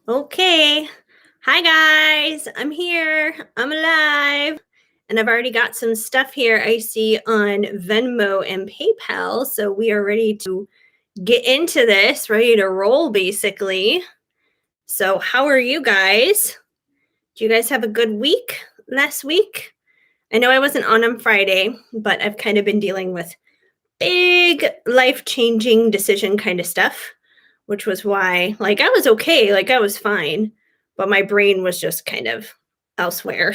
Okay. Hi, guys. I'm here. I'm alive. And I've already got some stuff here I see on Venmo and PayPal. So we are ready to get into this, ready to roll, basically. So, how are you guys? Do you guys have a good week last week? I know I wasn't on Friday, but I've kind of been dealing with big life changing decision kind of stuff, which was why, like, I was okay, like, I was fine, but my brain was just kind of elsewhere.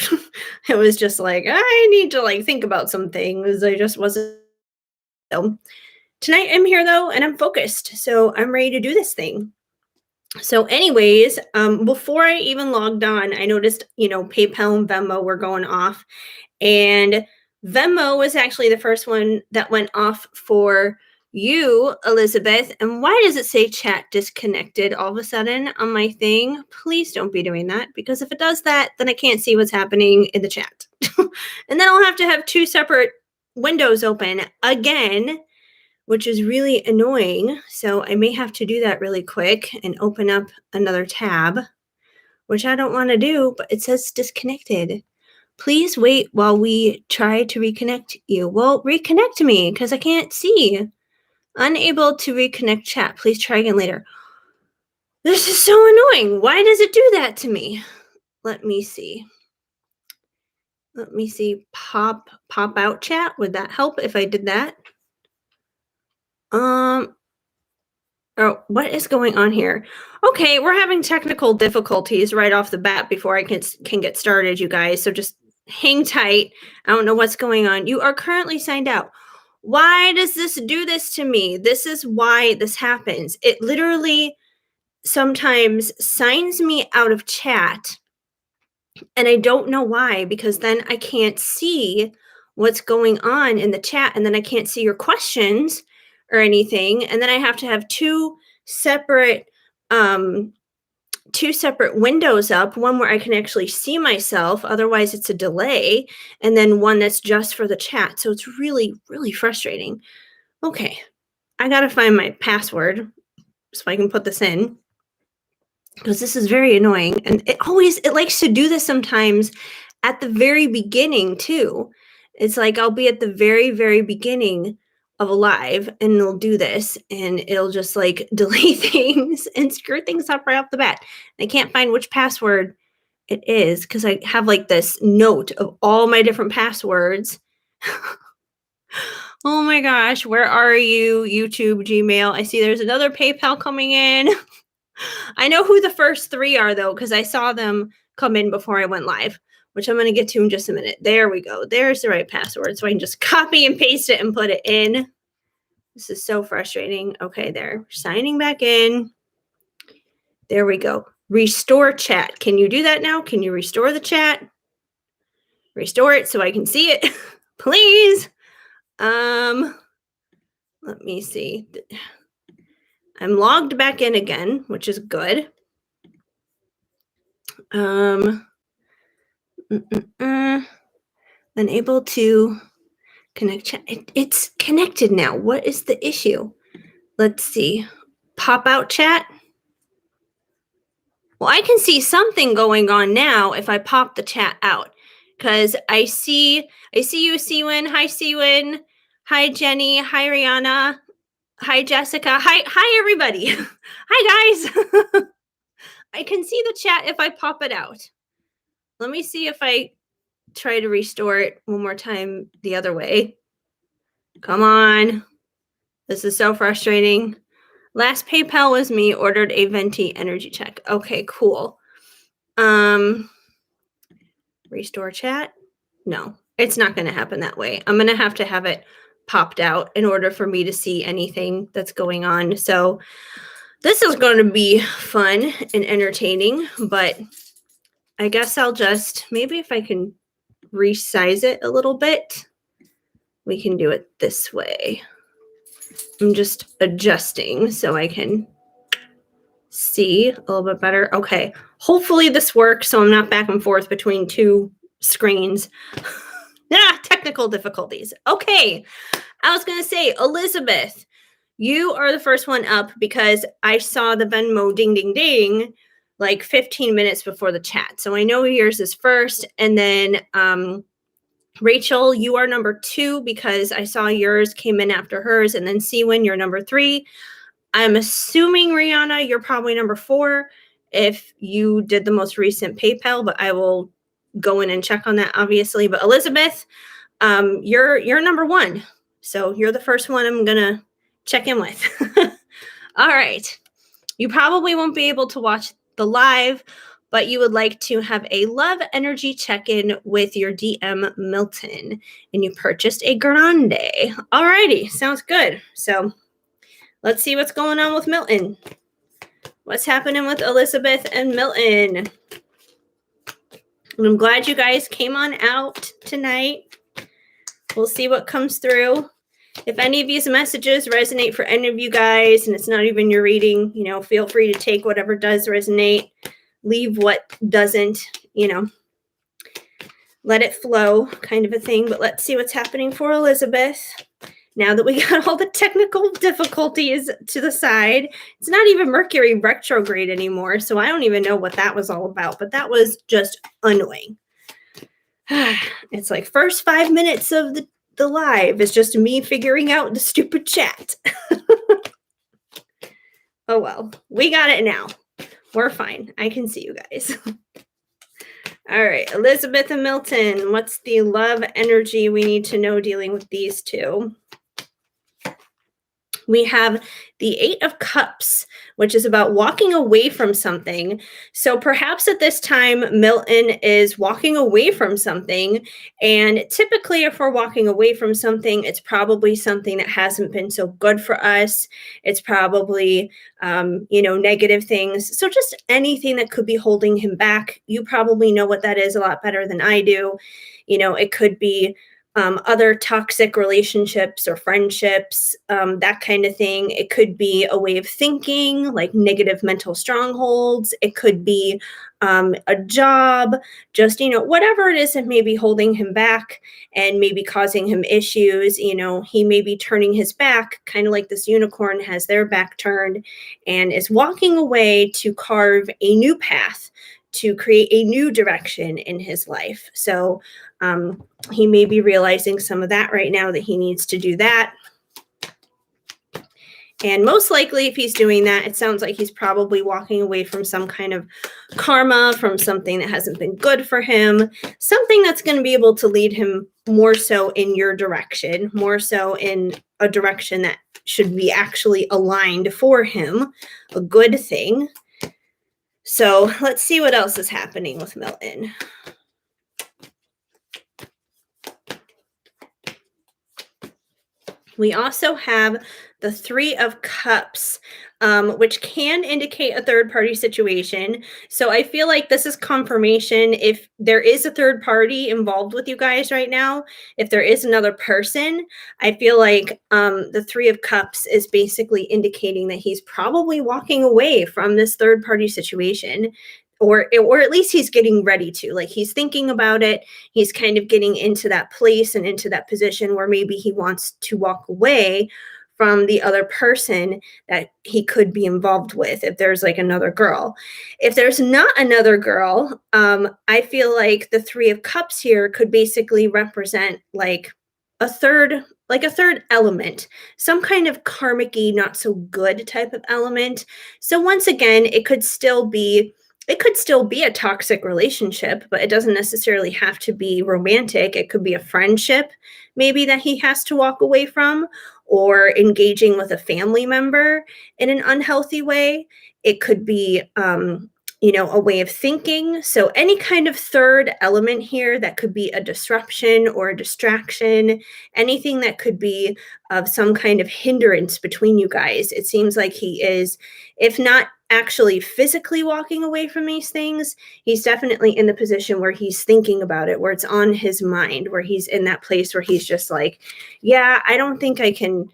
It was just like, I need to, like, think about some things. I just wasn't. So, tonight I'm here though, and I'm focused. So, I'm ready to do this thing. So, anyways, before I even logged on, I noticed, PayPal and Venmo were going off. And Venmo was actually the first one that went off for you, Elizabeth. And why does it say chat disconnected all of a sudden on my thing? Please don't be doing that, because if it does that, then I can't see what's happening in the chat. And then I'll have to have two separate windows open again, which is really annoying. So I may have to do that really quick and open up another tab, which I don't want to do, but it says disconnected. Please wait while we try to reconnect you. Well, reconnect me because I can't see. Unable to reconnect chat. Please try again later. This is so annoying. Why does it do that to me? Let me see. Let me see. Pop out chat. Would that help if I did that? Oh, what is going on here? Okay, we're having technical difficulties right off the bat before I can get started, you guys. So just hang tight. I don't know what's going on. You are currently signed out. Why does this do this to me? This is why this happens. It literally sometimes signs me out of chat, and I don't know why, because then I can't see what's going on in the chat, and then I can't see your questions or anything, and then I have to have separate um two separate windows up, one where I can actually see myself, otherwise it's a delay, and then one that's just for the chat. So it's really, really frustrating. Okay, I gotta find my password so I can put this in, because this is very annoying. And it likes to do this sometimes at the very beginning too. It's like I'll be at the very, very beginning of a live and it'll do this, and it'll just like delay things and screw things up right off the bat. I can't find which password it is because I have like this note of all my different passwords. Oh my gosh, where are you? YouTube, Gmail. I see there's another PayPal coming in. I know who the first three are though, because I saw them come in before I went live, which I'm going to get to in just a minute. There we go. There's the right password. So I can just copy and paste it and put it in. This is so frustrating. Okay, there. Signing back in. There we go. Restore chat. Can you do that now? Can you restore the chat? Restore it so I can see it. Please. Let me see. I'm logged back in again, which is good. Unable to connect chat. It's connected now. What is the issue? Let's see. Pop out chat. Well, I can see something going on now if I pop the chat out, because I see you, Siwin. Hi, Siwin. Hi, Jenny. Hi, Rihanna. Hi, Jessica. Hi, everybody. Hi, guys. I can see the chat if I pop it out. Let me see if I try to restore it one more time the other way. Come on. This is so frustrating. Last PayPal was me, ordered a Venti energy check. Okay, cool. Restore chat? No, it's not going to happen that way. I'm going to have it popped out in order for me to see anything that's going on. So this is going to be fun and entertaining, but I guess I'll just, maybe if I can resize it a little bit, we can do it this way. I'm just adjusting so I can see a little bit better. Okay, hopefully this works so I'm not back and forth between two screens. Technical difficulties. Okay, I was going to say, Elizabeth, you are the first one up because I saw the Venmo ding, ding, ding, like 15 minutes before the chat. So I know yours is first. And then Rachel, you are number 2 because I saw yours came in after hers. And then Siwin, you're number 3. I'm assuming, Rihanna, you're probably number 4 if you did the most recent PayPal, but I will go in and check on that, obviously. But Elizabeth, you're number 1. So you're the first one I'm going to check in with. All right. You probably won't be able to watch the live, but you would like to have a love energy check-in with your DM Milton, and you purchased a Grande. Alrighty, sounds good. So let's see what's going on with Milton. What's happening with Elizabeth and Milton? And I'm glad you guys came on out tonight. We'll see what comes through. If any of these messages resonate for any of you guys, and it's not even your reading, feel free to take whatever does resonate, leave what doesn't, let it flow, kind of a thing. But let's see what's happening for Elizabeth. Now that we got all the technical difficulties to the side, it's not even Mercury retrograde anymore, so I don't even know what that was all about, but that was just annoying. It's like first 5 minutes of the live is just me figuring out the stupid chat. Oh well, we got it now. We're fine. I can see you guys. All right, Elizabeth and Milton, what's the love energy we need to know dealing with these two? We have the 8 of Cups, which is about walking away from something. So perhaps at this time, Milton is walking away from something. And typically, if we're walking away from something, it's probably something that hasn't been so good for us. It's probably, negative things. So just anything that could be holding him back. You probably know what that is a lot better than I do. It could be other toxic relationships or friendships, that kind of thing. It could be a way of thinking, like negative mental strongholds. It could be a job, just, whatever it is that may be holding him back and maybe causing him issues. He may be turning his back, kind of like this unicorn has their back turned and is walking away to carve a new path, to create a new direction in his life. So he may be realizing some of that right now, that he needs to do that. And most likely, if he's doing that, it sounds like he's probably walking away from some kind of karma, from something that hasn't been good for him, something that's going to be able to lead him more so in your direction, more so in a direction that should be actually aligned for him, a good thing. So let's see what else is happening with Milton. We also have the 3 of Cups, which can indicate a third-party situation. So I feel like this is confirmation if there is a third party involved with you guys right now. If there is another person, I feel like the 3 of Cups is basically indicating that he's probably walking away from this third-party situation. Or at least he's getting ready to, like, he's thinking about it. He's kind of getting into that place and into that position where maybe he wants to walk away from the other person that he could be involved with, if there's like another girl. If there's not another girl, I feel like the 3 of Cups here could basically represent like a third element, some kind of karmic-y, not so good type of element. So once again, it could still be a toxic relationship, but it doesn't necessarily have to be romantic. It could be a friendship maybe that he has to walk away from, or engaging with a family member in an unhealthy way. It could be, a way of thinking. So any kind of third element here that could be a disruption or a distraction, anything that could be of some kind of hindrance between you guys. It seems like he is, if not actually physically walking away from these things, he's definitely in the position where he's thinking about it, where it's on his mind, where he's in that place where he's just like, yeah, I don't think I can,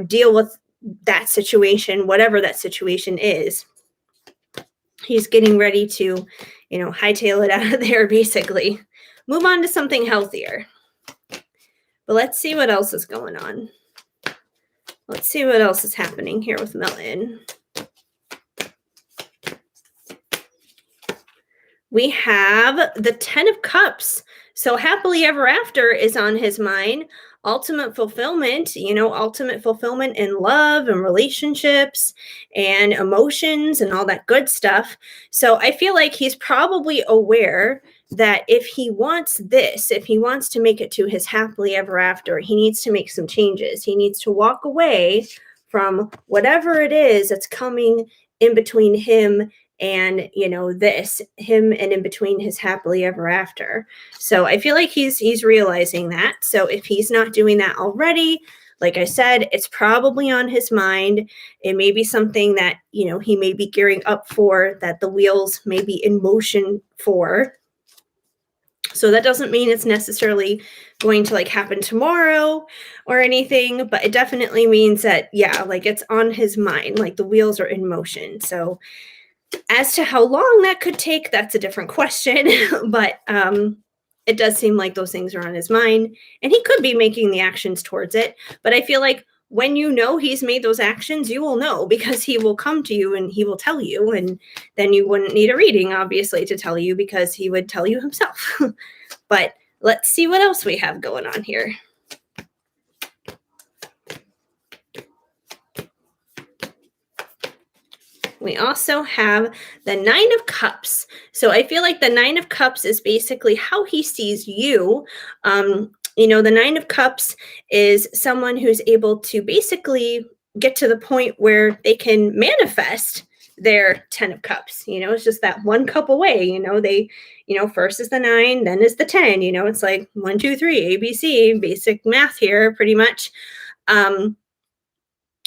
deal with that situation, whatever that situation is. He's getting ready to, hightail it out of there, basically. Move on to something healthier. But let's see what else is going on. Let's see what else is happening here with Milton. We have the 10 of Cups. So happily ever after is on his mind. Ultimate fulfillment in love and relationships and emotions and all that good stuff. So I feel like he's probably aware that if he wants this, if he wants to make it to his happily ever after, he needs to make some changes. He needs to walk away from whatever it is that's coming in between him and this him and in between his happily ever after. So I feel like he's realizing that. So if he's not doing that already, like I said, it's probably on his mind. It may be something that he may be gearing up for, that the wheels may be in motion for. So that doesn't mean it's necessarily going to happen tomorrow or anything, but it definitely means that it's on his mind, like the wheels are in motion. So as to how long that could take, that's a different question. But it does seem like those things are on his mind, and he could be making the actions towards it. But I feel like when he's made those actions, you will know, because he will come to you and he will tell you, and then you wouldn't need a reading, obviously, to tell you, because he would tell you himself. But let's see what else we have going on here. We also have the 9 of Cups. So I feel like the 9 of Cups is basically how he sees you. The 9 of Cups is someone who's able to basically get to the point where they can manifest their 10 of Cups. It's just that one cup away. They, first is the 9, then is the 10. It's like 1, 2, 3, ABC, basic math here, pretty much.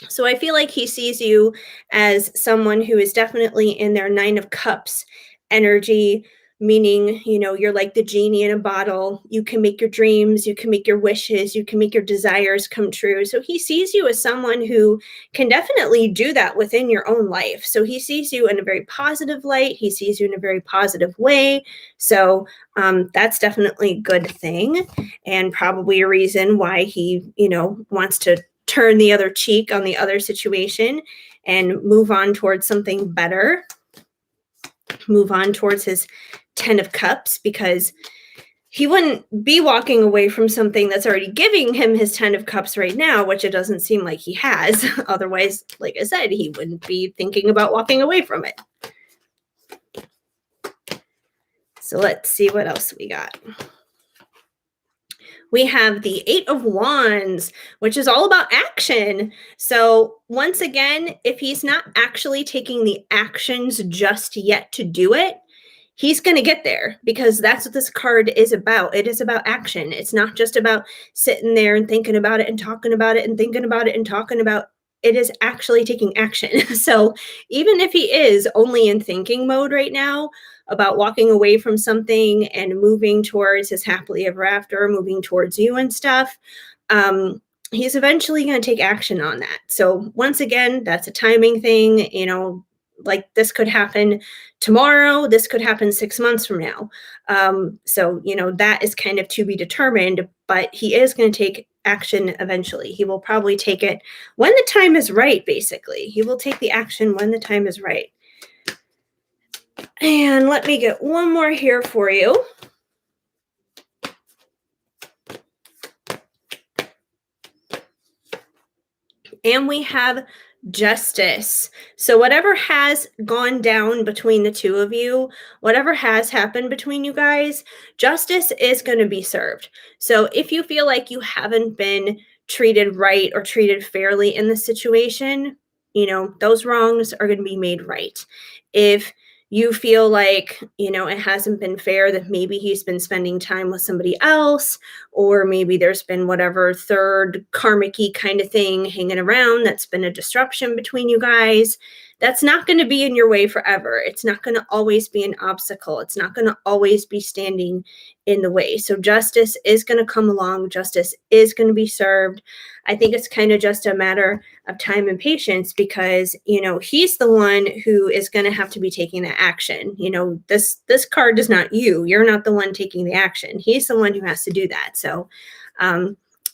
So I feel like he sees you as someone who is definitely in their 9 of Cups energy, meaning, you're like the genie in a bottle. You can make your dreams, you can make your wishes, you can make your desires come true. So he sees you as someone who can definitely do that within your own life. So he sees you in a very positive light. He sees you in a very positive way. So that's definitely a good thing, and probably a reason why he, wants to turn the other cheek on the other situation and move on towards something better, move on towards his 10 of Cups, because he wouldn't be walking away from something that's already giving him his 10 of Cups right now, which it doesn't seem like he has. Otherwise, like I said, he wouldn't be thinking about walking away from it. So let's see what else we got. We have the 8 of Wands, which is all about action. So once again, if he's not actually taking the actions just yet to do it, he's going to get there, because that's what this card is about. It is about action. It's not just about sitting there and thinking about it and talking about it and thinking about it and talking about it. Is actually taking action. So even if he is only in thinking mode right now about walking away from something and moving towards his happily ever after, moving towards you and stuff, he's eventually going to take action on that. So once again, that's a timing thing. Like this could happen tomorrow. This could happen 6 months from now. So that is kind of to be determined, but he is going to take action eventually. He will probably take it when the time is right, basically. He will take the action when the time is right. And let me get one more here for you. And we have Justice. So whatever has gone down between the two of you, whatever has happened between you guys, justice is going to be served. So if you feel like you haven't been treated right or treated fairly in the situation, those wrongs are going to be made right. If you feel like, it hasn't been fair, that maybe he's been spending time with somebody else, or maybe there's been whatever third karmic-y kind of thing hanging around that's been a disruption between you guys, that's not going to be in your way forever. It's not going to always be an obstacle. It's not going to always be standing in the way. So justice is going to come along. Justice is going to be served. I think it's kind of just a matter of time and patience, because, he's the one who is going to have to be taking the action. This card is not you. You're not the one taking the action. He's the one who has to do that. So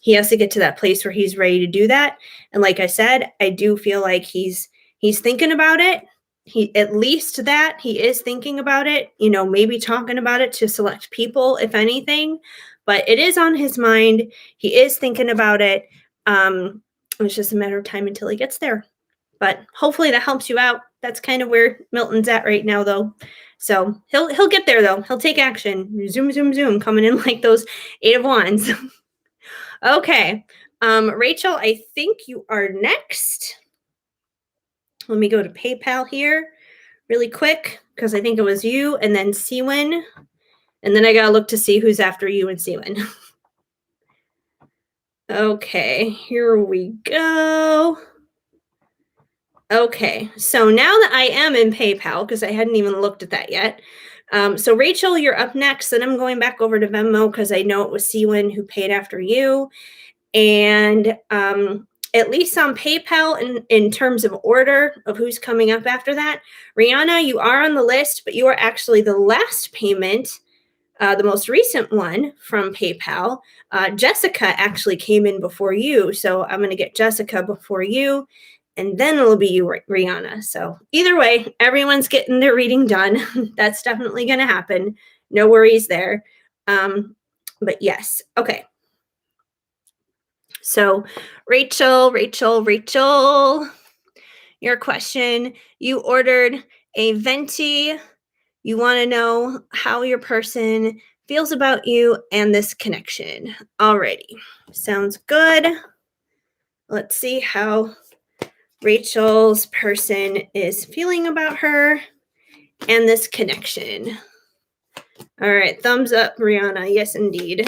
he has to get to that place where he's ready to do that. And like I said, I do feel like he's thinking about it. He, at least that, he is thinking about it, maybe talking about it to select people, if anything, but it is on his mind. He is thinking about it. It's just a matter of time until he gets there. But hopefully that helps you out. That's kind of where Milton's at right now, though. So he'll get there, though. He'll take action. Zoom, zoom, zoom, coming in like those 8 of Wands. Okay. Rachel, I think you are next. Let me go to PayPal here really quick because I think it was you and then Siwin. And then I got to look to see who's after you and Siwin. Okay, here we go. Okay, so now that I am in PayPal, because I hadn't even looked at that yet. So Rachel, you're up next. Then I'm going back over to Venmo because I know it was Siwin who paid after you. And at least on PayPal, in terms of order of who's coming up after that, Rihanna, you are on the list, but you are actually the last payment, the most recent one from PayPal. Jessica actually came in before you, so I'm going to get Jessica before you, and then it'll be you, Rihanna. So either way, everyone's getting their reading done. That's definitely going to happen. No worries there. But yes, okay. So Rachel, your question, you ordered a Venti. You want to know how your person feels about you and this connection. Alrighty, sounds good. Let's see how Rachel's person is feeling about her and this connection. All right, thumbs up, Rihanna. Yes, indeed.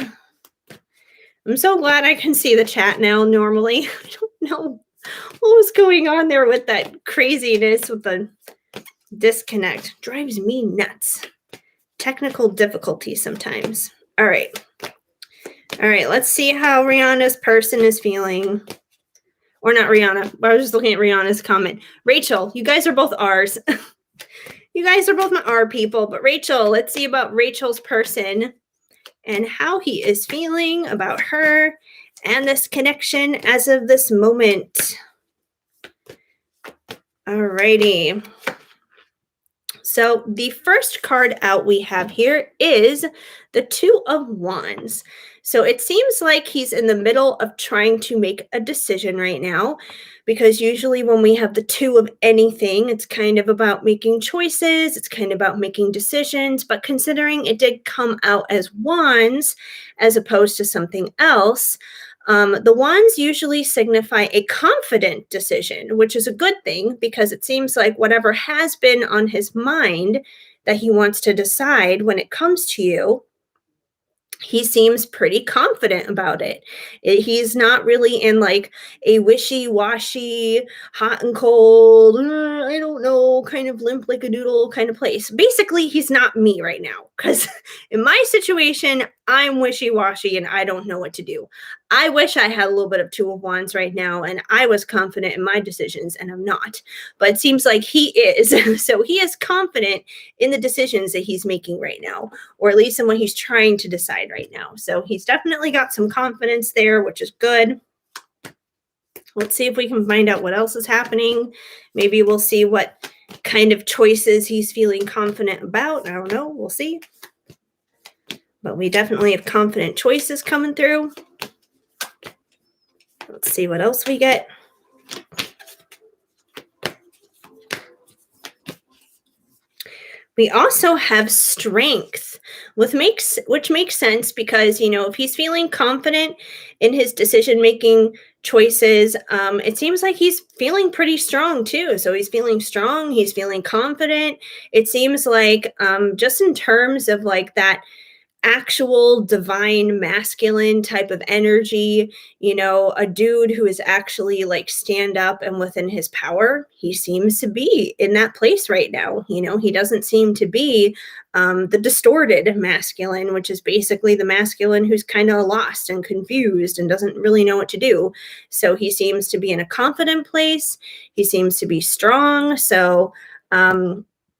I'm so glad I can see the chat now. Normally, I don't know what was going on there with that craziness with the disconnect. Drives me nuts. Technical difficulties sometimes. All right, let's see how Rihanna's person is feeling. Or not Rihanna, but I was just looking at Rihanna's comment. Rachel, you guys are both R's. You guys are both my R people, but Rachel, let's see about Rachel's person and how he is feeling about her and this connection as of this moment. Alrighty. So the first card out we have here is the Two of Wands. So it seems like he's in the middle of trying to make a decision right now, because usually when we have the two of anything, it's kind of about making choices. It's kind of about making decisions. But considering it did come out as wands as opposed to something else, the wands usually signify a confident decision, which is a good thing because it seems like whatever has been on his mind that he wants to decide when it comes to you, he seems pretty confident about it. He's not really in like a wishy-washy, hot and cold, I don't know, kind of limp like a doodle kind of place. Basically, he's not me right now, because in my situation, I'm wishy-washy and I don't know what to do. I wish I had a little bit of Two of Wands right now and I was confident in my decisions, and I'm not. But it seems like he is. So he is confident in the decisions that he's making right now, or at least in what he's trying to decide right now. So he's definitely got some confidence there, which is good. Let's see if we can find out what else is happening. Maybe we'll see what kind of choices he's feeling confident about. I don't know. We'll see. But we definitely have confident choices coming through. Let's see what else we get. We also have strength, which makes sense because, if he's feeling confident in his decision-making choices, it seems like he's feeling pretty strong too. So he's feeling strong, he's feeling confident. It seems like just in terms of like that actual divine masculine type of energy, a dude who is actually like stand up and within his power, he seems to be in that place right now. He doesn't seem to be the distorted masculine, which is basically the masculine who's kind of lost and confused and doesn't really know what to do. So he seems to be in a confident place. He seems to be strong. So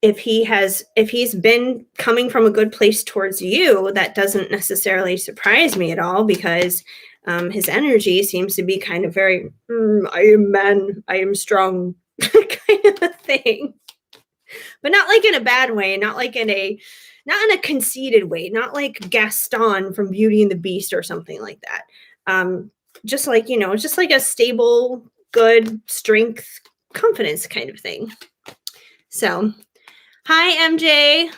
if he's been coming from a good place towards you, that doesn't necessarily surprise me at all, because his energy seems to be kind of very, I am man, I am strong kind of a thing. but not like in a bad way, not in a conceited way, not like Gaston from Beauty and the Beast or something like that. Um, just like, just like a stable, good strength, confidence kind of thing. So, hi, MJ.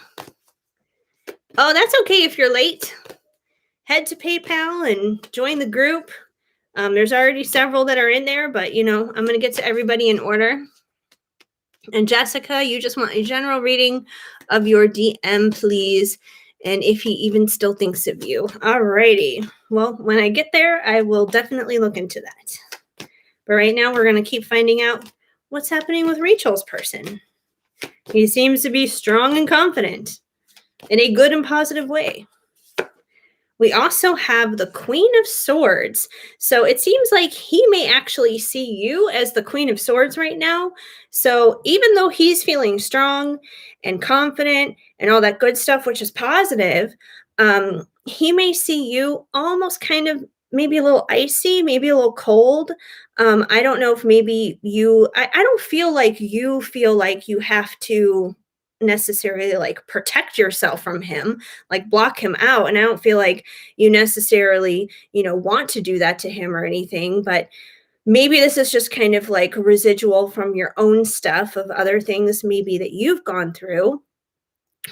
Oh, that's okay if you're late. Head to PayPal and join the group. There's already several that are in there, but I'm going to get to everybody in order. And Jessica, you just want a general reading of your DM, please. And if he even still thinks of you. Alrighty. Well, when I get there, I will definitely look into that. But right now, we're going to keep finding out what's happening with Rachel's person. He seems to be strong and confident in a good and positive way. We also have the Queen of Swords. So it seems like he may actually see you as the Queen of Swords right now. So even though he's feeling strong and confident and all that good stuff, which is positive, he may see you almost kind of maybe a little icy, maybe a little cold. I don't know if maybe I don't feel like you have to necessarily like protect yourself from him, like block him out. And I don't feel like you necessarily, want to do that to him or anything, but maybe this is just kind of like residual from your own stuff of other things maybe that you've gone through,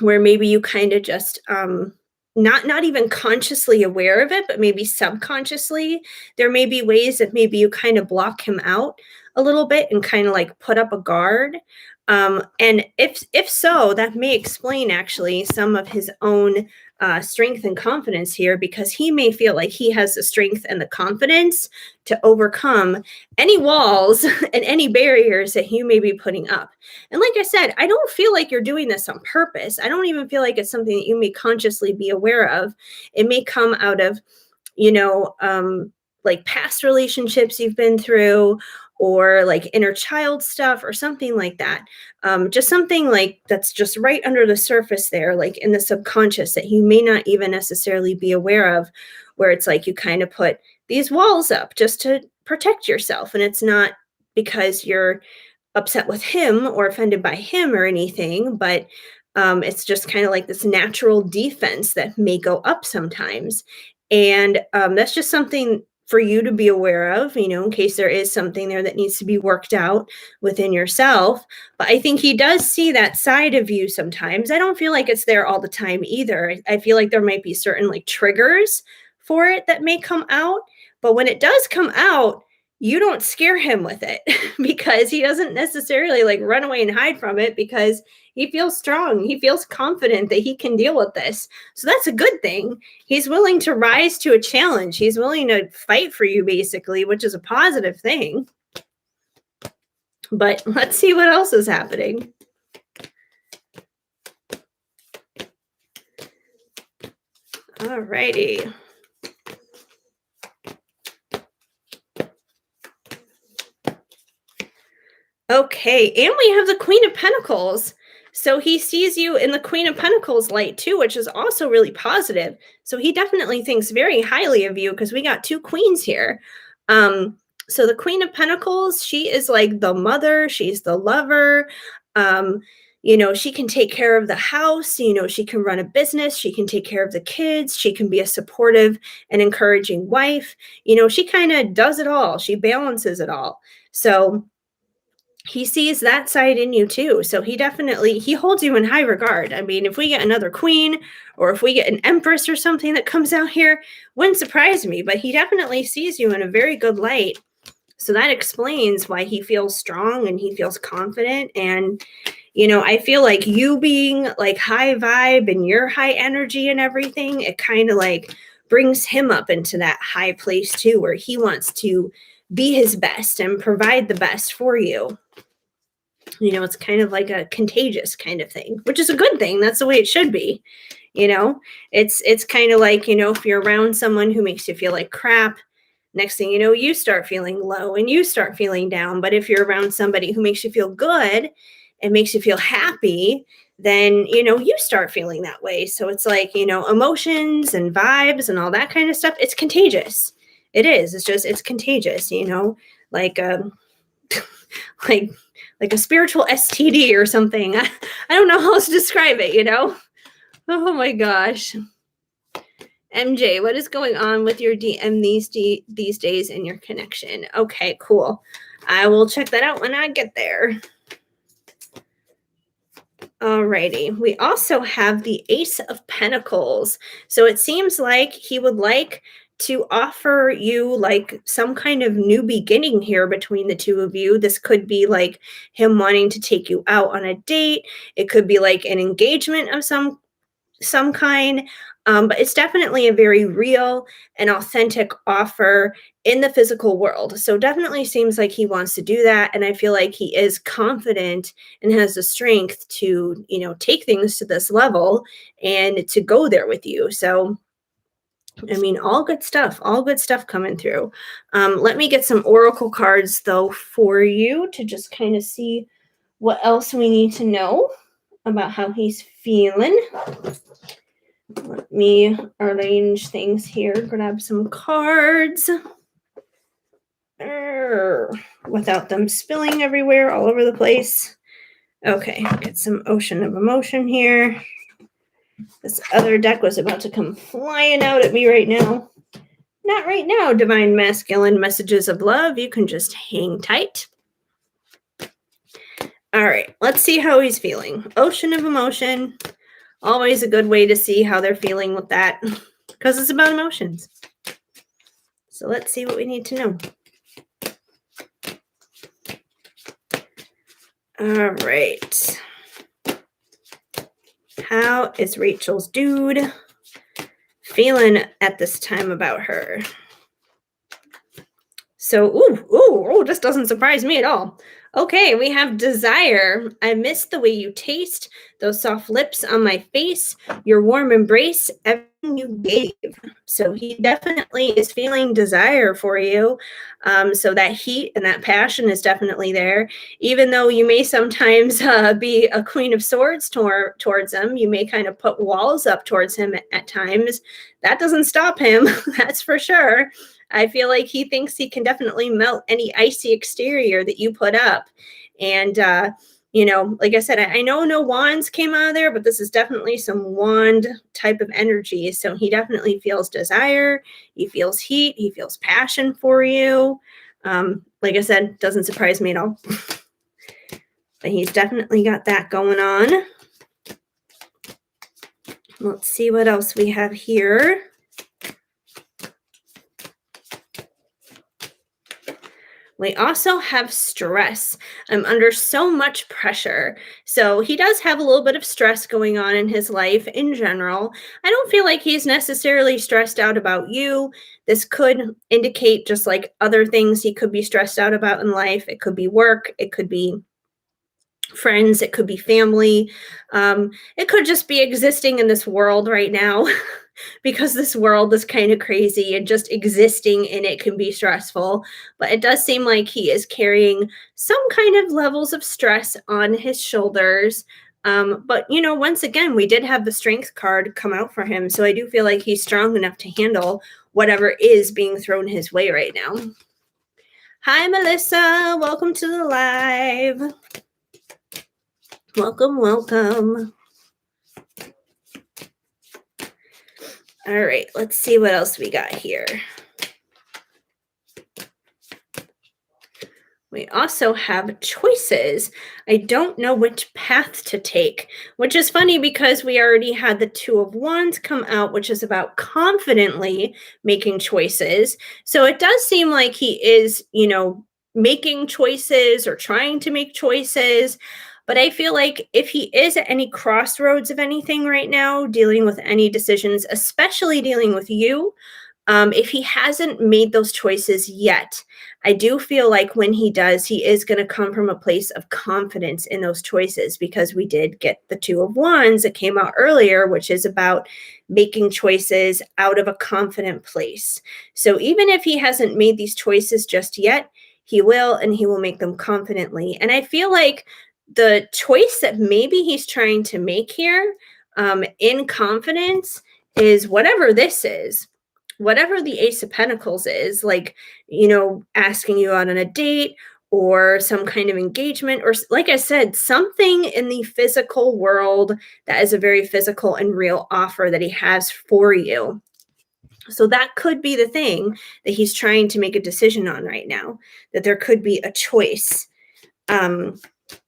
where maybe you kind of just not even consciously aware of it, but maybe subconsciously there may be ways that maybe you kind of block him out a little bit and kind of like put up a guard. And if so, that may explain actually some of his own strength and confidence here, because he may feel like he has the strength and the confidence to overcome any walls and any barriers that you may be putting up. And like I said, I don't feel like you're doing this on purpose. I don't even feel like it's something that you may consciously be aware of. It may come out of, like past relationships you've been through, or like inner child stuff or something like that. Just something like that's just right under the surface there, like in the subconscious, that you may not even necessarily be aware of, where it's like you kind of put these walls up just to protect yourself. And it's not because you're upset with him or offended by him or anything, but it's just kind of like this natural defense that may go up sometimes. And that's just something for you to be aware of, in case there is something there that needs to be worked out within yourself. But I think he does see that side of you sometimes. I don't feel like it's there all the time either. I feel like there might be certain like triggers for it that may come out. But when it does come out, you don't scare him with it because he doesn't necessarily like run away and hide from it, because he feels strong. He feels confident that he can deal with this. So that's a good thing. He's willing to rise to a challenge. He's willing to fight for you, basically, which is a positive thing. But let's see what else is happening. All righty. Okay, and we have the Queen of Pentacles. So he sees you in the Queen of Pentacles light too, which is also really positive. So he definitely thinks very highly of you, because we got two queens here. So the Queen of Pentacles, she is like the mother, she's the lover. She can take care of the house, she can run a business, she can take care of the kids, she can be a supportive and encouraging wife. She kind of does it all. She balances it all. So he sees that side in you too. So he holds you in high regard. I mean, if we get another queen, or if we get an empress or something that comes out here, wouldn't surprise me, but he definitely sees you in a very good light. So that explains why he feels strong and he feels confident. And, I feel like you being like high vibe and your high energy and everything, it kind of like brings him up into that high place too, where he wants to be his best and provide the best for you. It's kind of like a contagious kind of thing, which is a good thing. That's the way it should be. It's kind of like, if you're around someone who makes you feel like crap, next thing you know, you start feeling low and you start feeling down. But if you're around somebody who makes you feel good and makes you feel happy, then, you start feeling that way. So it's like, emotions and vibes and all that kind of stuff. It's contagious. It is. It's contagious, like, like like a spiritual STD or something. I don't know how else to describe it, you know? Oh my gosh. MJ, what is going on with your DM these days in your connection? Okay, cool. I will check that out when I get there. Alrighty. We also have the Ace of Pentacles. So it seems like he would like to offer you like some kind of new beginning here between the two of you. This could be like him wanting to take you out on a date. It could be like an engagement of some kind. But it's definitely a very real and authentic offer in the physical world. So definitely seems like he wants to do that. And I feel like he is confident and has the strength to, take things to this level and to go there with you. So, I mean, all good stuff coming through. Let me get some oracle cards though for you to just kind of see what else we need to know about how he's feeling. Let me arrange things here, grab some cards without them spilling everywhere all over the place. Okay, get some Ocean of Emotion here. This other deck was about to come flying out at me right now. Not right now, Divine Masculine Messages of Love. You can just hang tight. All right, let's see how he's feeling. Ocean of Emotion. Always a good way to see how they're feeling with that because it's about emotions. So let's see what we need to know. All right. How is Rachel's dude feeling at this time about her? So, this doesn't surprise me at all. Okay, we have desire. I miss the way you taste, those soft lips on my face, your warm embrace, everything you gave. So he definitely is feeling desire for you. So that heat and that passion is definitely there. Even though you may sometimes be a queen of swords towards him, you may kind of put walls up towards him at times. That doesn't stop him, that's for sure. I feel like he thinks he can definitely melt any icy exterior that you put up. And, like I said, I know no wands came out of there, but this is definitely some wand type of energy. So he definitely feels desire. He feels heat. He feels passion for you. Like I said, doesn't surprise me at all. But he's definitely got that going on. Let's see what else we have here. We also have stress. I'm under so much pressure. So he does have a little bit of stress going on in his life in general. I don't feel like he's necessarily stressed out about you. This could indicate just like other things he could be stressed out about in life. It could be work. It could be friends. It could be family. It could just be existing in this world right now. Because this world is kind of crazy and just existing in it can be stressful. But it does seem like he is carrying some kind of levels of stress on his shoulders. But, once again, we did have the strength card come out for him. So I do feel like he's strong enough to handle whatever is being thrown his way right now. Hi, Melissa. Welcome to the live. Welcome. All right, let's see what else we got here. We also have choices. I don't know which path to take, which is funny because we already had the Two of Wands come out, which is about confidently making choices. So it does seem like he is, making choices or trying to make choices. But I feel like if he is at any crossroads of anything right now, dealing with any decisions, especially dealing with you, if he hasn't made those choices yet, I do feel like when he does, he is going to come from a place of confidence in those choices because we did get the Two of Wands that came out earlier, which is about making choices out of a confident place. So even if he hasn't made these choices just yet, he will, and he will make them confidently. And I feel like the choice that maybe he's trying to make here in confidence is whatever this is. Whatever the Ace of Pentacles is, like, asking you out on a date or some kind of engagement, or like I said, something in the physical world that is a very physical and real offer that he has for you. So that could be the thing that he's trying to make a decision on right now, that there could be a choice that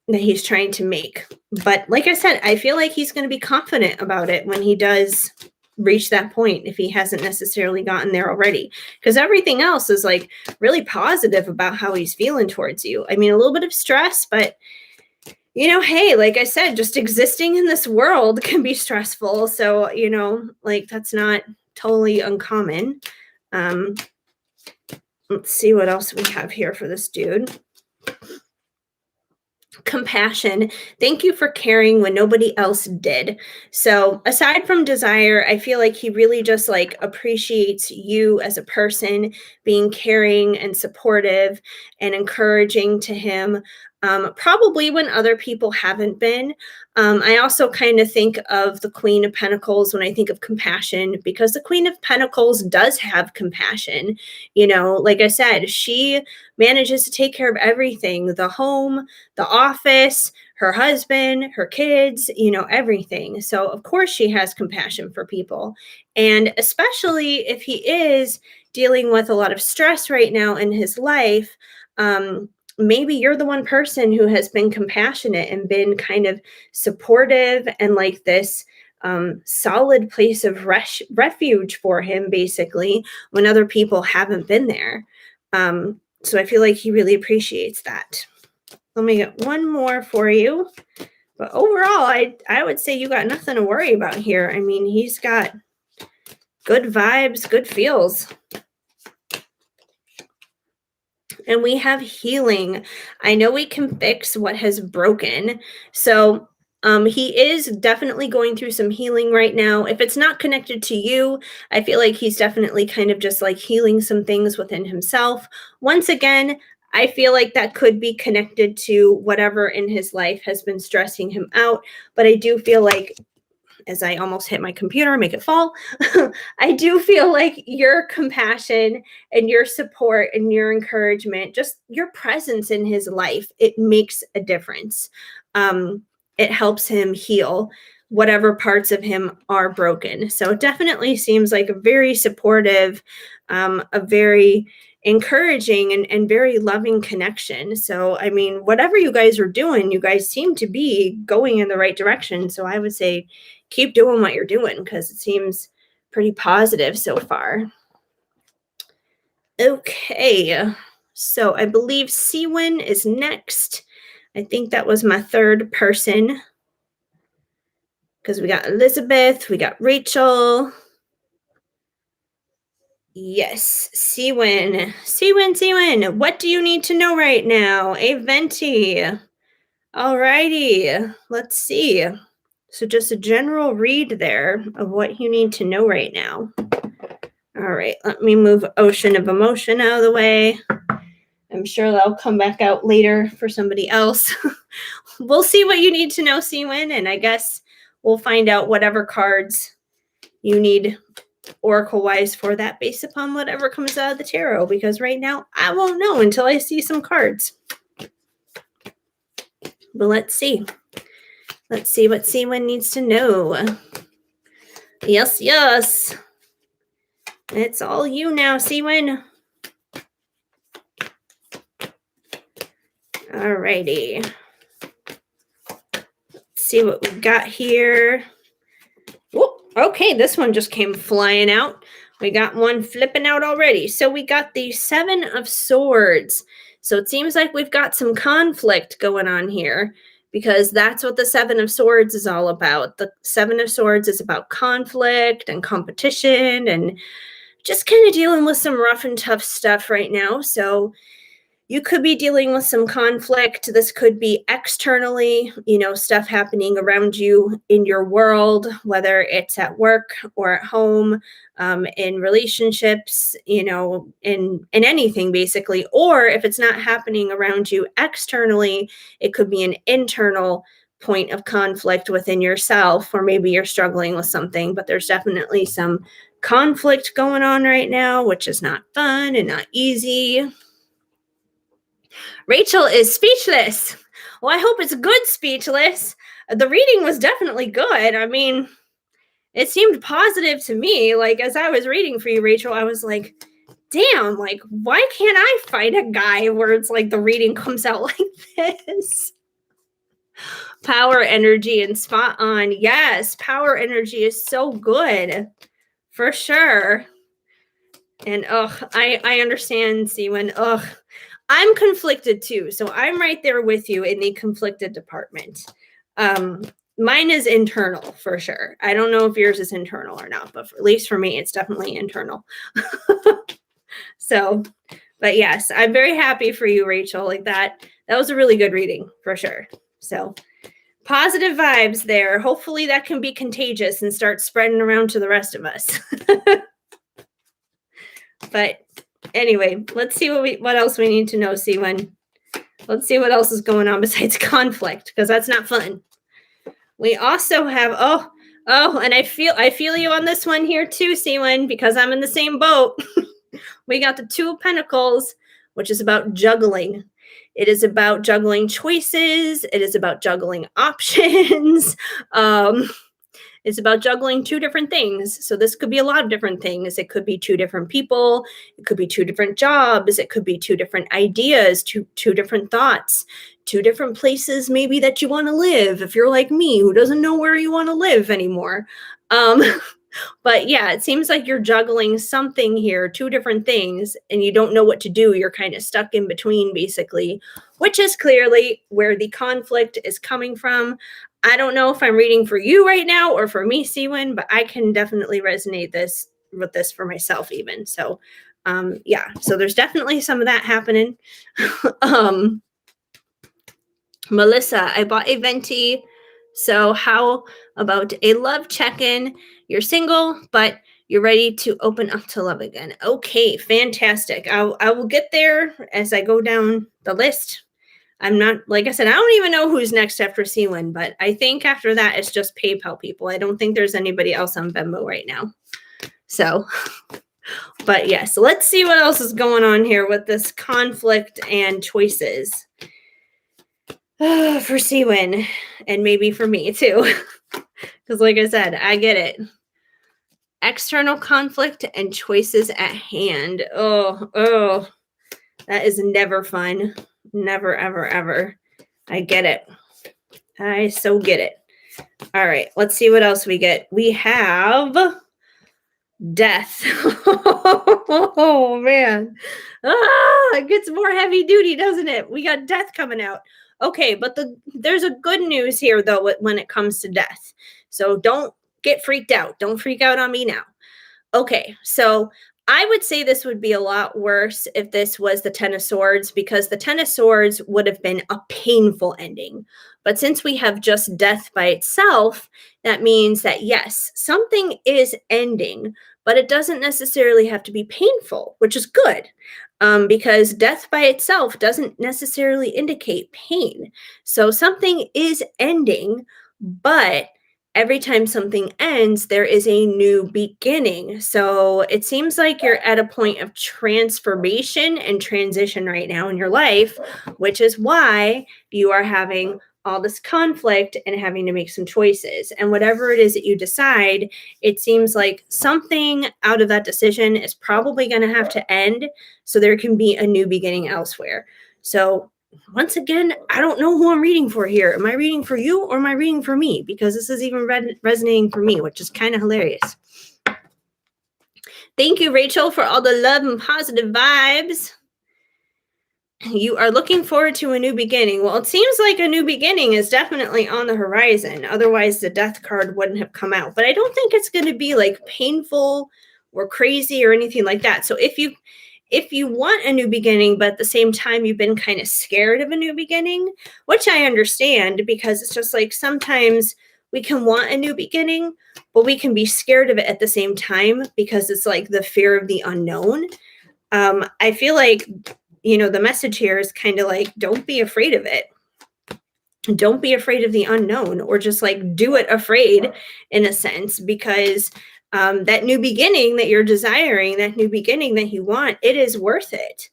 he's trying to make. But like I said, I feel like he's going to be confident about it when he does reach that point, if he hasn't necessarily gotten there already, because everything else is like really positive about how he's feeling towards you. I mean, a little bit of stress, but hey, like I said, just existing in this world can be stressful. So, like that's not totally uncommon. Um, let's see what else we have here for this dude. Compassion. Thank you for caring when nobody else did. So aside from desire, I feel like he really just like appreciates you as a person, being caring and supportive and encouraging to him, probably when other people haven't been. I also kind of think of the Queen of Pentacles when I think of compassion, because the Queen of Pentacles does have compassion. Like I said, she manages to take care of everything, the home, the office, her husband, her kids, everything. So, of course, she has compassion for people. And especially if he is dealing with a lot of stress right now in his life, maybe you're the one person who has been compassionate and been kind of supportive and like this solid place of refuge for him, basically, when other people haven't been there. So I feel like he really appreciates that. Let me get one more for you. But overall, I would say you got nothing to worry about here. I mean, he's got good vibes, good feels. And we have healing. I know we can fix what has broken. So he is definitely going through some healing right now. If it's not connected to you, I feel like he's definitely kind of just like healing some things within himself. Once again, I feel like that could be connected to whatever in his life has been stressing him out. But I do feel like, as I almost hit my computer, make it fall, I do feel like your compassion and your support and your encouragement, just your presence in his life, it makes a difference. It helps him heal whatever parts of him are broken. So it definitely seems like a very supportive, a very encouraging and very loving connection. So, I mean, whatever you guys are doing, you guys seem to be going in the right direction. So I would say keep doing what you're doing, because it seems pretty positive so far. Okay, so I believe Siwin is next. I think that was my third person, because we got Elizabeth, we got Rachel. Yes, Siwin. Siwin. What do you need to know right now? A Venti. Alrighty, let's see. So just a general read there of what you need to know right now. All right, let me move Ocean of Emotion out of the way. I'm sure that'll come back out later for somebody else. We'll see what you need to know, Siwin, and I guess we'll find out whatever cards you need oracle-wise for that based upon whatever comes out of the tarot, because right now I won't know until I see some cards. But let's see. Let's see what Siwin needs to know. Yes. It's all you now, Siwin. Alrighty. Let's see what we got here. Whoop. Okay, this one just came flying out. We got one flipping out already. So we got the Seven of Swords. So it seems like we've got some conflict going on here, because that's what the Seven of Swords is all about. The Seven of Swords is about conflict and competition and just kind of dealing with some rough and tough stuff right now. So you could be dealing with some conflict. This could be externally, stuff happening around you in your world, whether it's at work or at home, in relationships, in anything basically. Or if it's not happening around you externally, it could be an internal point of conflict within yourself, or maybe you're struggling with something, but there's definitely some conflict going on right now, which is not fun and not easy. Rachel is speechless. Well, I hope it's good speechless. The reading was definitely good. I mean, it seemed positive to me. Like, as I was reading for you, Rachel, I was like, damn, like, why can't I find a guy where it's like the reading comes out like this? Power energy and spot on. Yes, power energy is so good for sure. And I understand, Siwen. I'm conflicted too. So I'm right there with you in the conflicted department. Mine is internal for sure. I don't know if yours is internal or not, but at least for me, it's definitely internal. So, but yes, I'm very happy for you, Rachel. Like that was a really good reading for sure. So positive vibes there. Hopefully that can be contagious and start spreading around to the rest of us. But anyway, let's see what else we need to know, Siwen. Let's see what else is going on besides conflict, because that's not fun. We also have and I feel you on this one here too, Siwen, because I'm in the same boat. We got the Two of Pentacles, which is about juggling. It is about juggling choices. It is about juggling options. It's about juggling two different things. So this could be a lot of different things. It could be two different people. It could be two different jobs. It could be two different ideas, two different thoughts, two different places maybe that you want to live. If you're like me, who doesn't know where you want to live anymore. But yeah, it seems like you're juggling something here, two different things, and you don't know what to do. You're kind of stuck in between, basically, which is clearly where the conflict is coming from. I don't know if I'm reading for you right now or for me, Siwen, but I can definitely resonate with this for myself even. So yeah, so there's definitely some of that happening. Melissa, I bought a Venti. So how about a love check-in? You're single, but you're ready to open up to love again. Okay, fantastic. I will get there as I go down the list. I'm not, like I said, I don't even know who's next after Siwen, but I think after that, it's just PayPal people. I don't think there's anybody else on Venmo right now. So, but yes, let's see what else is going on here with this conflict and choices. For Siwen, and maybe for me too. Because like I said, I get it. External conflict and choices at hand. Oh, that is never fun. Never, ever, ever. I get it. I so get it. All right, let's see what else we get. We have death. Oh, man. It gets more heavy duty, doesn't it? We got death coming out. Okay, but there's a good news here, though, when it comes to death. So don't get freaked out. Don't freak out on me now. Okay, so I would say this would be a lot worse if this was the Ten of Swords, because the Ten of Swords would have been a painful ending. But since we have just death by itself, that means that yes, something is ending, but it doesn't necessarily have to be painful, which is good. Because death by itself doesn't necessarily indicate pain. So something is ending, but every time something ends, there is a new beginning. So it seems like you're at a point of transformation and transition right now in your life, which is why you are having all this conflict and having to make some choices. And whatever it is that you decide, it seems like something out of that decision is probably going to have to end so there can be a new beginning elsewhere. So once again, I don't know who I'm reading for here. Am I reading for you or am I reading for me? Because this is even resonating for me, which is kind of hilarious. Thank you, Rachel, for all the love and positive vibes. You are looking forward to a new beginning. Well, it seems like a new beginning is definitely on the horizon. Otherwise, the death card wouldn't have come out. But I don't think it's going to be like painful or crazy or anything like that. So if you want a new beginning, but at the same time, you've been kind of scared of a new beginning, which I understand, because it's just like sometimes we can want a new beginning, but we can be scared of it at the same time because it's like the fear of the unknown. I feel like, the message here is kind of like, don't be afraid of it. Don't be afraid of the unknown, or just like do it afraid in a sense, because that new beginning that you're desiring, that new beginning that you want, it is worth it.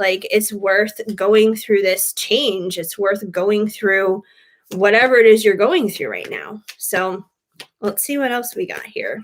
Like, it's worth going through this change. It's worth going through whatever it is you're going through right now. So let's see what else we got here.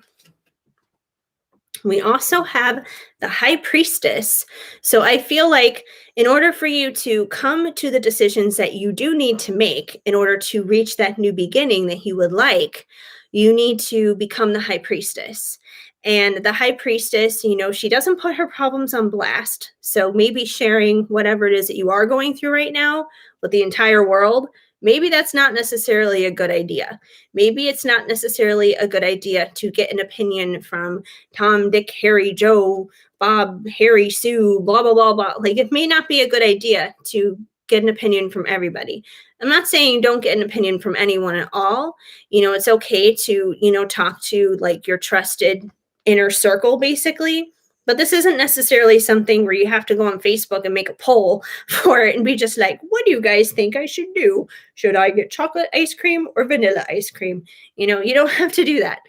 We also have the high priestess. So I feel like in order for you to come to the decisions that you do need to make in order to reach that new beginning that you would like, you need to become the high priestess. And the high priestess, she doesn't put her problems on blast. So maybe sharing whatever it is that you are going through right now with the entire world, maybe that's not necessarily a good idea. Maybe it's not necessarily a good idea to get an opinion from Tom, Dick, Harry, Joe, Bob, Harry, Sue, blah, blah, blah, blah. Like, it may not be a good idea to get an opinion from everybody. I'm not saying don't get an opinion from anyone at all. It's okay to, talk to like your trusted inner circle, basically. But this isn't necessarily something where you have to go on Facebook and make a poll for it and be just like, what do you guys think I should do? Should I get chocolate ice cream or vanilla ice cream? You don't have to do that.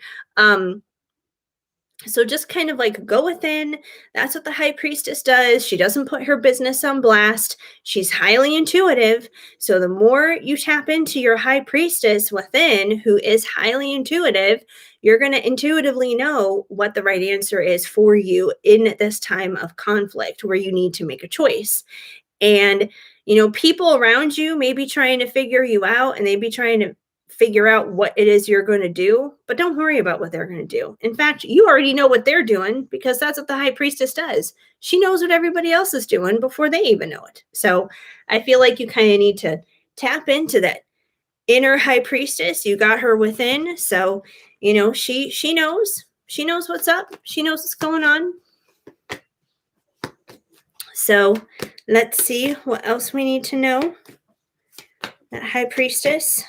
So just kind of like go within. That's what the high priestess does. She doesn't put her business on blast. She's highly intuitive. So the more you tap into your high priestess within, who is highly intuitive, you're going to intuitively know what the right answer is for you in this time of conflict where you need to make a choice. And, people around you may be trying to figure you out and they be trying to figure out what it is you're going to do, but don't worry about what they're going to do. In fact, you already know what they're doing because that's what the high priestess does. She knows what everybody else is doing before they even know it. So I feel like you kind of need to tap into that inner high priestess. You got her within. So, she knows what's up. She knows what's going on. So let's see what else we need to know. That high priestess.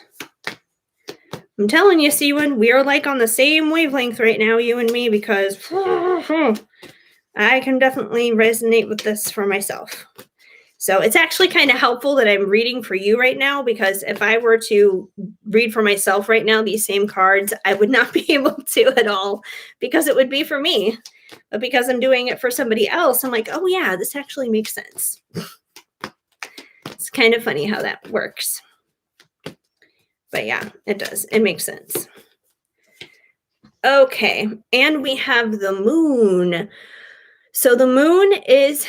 I'm telling you, Seawan, we are like on the same wavelength right now, you and me, because I can definitely resonate with this for myself. So it's actually kind of helpful that I'm reading for you right now, because if I were to read for myself right now, these same cards, I would not be able to at all because it would be for me. But because I'm doing it for somebody else, I'm like, oh yeah, this actually makes sense. It's kind of funny how that works. But yeah, it does. It makes sense. Okay, and we have the moon. So the moon is,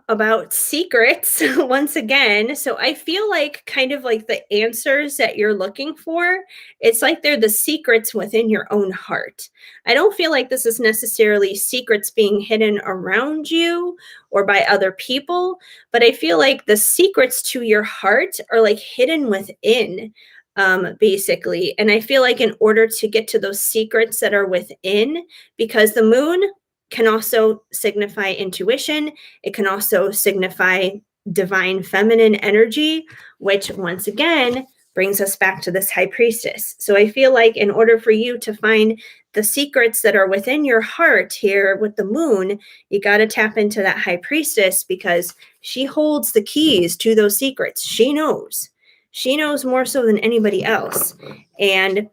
about secrets once again. So I feel like kind of like the answers that you're looking for, it's like they're the secrets within your own heart. I don't feel like this is necessarily secrets being hidden around you or by other people, but I feel like the secrets to your heart are like hidden within. Basically. And I feel like in order to get to those secrets that are within, because the moon can also signify intuition, it can also signify divine feminine energy, which once again brings us back to this high priestess. So I feel like in order for you to find the secrets that are within your heart here with the moon, you got to tap into that high priestess because she holds the keys to those secrets. She knows. She knows more so than anybody else. And,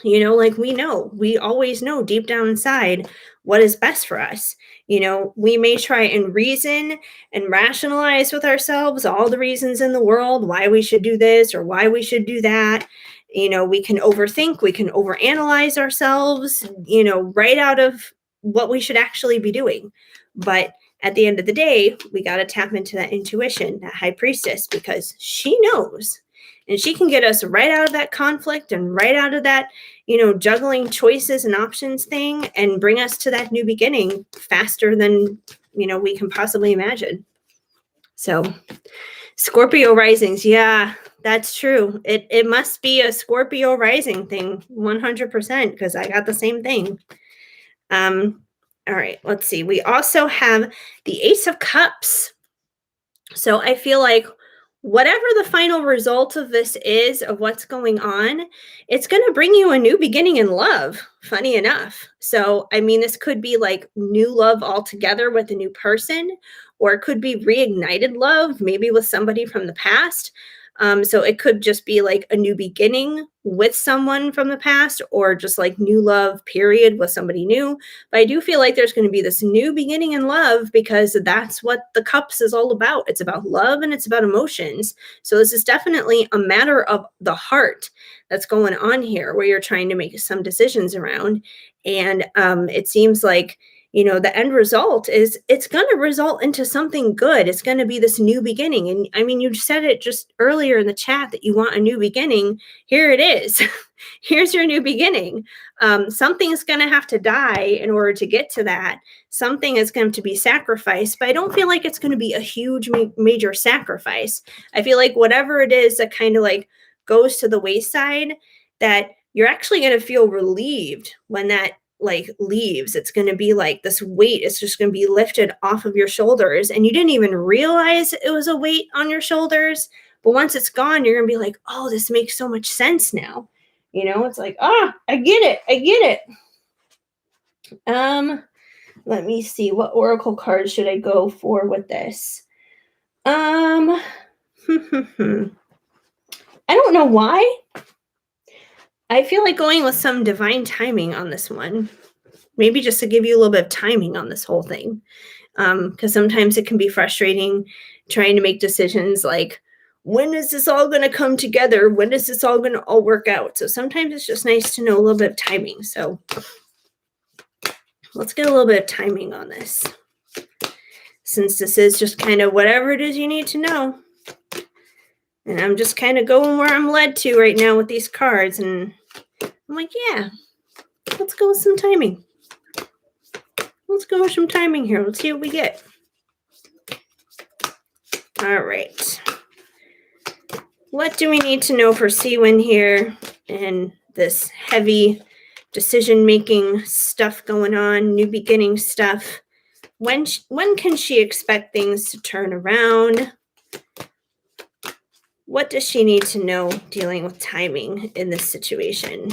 like we always know deep down inside what is best for us. We may try and reason and rationalize with ourselves all the reasons in the world why we should do this or why we should do that. We can overthink, we can overanalyze ourselves, right out of what we should actually be doing. But at the end of the day, we got to tap into that intuition, that high priestess, because she knows and she can get us right out of that conflict and right out of that, juggling choices and options thing and bring us to that new beginning faster than, we can possibly imagine. So Scorpio risings. Yeah, that's true. It must be a Scorpio rising thing 100% because I got the same thing. All right, let's see. We also have the Ace of Cups. So I feel like whatever the final result of this is, of what's going on, it's going to bring you a new beginning in love, funny enough. So, I mean, this could be like new love altogether with a new person, or it could be reignited love, maybe with somebody from the past. So it could just be like a new beginning with someone from the past, or just like new love, period, with somebody new. But I do feel like there's going to be this new beginning in love, because that's what the cups is all about. It's about love and it's about emotions. So this is definitely a matter of the heart that's going on here, where you're trying to make some decisions around. And it seems like, the end result is it's going to result into something good. It's going to be this new beginning. And I mean, you said it just earlier in the chat that you want a new beginning. Here it is. Here's your new beginning. Something's going to have to die in order to get to that. Something is going to be sacrificed, but I don't feel like it's going to be a huge, major sacrifice. I feel like whatever it is that kind of like goes to the wayside, that you're actually going to feel relieved when that like leaves. It's going to be like this weight is just going to be lifted off of your shoulders, and you didn't even realize it was a weight on your shoulders. But once it's gone, you're going to be like, oh, this makes so much sense now. It's like, I get it. Let me see, what oracle card should I go for with this? I don't know why. I feel like going with some divine timing on this one. Maybe just to give you a little bit of timing on this whole thing. Because sometimes it can be frustrating trying to make decisions like, when is this all going to come together? When is this all going to all work out? So sometimes it's just nice to know a little bit of timing. So let's get a little bit of timing on this, since this is just kind of whatever it is you need to know. And I'm just kind of going where I'm led to right now with these cards. And I'm like, yeah, let's go with some timing. Let's go with some timing here. Let's see what we get. All right. What do we need to know for Siwyn here and this heavy decision-making stuff going on, new beginning stuff? When can she expect things to turn around? What does she need to know dealing with timing in this situation?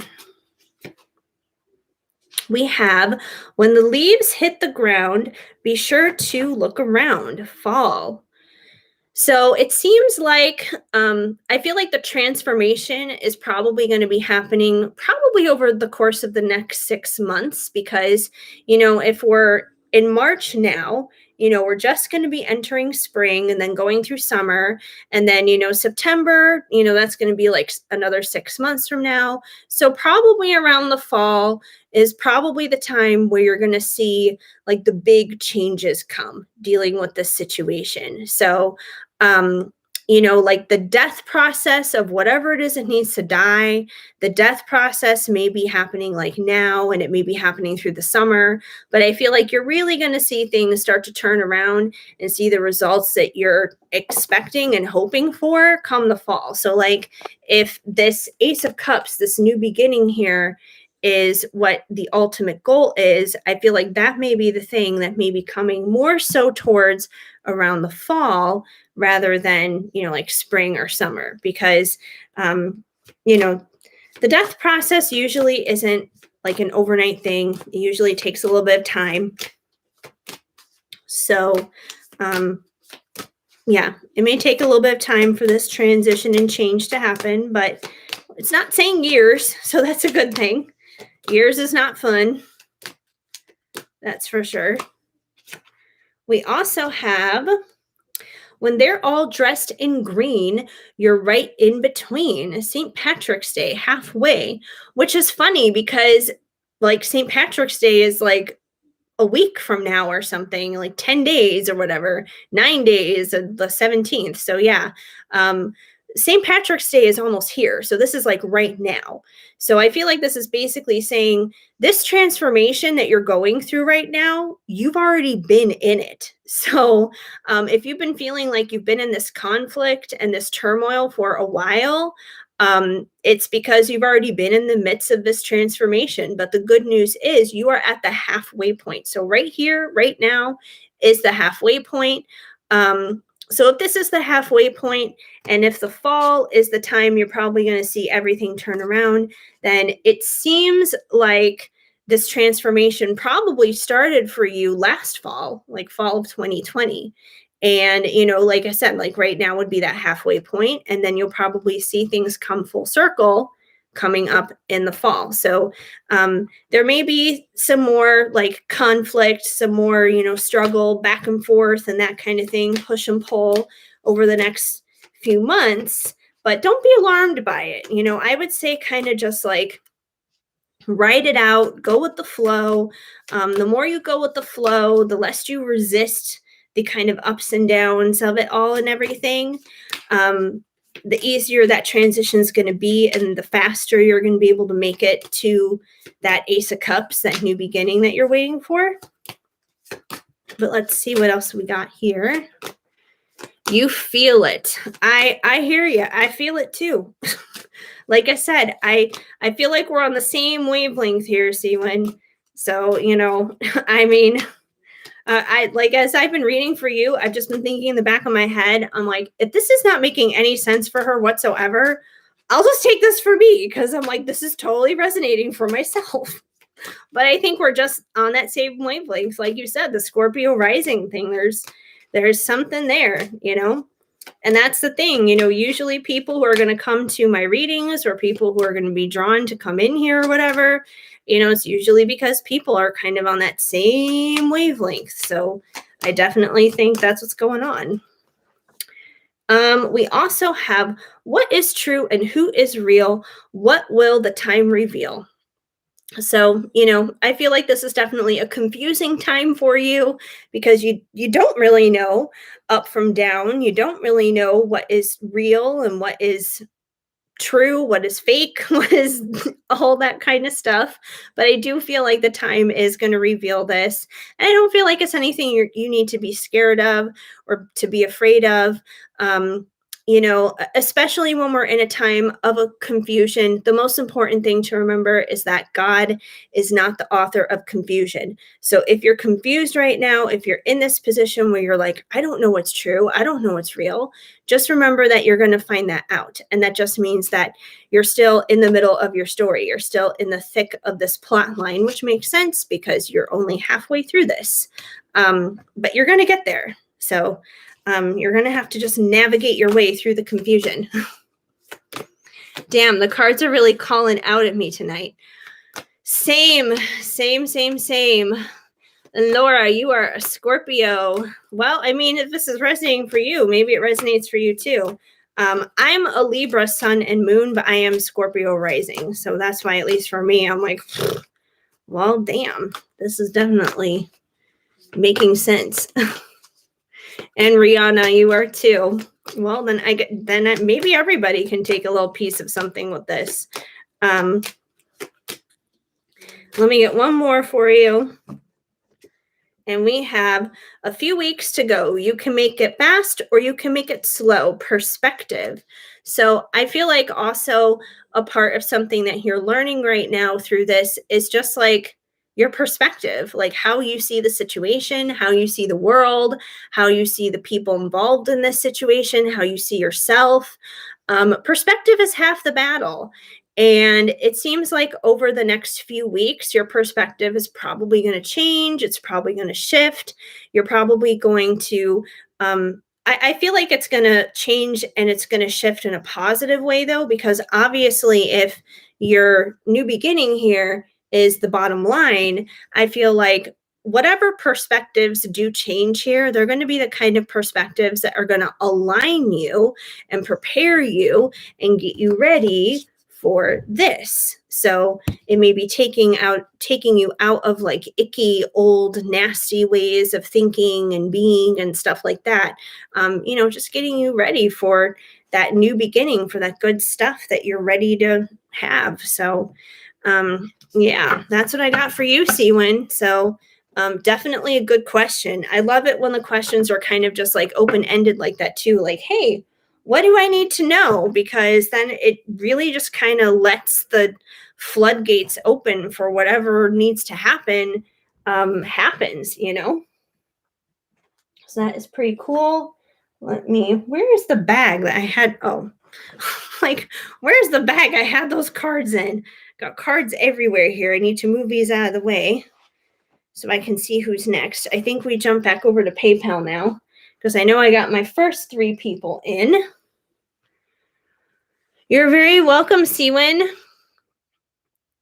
We have, when the leaves hit the ground, be sure to look around, fall. So it seems like, I feel like the transformation is probably going to be happening probably over the course of the next 6 months, because, if we're in March now, we're just going to be entering spring and then going through summer. And then, September, that's going to be like another 6 months from now. So probably around the fall is probably the time where you're going to see like the big changes come dealing with this situation. So, like the death process of whatever it is that needs to die, the death process may be happening like now, and it may be happening through the summer. But I feel like you're really going to see things start to turn around and see the results that you're expecting and hoping for come the fall. So like if this Ace of Cups, this new beginning here, is what the ultimate goal is, I feel like that may be the thing that may be coming more so towards around the fall rather than, like spring or summer, because, the death process usually isn't like an overnight thing. It usually takes a little bit of time. So, yeah, it may take a little bit of time for this transition and change to happen, but it's not saying years. So that's a good thing. Years is not fun. That's for sure. We also have, when they're all dressed in green, you're right in between. St. Patrick's Day, halfway, which is funny because like St. Patrick's Day is like a week from now or something, like 10 days or whatever, 9 days, the 17th. So yeah, St. Patrick's Day is almost here. So this is like right now. So I feel like this is basically saying this transformation that you're going through right now, you've already been in it. So if you've been feeling like you've been in this conflict and this turmoil for a while, it's because you've already been in the midst of this transformation. But the good news is you are at the halfway point. So right here, right now is the halfway point. So if this is the halfway point, and if the fall is the time you're probably going to see everything turn around, then it seems like this transformation probably started for you last fall, like fall of 2020. And, like I said, like right now would be that halfway point, and then you'll probably see things come full circle coming up in the fall. So there may be some more like conflict, some more, struggle back and forth and that kind of thing, push and pull over the next few months, but don't be alarmed by it. I would say kind of just like write it out, go with the flow. The more you go with the flow, the less you resist the kind of ups and downs of it all and everything. The easier that transition is going to be, and the faster you're going to be able to make it to that Ace of Cups, that new beginning that you're waiting for. But let's see what else we got here. You feel it. I hear you. I feel it too. Like I said, I feel like we're on the same wavelength here, Seawin. So, I mean, I like, as I've been reading for you, I've just been thinking in the back of my head, I'm like, if this is not making any sense for her whatsoever, I'll just take this for me, because I'm like, this is totally resonating for myself. But I think we're just on that same wavelength. Like you said, the Scorpio rising thing, there's something there, And that's the thing, usually people who are going to come to my readings, or people who are going to be drawn to come in here or whatever, it's usually because people are kind of on that same wavelength. So I definitely think that's what's going on. We also have what is true and who is real. What will the time reveal? So, I feel like this is definitely a confusing time for you, because you don't really know up from down. You don't really know what is real and what is true, what is fake, what is all that kind of stuff. But I do feel like the time is going to reveal this. And I don't feel like it's anything you need to be scared of or to be afraid of. Especially when we're in a time of a confusion, the most important thing to remember is that God is not the author of confusion. So if you're confused right now, if you're in this position where you're like, I don't know what's true, I don't know what's real, just remember that you're going to find that out. And that just means that you're still in the middle of your story. You're still in the thick of this plot line, which makes sense because you're only halfway through this. But you're going to get there. So you're going to have to just navigate your way through the confusion. Damn, the cards are really calling out at me tonight. Same. Laura, you are a Scorpio. Well, I mean, if this is resonating for you, maybe it resonates for you too. I'm a Libra sun and moon, but I am Scorpio rising. So that's why, at least for me, I'm like, well, damn, this is definitely making sense. And Rihanna, you are too. Well, then maybe everybody can take a little piece of something with this. Let me get one more for you. And we have a few weeks to go. You can make it fast or you can make it slow. Perspective. So I feel like also a part of something that you're learning right now through this is just like your perspective, like how you see the situation, how you see the world, how you see the people involved in this situation, how you see yourself. Perspective is half the battle. And it seems like over the next few weeks, your perspective is probably going to change. It's probably going to shift. You're probably going to, I feel like it's going to change and it's going to shift in a positive way, though, because obviously if your new beginning here is the bottom line, I feel like whatever perspectives do change here, they're going to be the kind of perspectives that are going to align you and prepare you and get you ready for this. So it may be taking you out of like icky, old, nasty ways of thinking and being and stuff like that. Just getting you ready for that new beginning, for that good stuff that you're ready to have. So yeah, that's what I got for you, Seawin. So definitely a good question. I love it when the questions are kind of just like open-ended like that too. Like, hey, what do I need to know? Because then it really just kind of lets the floodgates open for whatever needs to happen, happens, So that is pretty cool. Where is the bag that I had? Oh, like, where's the bag I had those cards in? Got cards everywhere here. I need to move these out of the way so I can see who's next. I think we jump back over to PayPal now, because I know I got my first 3 people in. You're very welcome, Siwin.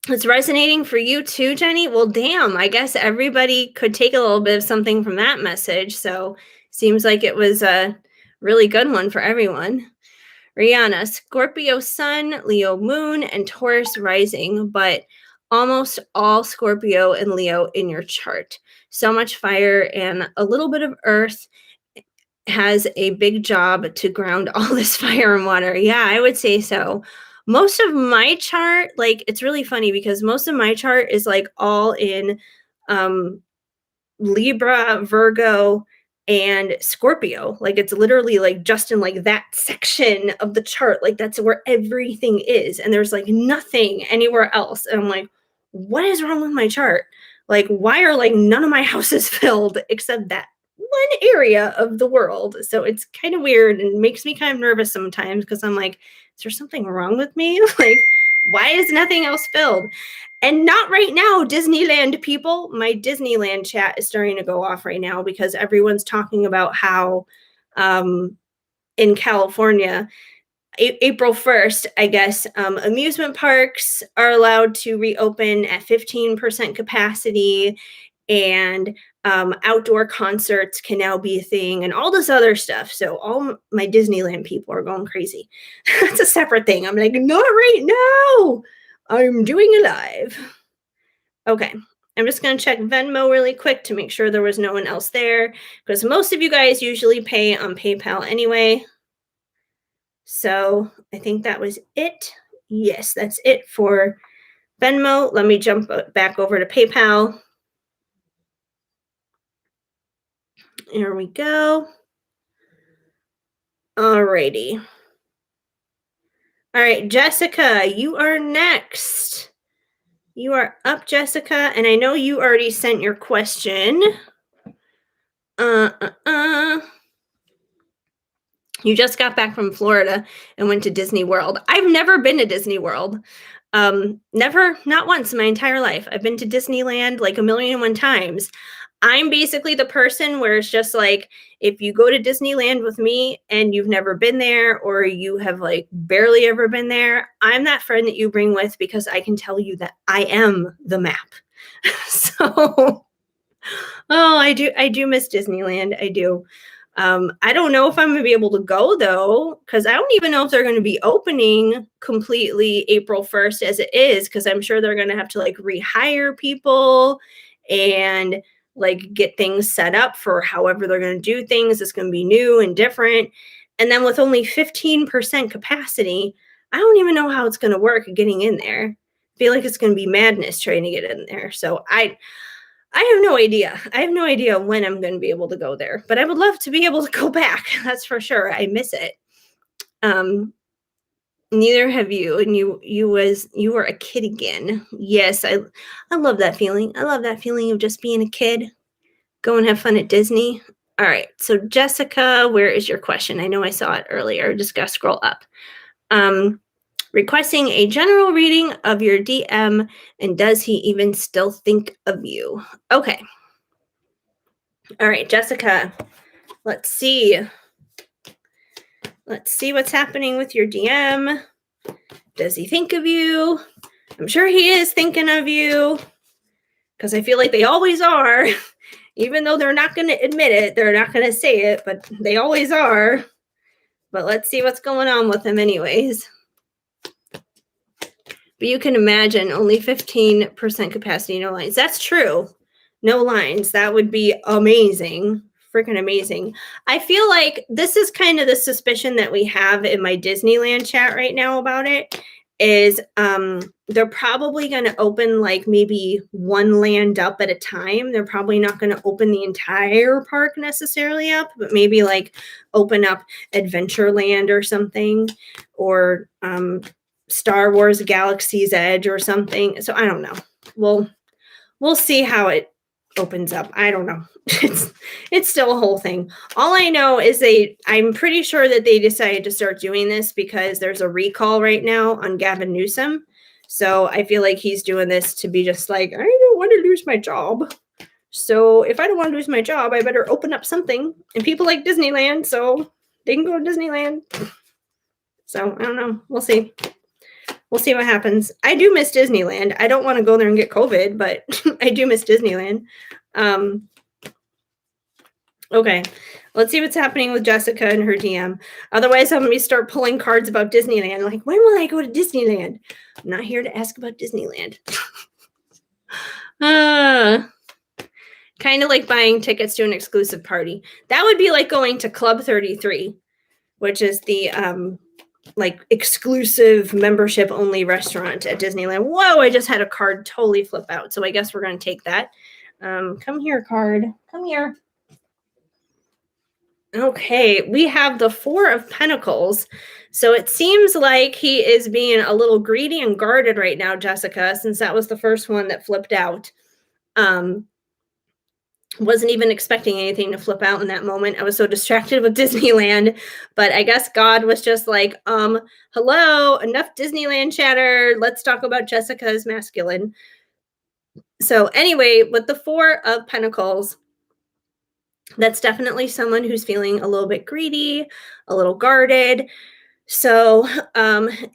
It's resonating for you too, Jenny. Well, damn, I guess everybody could take a little bit of something from that message. So seems like it was a really good one for everyone. Rihanna, Scorpio Sun, Leo Moon, and Taurus Rising, but almost all Scorpio and Leo in your chart. So much fire and a little bit of earth has a big job to ground all this fire and water. Yeah, I would say so. Most of my chart, like, it's really funny because most of my chart is like all in Libra, Virgo, and Scorpio. Like, it's literally like just in like that section of the chart. Like, that's where everything is. And there's like nothing anywhere else. And I'm like, what is wrong with my chart? Like, why are like none of my houses filled except that one area of the world? So it's kind of weird and makes me kind of nervous sometimes because I'm like, is there something wrong with me? Like, why is nothing else filled? And not right now, Disneyland people. My Disneyland chat is starting to go off right now because everyone's talking about how in California, April 1st, I guess, amusement parks are allowed to reopen at 15% capacity, and outdoor concerts can now be a thing, and all this other stuff. So all my Disneyland people are going crazy. That's a separate thing. I'm like, not right now. I'm doing it live. Okay. I'm just going to check Venmo really quick to make sure there was no one else there, because most of you guys usually pay on PayPal anyway. So I think that was it. Yes, that's it for Venmo. Let me jump back over to PayPal. Here we go. Alrighty. All right, Jessica, you are next. You are up, Jessica, and I know you already sent your question. You just got back from Florida and went to Disney World. I've never been to Disney World. Never, not once in my entire life. I've been to Disneyland like 1,000,001 times. I'm basically the person where it's just like, if you go to Disneyland with me and you've never been there or you have like barely ever been there, I'm that friend that you bring with because I can tell you that I am the map. So, oh, I do miss Disneyland. I do. I don't know if I'm going to be able to go though, because I don't even know if they're going to be opening completely April 1st as it is, because I'm sure they're going to have to like rehire people and like get things set up for however they're going to do things. It's going to be new and different. And then with only 15% capacity, I don't even know how it's going to work getting in there. I feel like it's going to be madness trying to get in there. So I have no idea. I have no idea when I'm going to be able to go there, but I would love to be able to go back. That's for sure. I miss it. Neither have you, and you were a kid again. Yes, I love that feeling. I love that feeling of just being a kid. Go and have fun at Disney. All right. So Jessica, where is your question? I know I saw it earlier. Just gotta scroll up. Requesting a general reading of your DM, and does he even still think of you? Okay. All right, Jessica, let's see. Let's see what's happening with your DM. Does he think of you? I'm sure he is thinking of you because I feel like they always are. Even though they're not going to admit it, they're not going to say it, but they always are. But let's see what's going on with him anyways. But you can imagine only 15% capacity, no lines. That's true. No lines. That would be amazing. Freaking amazing. I feel like this is kind of the suspicion that we have in my Disneyland chat right now about it is they're probably going to open like maybe one land up at a time. They're probably not going to open the entire park necessarily up, but maybe like open up Adventureland or something, or Star Wars Galaxy's Edge or something. So I don't know. We'll see how it opens up. I don't know. It's still a whole thing. All I know is I'm pretty sure that they decided to start doing this because there's a recall right now on Gavin Newsom. So I feel like he's doing this to be just like, I don't want to lose my job. So if I don't want to lose my job, I better open up something. And people like Disneyland, so they can go to Disneyland. So I don't know. We'll see. We'll see what happens. I do miss Disneyland. I don't want to go there and get COVID, but I do miss Disneyland. Okay, let's see what's happening with Jessica and her DM. Otherwise, I'm going to start pulling cards about Disneyland. Like, when will I go to Disneyland? I'm not here to ask about Disneyland. Kind of like buying tickets to an exclusive party. That would be like going to Club 33, which is the like exclusive membership only restaurant at Disneyland. Whoa, I just had a card totally flip out. So I guess we're going to take that. Come here, card. Come here. Okay, we have the Four of Pentacles. So it seems like he is being a little greedy and guarded right now, Jessica, since that was the first one that flipped out. Wasn't even expecting anything to flip out in that moment. I was so distracted with Disneyland, but I guess God was just like, hello, enough Disneyland chatter. Let's talk about Jessica's masculine. So anyway, with the Four of Pentacles, that's definitely someone who's feeling a little bit greedy, a little guarded. So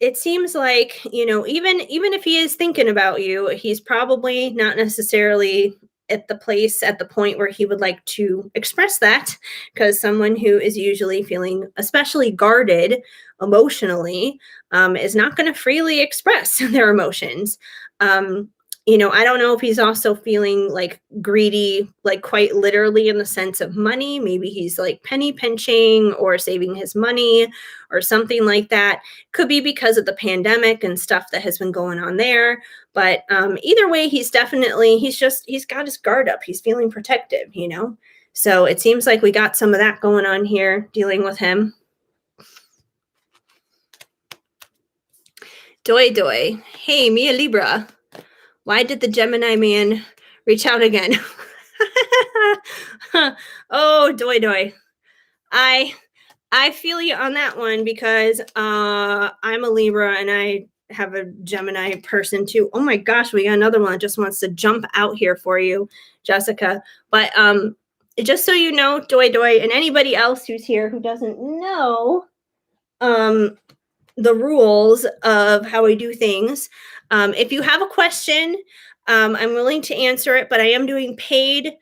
it seems like, even if he is thinking about you, he's probably not necessarily at the point where he would like to express that, because someone who is usually feeling especially guarded emotionally is not going to freely express their emotions. I don't know if he's also feeling like greedy, like quite literally in the sense of money. Maybe he's like penny pinching or saving his money or something like that. Could be because of the pandemic and stuff that has been going on there. But either way, he's got his guard up. He's feeling protective, So it seems like we got some of that going on here dealing with him. Doi. Hey, Mia Libra. Why did the Gemini man reach out again? Oh, Doi. I feel you on that one, because I'm a Libra and I have a Gemini person too. Oh my gosh, we got another one that just wants to jump out here for you, Jessica. But just so you know, Doi, and anybody else who's here who doesn't know the rules of how we do things, if you have a question, I'm willing to answer it, but I am doing paid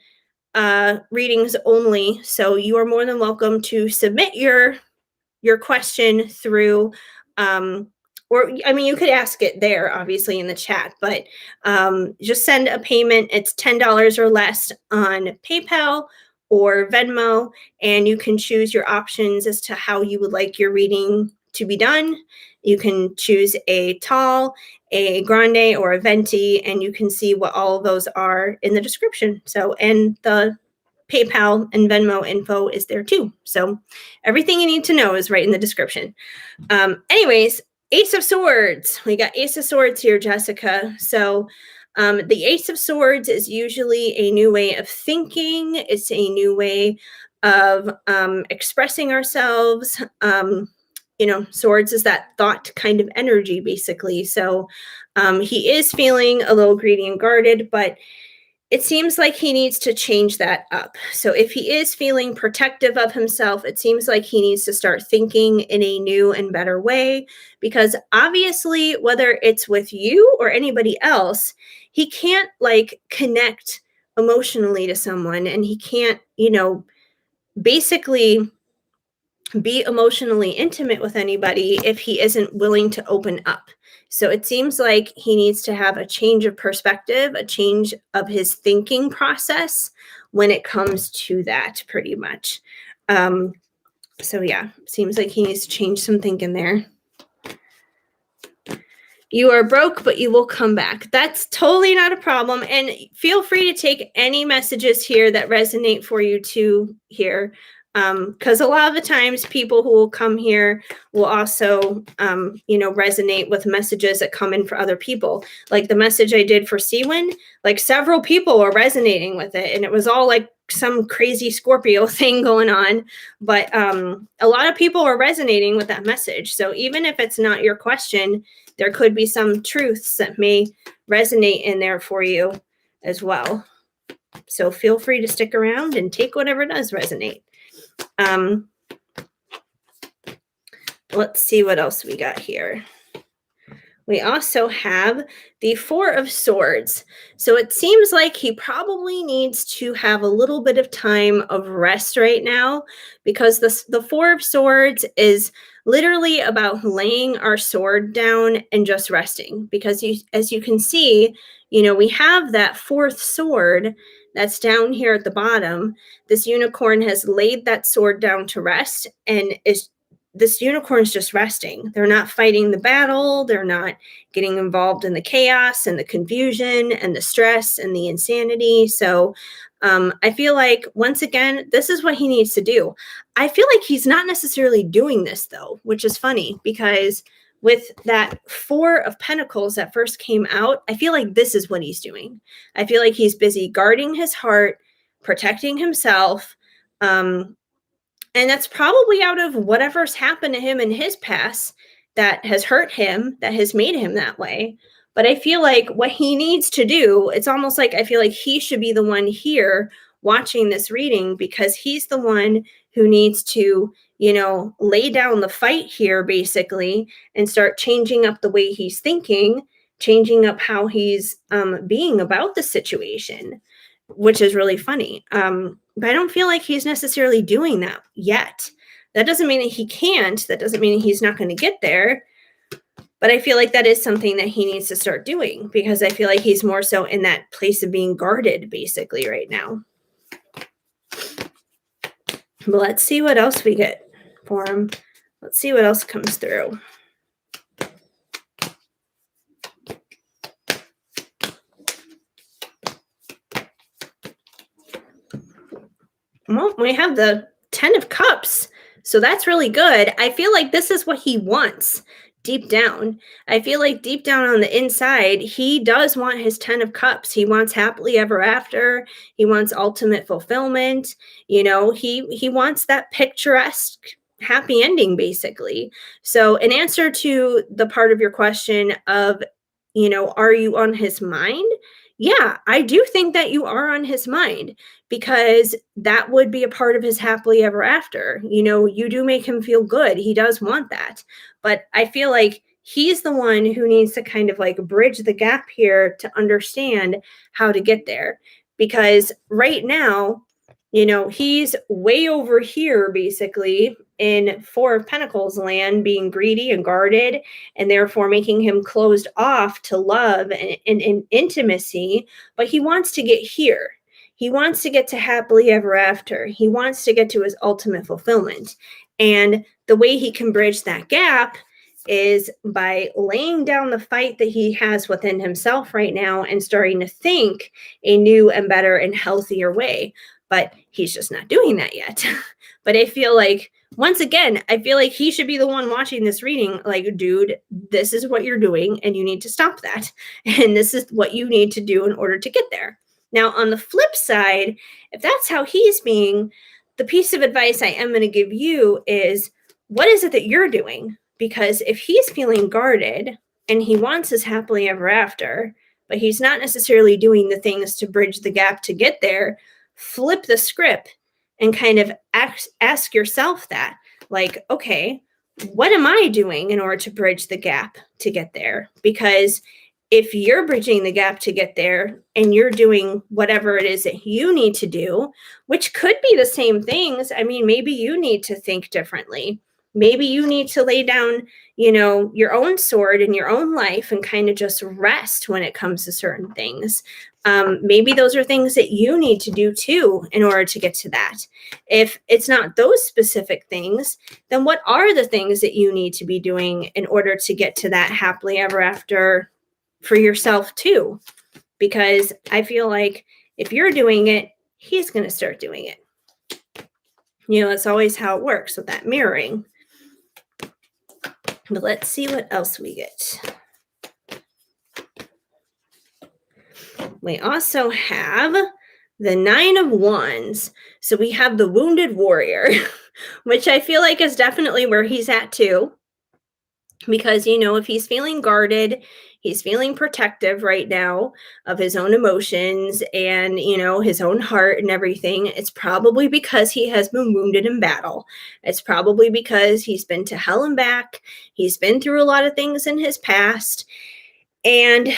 readings only. So you are more than welcome to submit your question through, you could ask it there, obviously, in the chat, but just send a payment. It's $10 or less on PayPal or Venmo, and you can choose your options as to how you would like your reading to be done. You can choose a tall, a grande, or a venti, and you can see what all of those are in the description. So, and the PayPal and Venmo info is there too. So everything you need to know is right in the description. Anyways, Ace of Swords. We got Ace of Swords here, Jessica. So the Ace of Swords is usually a new way of thinking. It's a new way of expressing ourselves. Swords is that thought kind of energy, basically. So he is feeling a little greedy and guarded, but it seems like he needs to change that up. So if he is feeling protective of himself, it seems like he needs to start thinking in a new and better way, because obviously, whether it's with you or anybody else, he can't like connect emotionally to someone, and he can't, basically be emotionally intimate with anybody if he isn't willing to open up. So it seems like he needs to have a change of perspective, a change of his thinking process when it comes to that, pretty much. So yeah, seems like he needs to change some thinking there. You are broke, but you will come back. That's totally not a problem. And feel free to take any messages here that resonate for you too here. Because a lot of the times people who will come here will also, resonate with messages that come in for other people. Like the message I did for Siwin, like several people were resonating with it. And it was all like some crazy Scorpio thing going on. But a lot of people are resonating with that message. So even if it's not your question, there could be some truths that may resonate in there for you as well. So feel free to stick around and take whatever does resonate. Um, let's see what else we got here. We also have the Four of Swords. So it seems like he probably needs to have a little bit of time of rest right now, because the Four of Swords is literally about laying our sword down and just resting. Because as you can see, we have that fourth sword that's down here at the bottom. This unicorn has laid that sword down to rest, and this unicorn's just resting. They're not fighting the battle. They're not getting involved in the chaos and the confusion and the stress and the insanity. So I feel like, once again, this is what he needs to do. I feel like he's not necessarily doing this, though, which is funny, because with that Four of Pentacles that first came out, I feel like this is what he's doing. I feel like he's busy guarding his heart, protecting himself. And that's probably out of whatever's happened to him in his past that has hurt him, that has made him that way. But I feel like what he needs to do, it's almost like I feel like he should be the one here watching this reading, because he's the one who needs to, lay down the fight here, basically, and start changing up the way he's thinking, changing up how he's being about the situation, which is really funny. But I don't feel like he's necessarily doing that yet. That doesn't mean that he can't. That doesn't mean he's not going to get there. But I feel like that is something that he needs to start doing, because I feel like he's more so in that place of being guarded, basically, right now. But let's see what else we get for him. Let's see what else comes through. Well, we have the 10 of Cups, so that's really good. I feel like this is what he wants deep down. I feel like deep down on the inside, he does want his 10 of Cups. He wants happily ever after. He wants ultimate fulfillment. He wants that picturesque happy ending, basically. So in answer to the part of your question of, are you on his mind? Yeah, I do think that you are on his mind, because that would be a part of his happily ever after. You do make him feel good. He does want that. But I feel like he's the one who needs to kind of like bridge the gap here to understand how to get there. Because right now, he's way over here, basically, in Four of Pentacles land, being greedy and guarded, and therefore making him closed off to love and intimacy. But he wants to get here. He wants to get to happily ever after. He wants to get to his ultimate fulfillment. And the way he can bridge that gap is by laying down the fight that he has within himself right now and starting to think a new and better and healthier way. But he's just not doing that yet. But I feel like, once again, I feel like he should be the one watching this reading, like, dude, this is what you're doing and you need to stop that. And this is what you need to do in order to get there. Now, on the flip side, if that's how he's being, the piece of advice I am going to give you is, what is it that you're doing? Because if he's feeling guarded and he wants his happily ever after, but he's not necessarily doing the things to bridge the gap to get there, flip the script and kind of ask yourself that, like, okay, what am I doing in order to bridge the gap to get there? Because if you're bridging the gap to get there and you're doing whatever it is that you need to do, which could be the same things. I mean, maybe you need to think differently. Maybe you need to lay down, your own sword in your own life and kind of just rest when it comes to certain things. Maybe those are things that you need to do too in order to get to that. If it's not those specific things, then what are the things that you need to be doing in order to get to that happily ever after for yourself too? Because I feel like if you're doing it, he's going to start doing it. It's always how it works with that mirroring. But let's see what else we get. We also have the 9 of Wands. So we have the Wounded Warrior, which I feel like is definitely where he's at too. Because, you know, if he's feeling guarded, he's feeling protective right now of his own emotions and, you know, his own heart and everything. It's probably because he has been wounded in battle. It's probably because he's been to hell and back. He's been through a lot of things in his past. And,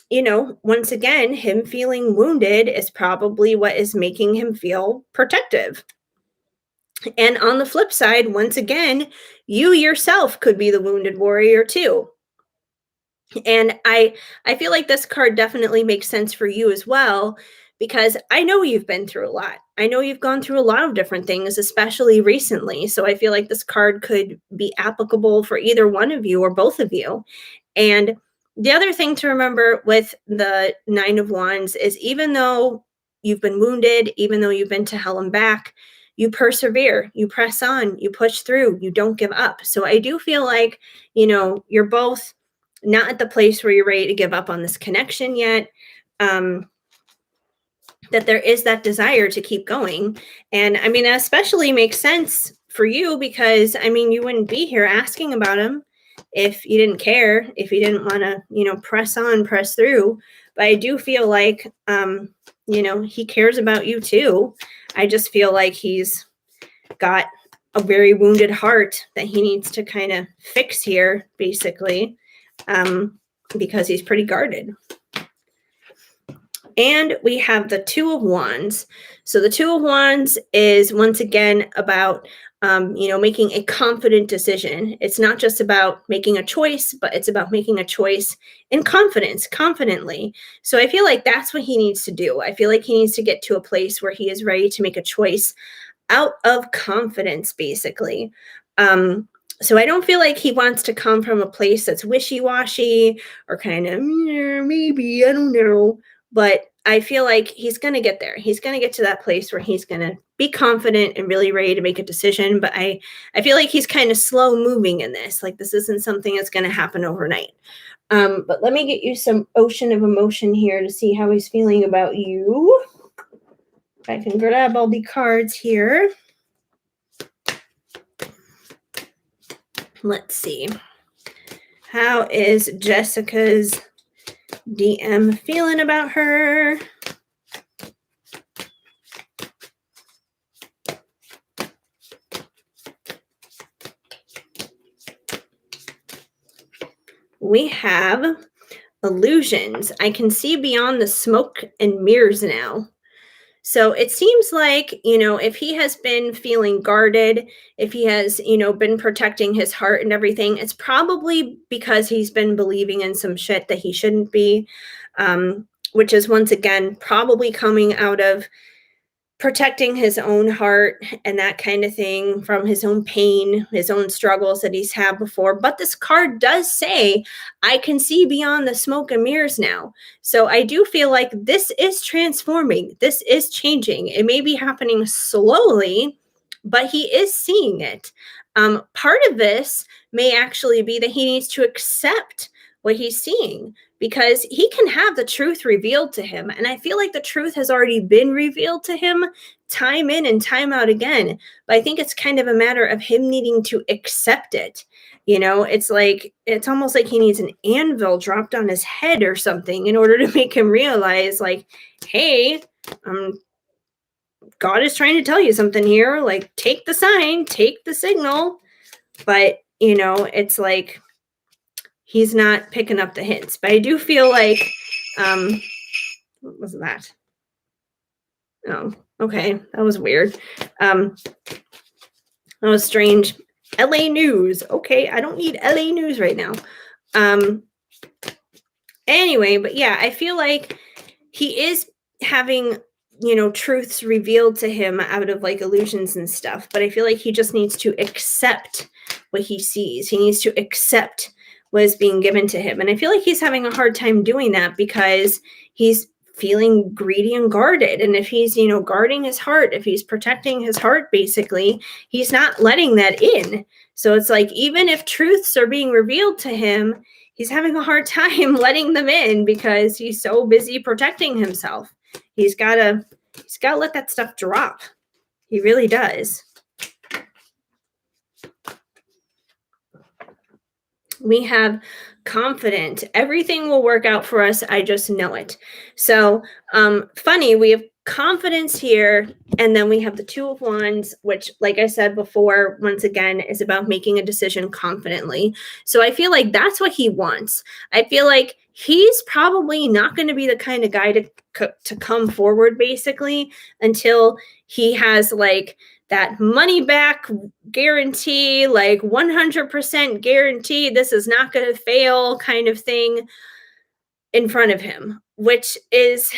you know, once again, him feeling wounded is probably what is making him feel protective. And on the flip side, once again, you yourself could be the wounded warrior too. And I feel like this card definitely makes sense for you as well because I know you've been through a lot. I know you've gone through a lot of different things, especially recently. So I feel like this card could be applicable for either one of you or both of you. And the other thing to remember with the 9 of Wands is even though you've been wounded, even though you've been to hell and back, you persevere, you press on, you push through, you don't give up. So I do feel like, you know, you're both not at the place where you're ready to give up on this connection yet. Um, that there is that desire to keep going. And I mean, that especially makes sense for you because I mean, you wouldn't be here asking about him if you didn't care, if you didn't want to, you know, press on, press through. But I do feel like, you know, he cares about you too. I just feel like he's got a very wounded heart that he needs to kind of fix here, basically, because he's pretty guarded. And we have the 2 of Wands. So the 2 of Wands is once again about, you know, making a confident decision. It's not just about making a choice, but it's about making a choice in confidence, confidently. So I feel like that's what he needs to do. I feel like he needs to get to a place where he is ready to make a choice out of confidence, basically. Um, so I don't feel like he wants to come from a place that's wishy-washy or kind of maybe, I don't know. But I feel like he's going to get there. He's going to get to that place where he's going to be confident and really ready to make a decision. But I feel like he's kind of slow moving in this. Like this isn't something that's going to happen overnight. But let me get you some ocean of emotion here to see how he's feeling about you. If I can grab all the cards here. Let's see. How is Jessica's DM feeling about her? We have illusions. I can see beyond the smoke and mirrors now. So it seems like, you know, if he has been feeling guarded, if he has, you know, been protecting his heart and everything, it's probably because he's been believing in some shit that he shouldn't be, which is once again probably coming out of protecting his own heart and that kind of thing from his own pain, his own struggles that he's had before. But this card does say, I can see beyond the smoke and mirrors now. So I do feel like this is transforming. This is changing. It may be happening slowly, but he is seeing it. Part of this may actually be that he needs to accept what he's seeing because he can have the truth revealed to him. And I feel like the truth has already been revealed to him time in and time out again. But I think it's kind of a matter of him needing to accept it. You know, it's like, it's almost like he needs an anvil dropped on his head or something in order to make him realize, like, hey, God is trying to tell you something here. Like, take the sign, take the signal. But, you know, it's like, he's not picking up the hints. But I do feel like, what was that? Oh, okay. That was weird. That was strange. LA news. Okay, I don't need LA news right now. Anyway, but yeah, I feel like he is having, you know, truths revealed to him out of like illusions and stuff. But I feel like he just needs to accept what he sees. He needs to accept what is being given to him. And I feel like he's having a hard time doing that because he's feeling greedy and guarded. And if he's, you know, guarding his heart, if he's protecting his heart, basically, he's not letting that in. So it's like, even if truths are being revealed to him, he's having a hard time letting them in because he's so busy protecting himself. He's got to let that stuff drop. He really does. We have confident. Everything will work out for us. I just know it. So, funny, we have confidence here, and then we have the Two of Wands, which, like I said before, once again, is about making a decision confidently. So I feel like that's what he wants. I feel like he's probably not going to be the kind of guy to come forward basically until he has like that money back guarantee, like 100% guarantee this is not going to fail kind of thing in front of him, which is,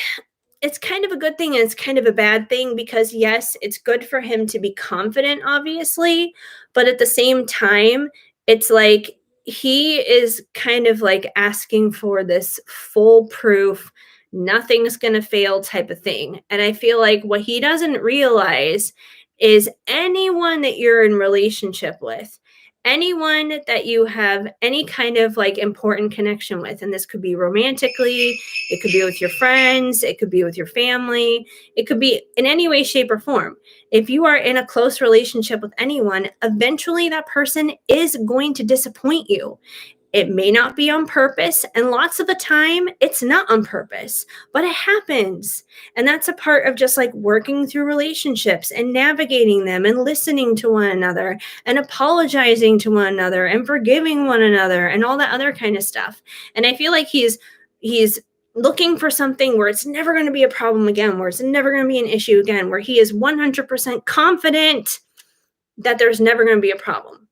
it's kind of a good thing and it's kind of a bad thing because yes, it's good for him to be confident obviously, but at the same time, it's like he is kind of like asking for this foolproof, nothing's going to fail type of thing. And I feel like what he doesn't realize is anyone that you're in relationship with, anyone that you have any kind of like important connection with, and this could be romantically, it could be with your friends, it could be with your family, it could be in any way, shape, or form. If you are in a close relationship with anyone, eventually that person is going to disappoint you. It may not be on purpose, and lots of the time it's not on purpose, but it happens. And that's a part of just like working through relationships and navigating them and listening to one another and apologizing to one another and forgiving one another and all that other kind of stuff. And I feel like he's looking for something where it's never going to be a problem again, where it's never going to be an issue again, where he is 100% confident that there's never going to be a problem.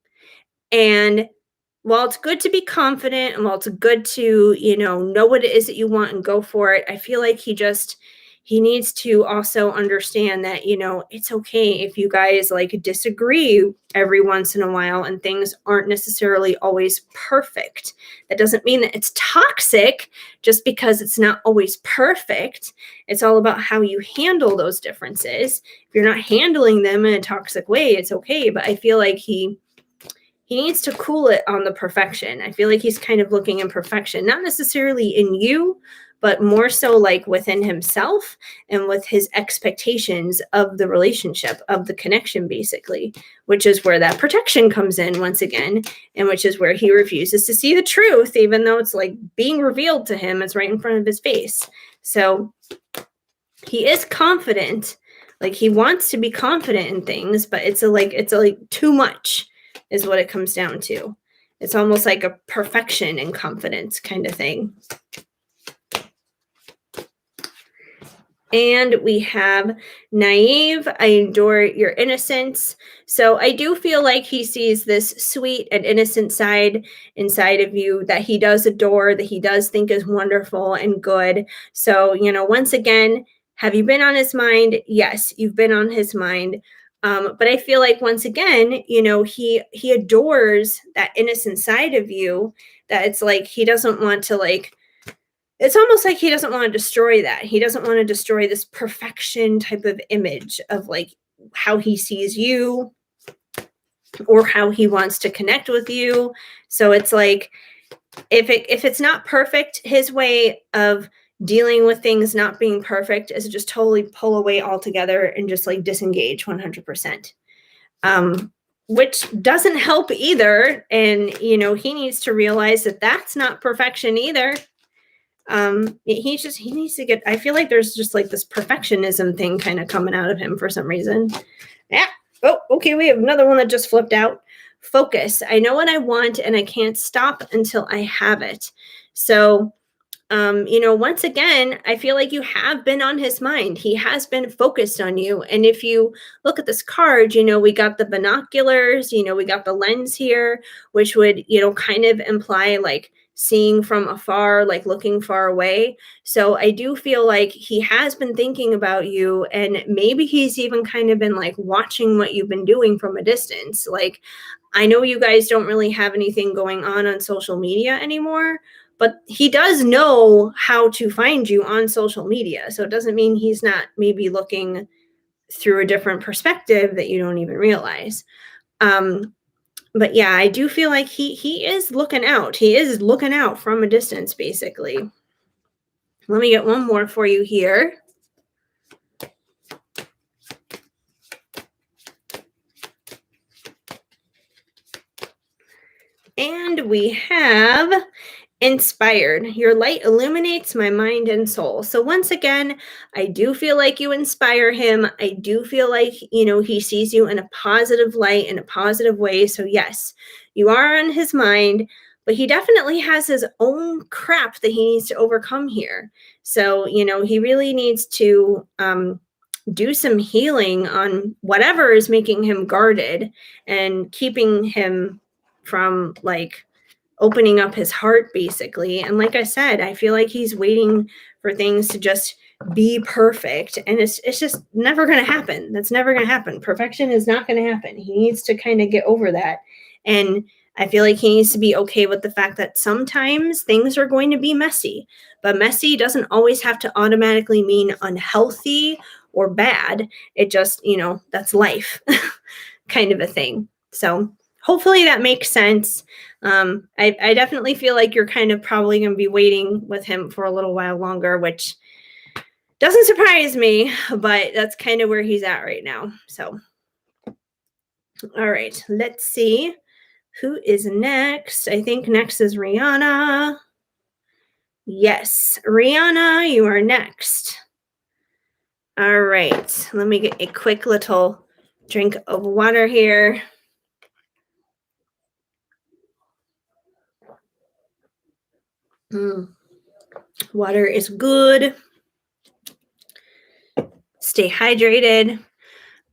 And while it's good to be confident and while it's good to, know what it is that you want and go for it, I feel like he needs to also understand that, it's okay if you guys like disagree every once in a while and things aren't necessarily always perfect. That doesn't mean that it's toxic just because it's not always perfect. It's all about how you handle those differences. If you're not handling them in a toxic way, it's okay. But I feel like he needs to cool it on the perfection. I feel like he's kind of looking in perfection, not necessarily in you, but more so like within himself and with his expectations of the relationship, of the connection, basically, which is where that protection comes in once again, and which is where he refuses to see the truth, even though it's like being revealed to him. It's right in front of his face. So he is confident, like he wants to be confident in things, but it's like too much is what it comes down to. It's almost like a perfection and confidence kind of thing. And we have naive. I adore your innocence. So I do feel like he sees this sweet and innocent side inside of you that he does adore, that he does think is wonderful and good. So, once again, have you been on his mind? Yes, you've been on his mind. But I feel like once again, he adores that innocent side of you, that it's like he doesn't want to like, it's almost like he doesn't want to destroy that. He doesn't want to destroy this perfection type of image of like how he sees you or how he wants to connect with you. So it's like if it's not perfect, his way of dealing with things not being perfect is just totally pull away altogether and just like disengage 100%. Which doesn't help either. And he needs to realize that that's not perfection either. He needs to get, I feel like there's just like this perfectionism thing kind of coming out of him for some reason. Yeah. Oh, okay. We have another one that just flipped out. Focus. I know what I want and I can't stop until I have it. So, once again, I feel like you have been on his mind. He has been focused on you. And if you look at this card, we got the binoculars, we got the lens here, which would, kind of imply like seeing from afar, like looking far away. So I do feel like he has been thinking about you, and maybe he's even kind of been like watching what you've been doing from a distance. Like, I know you guys don't really have anything going on social media anymore, but he does know how to find you on social media. So it doesn't mean he's not maybe looking through a different perspective that you don't even realize. But yeah, I do feel like he is looking out. He is looking out from a distance, basically. Let me get one more for you here. And we have inspired. Your light illuminates my mind and soul. So once again, I do feel like you inspire him. I do feel like, he sees you in a positive light, in a positive way. So yes, you are on his mind, but he definitely has his own crap that he needs to overcome here. So, he really needs to do some healing on whatever is making him guarded and keeping him from opening up his heart, basically. And like I said, I feel like he's waiting for things to just be perfect, and it's just never going to happen. That's never going to happen. Perfection is not going to happen. He needs to kind of get over that. And I feel like he needs to be okay with the fact that sometimes things are going to be messy, but messy doesn't always have to automatically mean unhealthy or bad. It just, that's life kind of a thing. So hopefully that makes sense. I definitely feel like you're kind of probably going to be waiting with him for a little while longer, which doesn't surprise me, but that's kind of where he's at right now. So, all right, let's see who is next. I think next is Rihanna. Yes, Rihanna, you are next. All right, let me get a quick little drink of water here. Water is good. Stay hydrated.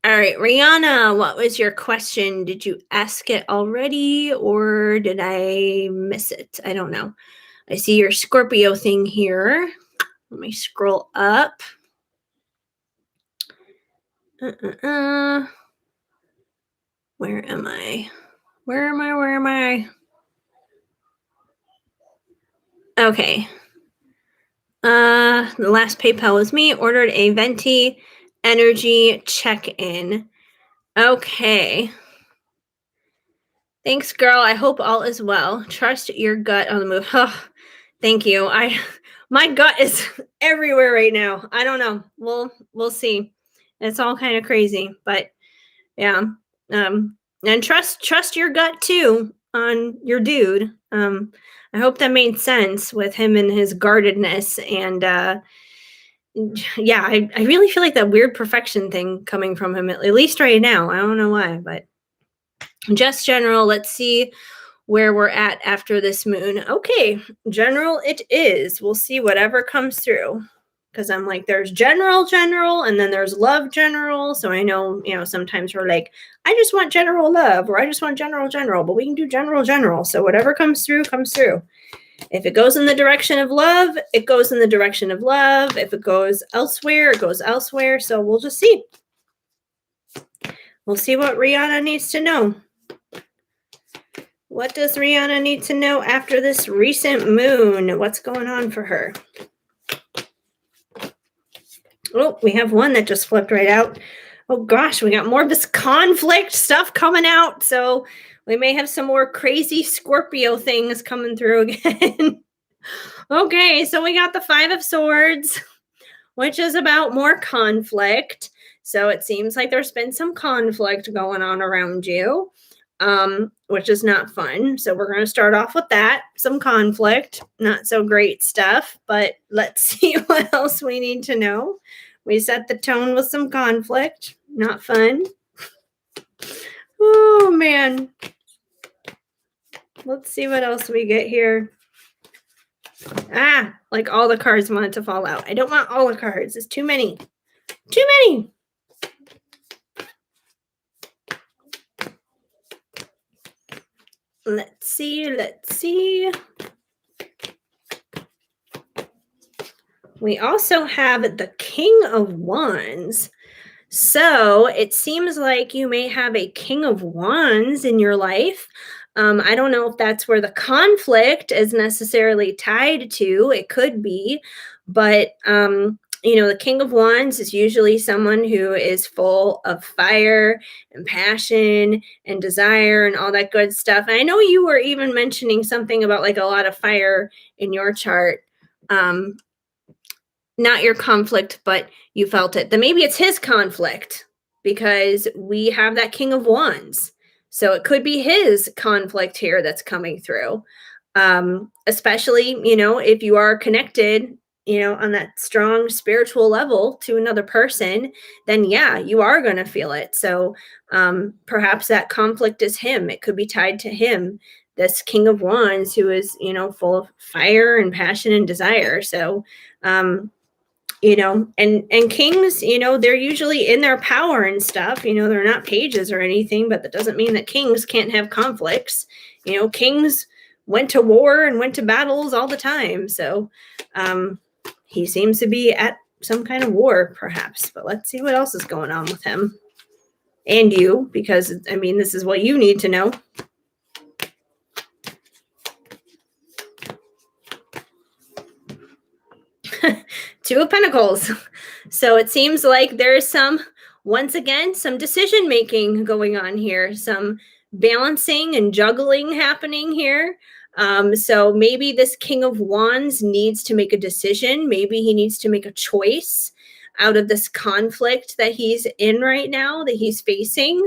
All right, Rihanna, what was your question? Did you ask it already or did I miss it? I don't know. I see your Scorpio thing here. Let me scroll up. Where am I? Where am I? Okay. The last PayPal was me. Ordered a Venti energy check-in. Okay. Thanks, girl. I hope all is well. Trust your gut on the move. Oh, thank you. My gut is everywhere right now. I don't know. We'll see. It's all kind of crazy, but yeah. And trust your gut too on your dude. I hope that made sense with him and his guardedness. And yeah, I really feel like that weird perfection thing coming from him, at least right now. I don't know why, but just general. Let's see where we're at after this moon. Okay, general it is. We'll see whatever comes through. Because I'm like, there's general, and then there's love general. So I know, sometimes we're like, I just want general love, or I just want general, but we can do general. So whatever comes through, comes through. If it goes in the direction of love, it goes in the direction of love. If it goes elsewhere, it goes elsewhere. So we'll just see. We'll see what Rihanna needs to know. What does Rihanna need to know after this recent moon? What's going on for her? Oh, we have one that just flipped right out. Oh gosh, we got more of this conflict stuff coming out. So we may have some more crazy Scorpio things coming through again. Okay, so we got the 5 of Swords, which is about more conflict. So it seems like there's been some conflict going on around you, which is not fun. So we're going to start off with that. Some conflict, not so great stuff, but let's see what else we need to know. We set the tone with some conflict, not fun. Oh, man. Let's see what else we get here. Like all the cards wanted to fall out. I don't want all the cards. It's too many. Too many. Let's see. We also have the King of Wands. So it seems like you may have a King of Wands in your life. I don't know if that's where the conflict is necessarily tied to. It could be, but the King of Wands is usually someone who is full of fire and passion and desire and all that good stuff. And I know you were even mentioning something about like a lot of fire in your chart. Not your conflict, but you felt it. Then maybe it's his conflict because we have that King of Wands. So it could be his conflict here that's coming through. Especially, if you are connected, on that strong spiritual level to another person, then yeah, you are going to feel it. So perhaps that conflict is him. It could be tied to him, this King of Wands, who is, full of fire and passion and desire. So, and kings, they're usually in their power and stuff. They're not pages or anything, but that doesn't mean that kings can't have conflicts. Kings went to war and went to battles all the time. So he seems to be at some kind of war, perhaps. But let's see what else is going on with him and you, because this is what you need to know. Two of Pentacles. So it seems like there's once again, some decision making going on here, some balancing and juggling happening here. So maybe this King of Wands needs to make a decision. Maybe he needs to make a choice out of this conflict that he's in right now, that he's facing.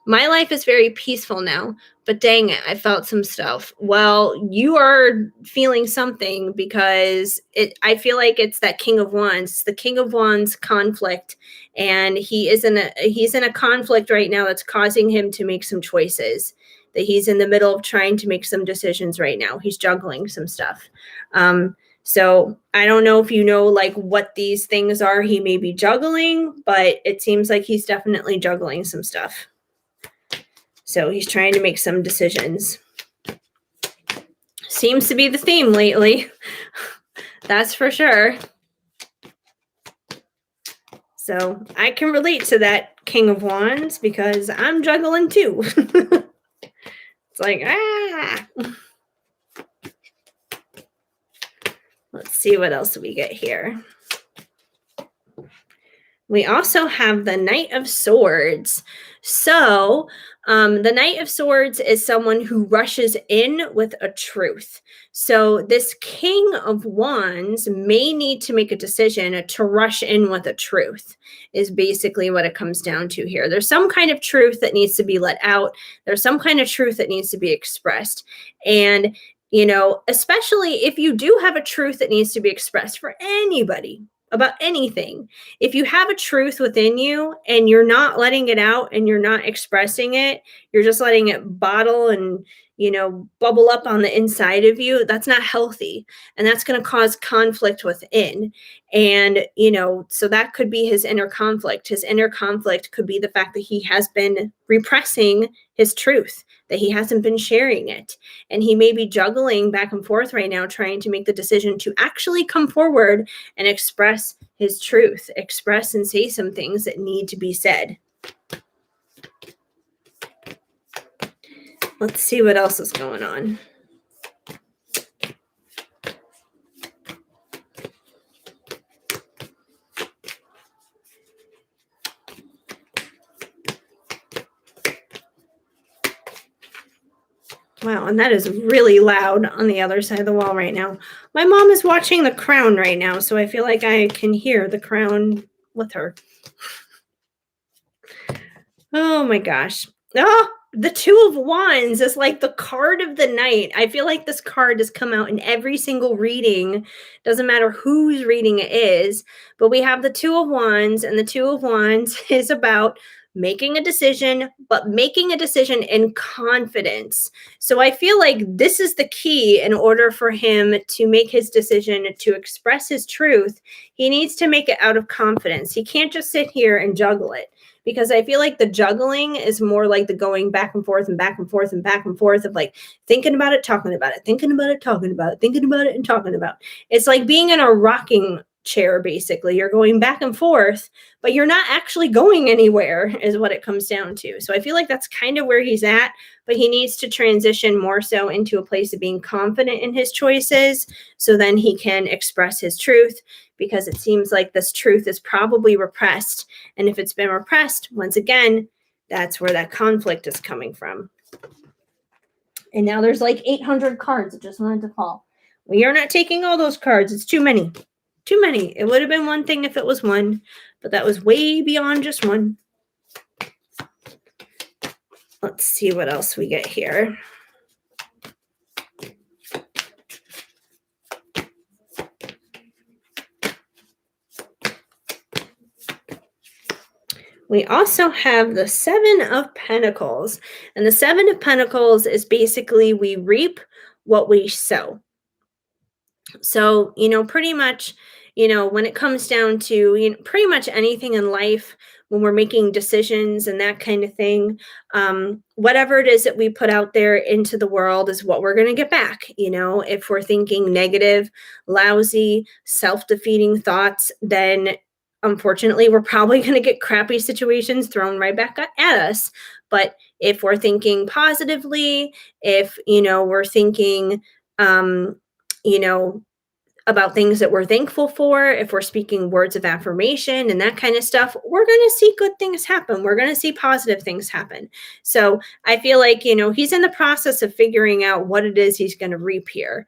My life is very peaceful now, but dang it, I felt some stuff. Well, you are feeling something because I feel like it's that King of Wands, the King of Wands conflict, and he's in a conflict right now that's causing him to make some choices. That he's in the middle of trying to make some decisions right now. He's juggling some stuff. So I don't know if you know like what these things are he may be juggling, but it seems like he's definitely juggling some stuff. So he's trying to make some decisions. Seems to be the theme lately. That's for sure. So I can relate to that King of Wands because I'm juggling too. It's like, Let's see what else we get here. We also have the Knight of Swords. So the Knight of Swords is someone who rushes in with a truth. So this King of Wands may need to make a decision to rush in with a truth is basically what it comes down to here. There's some kind of truth that needs to be let out. There's some kind of truth that needs to be expressed. And, especially if you do have a truth that needs to be expressed for anybody, about anything. If you have a truth within you and you're not letting it out and you're not expressing it, you're just letting it bottle and, bubble up on the inside of you, that's not healthy. And that's going to cause conflict within. And, so that could be his inner conflict. His inner conflict could be the fact that he has been repressing his truth, that he hasn't been sharing it. And he may be juggling back and forth right now, trying to make the decision to actually come forward and express his truth, express and say some things that need to be said. Let's see what else is going on. Wow, and that is really loud on the other side of the wall right now. My mom is watching The Crown right now, so I feel like I can hear The Crown with her. Oh my gosh. Oh, the Two of Wands is like the card of the night. I feel like this card has come out in every single reading. Doesn't matter whose reading it is, but we have the Two of Wands, and the Two of Wands is about making a decision, but making a decision in confidence. So I feel like this is the key in order for him to make his decision to express his truth. He needs to make it out of confidence. He can't just sit here and juggle it. Because I feel like the juggling is more like the going back and forth and back and forth and back and forth of like thinking about it, talking about it, thinking about it, talking about it, thinking about it, and talking about it. It's like being in a rocking chair, basically. You're going back and forth, but you're not actually going anywhere is what it comes down to. So I feel like that's kind of where he's at, but he needs to transition more so into a place of being confident in his choices so then he can express his truth, because it seems like this truth is probably repressed. And if it's been repressed, once again, that's where that conflict is coming from. And now there's like 800 cards that just wanted to fall. We are not taking all those cards. It's too many. Too many. It would have been one thing if it was one, but that was way beyond just one. Let's see what else we get here. We also have the Seven of Pentacles. And the Seven of Pentacles is basically we reap what we sow. So, pretty much, when it comes down to, pretty much anything in life, when we're making decisions and that kind of thing, whatever it is that we put out there into the world is what we're going to get back. If we're thinking negative, lousy, self-defeating thoughts, then unfortunately, we're probably going to get crappy situations thrown right back at us. But if we're thinking positively, if, we're thinking, you know, about things that we're thankful for, if we're speaking words of affirmation and that kind of stuff, we're going to see good things happen. We're going to see positive things happen. So I feel like, he's in the process of figuring out what it is he's going to reap here.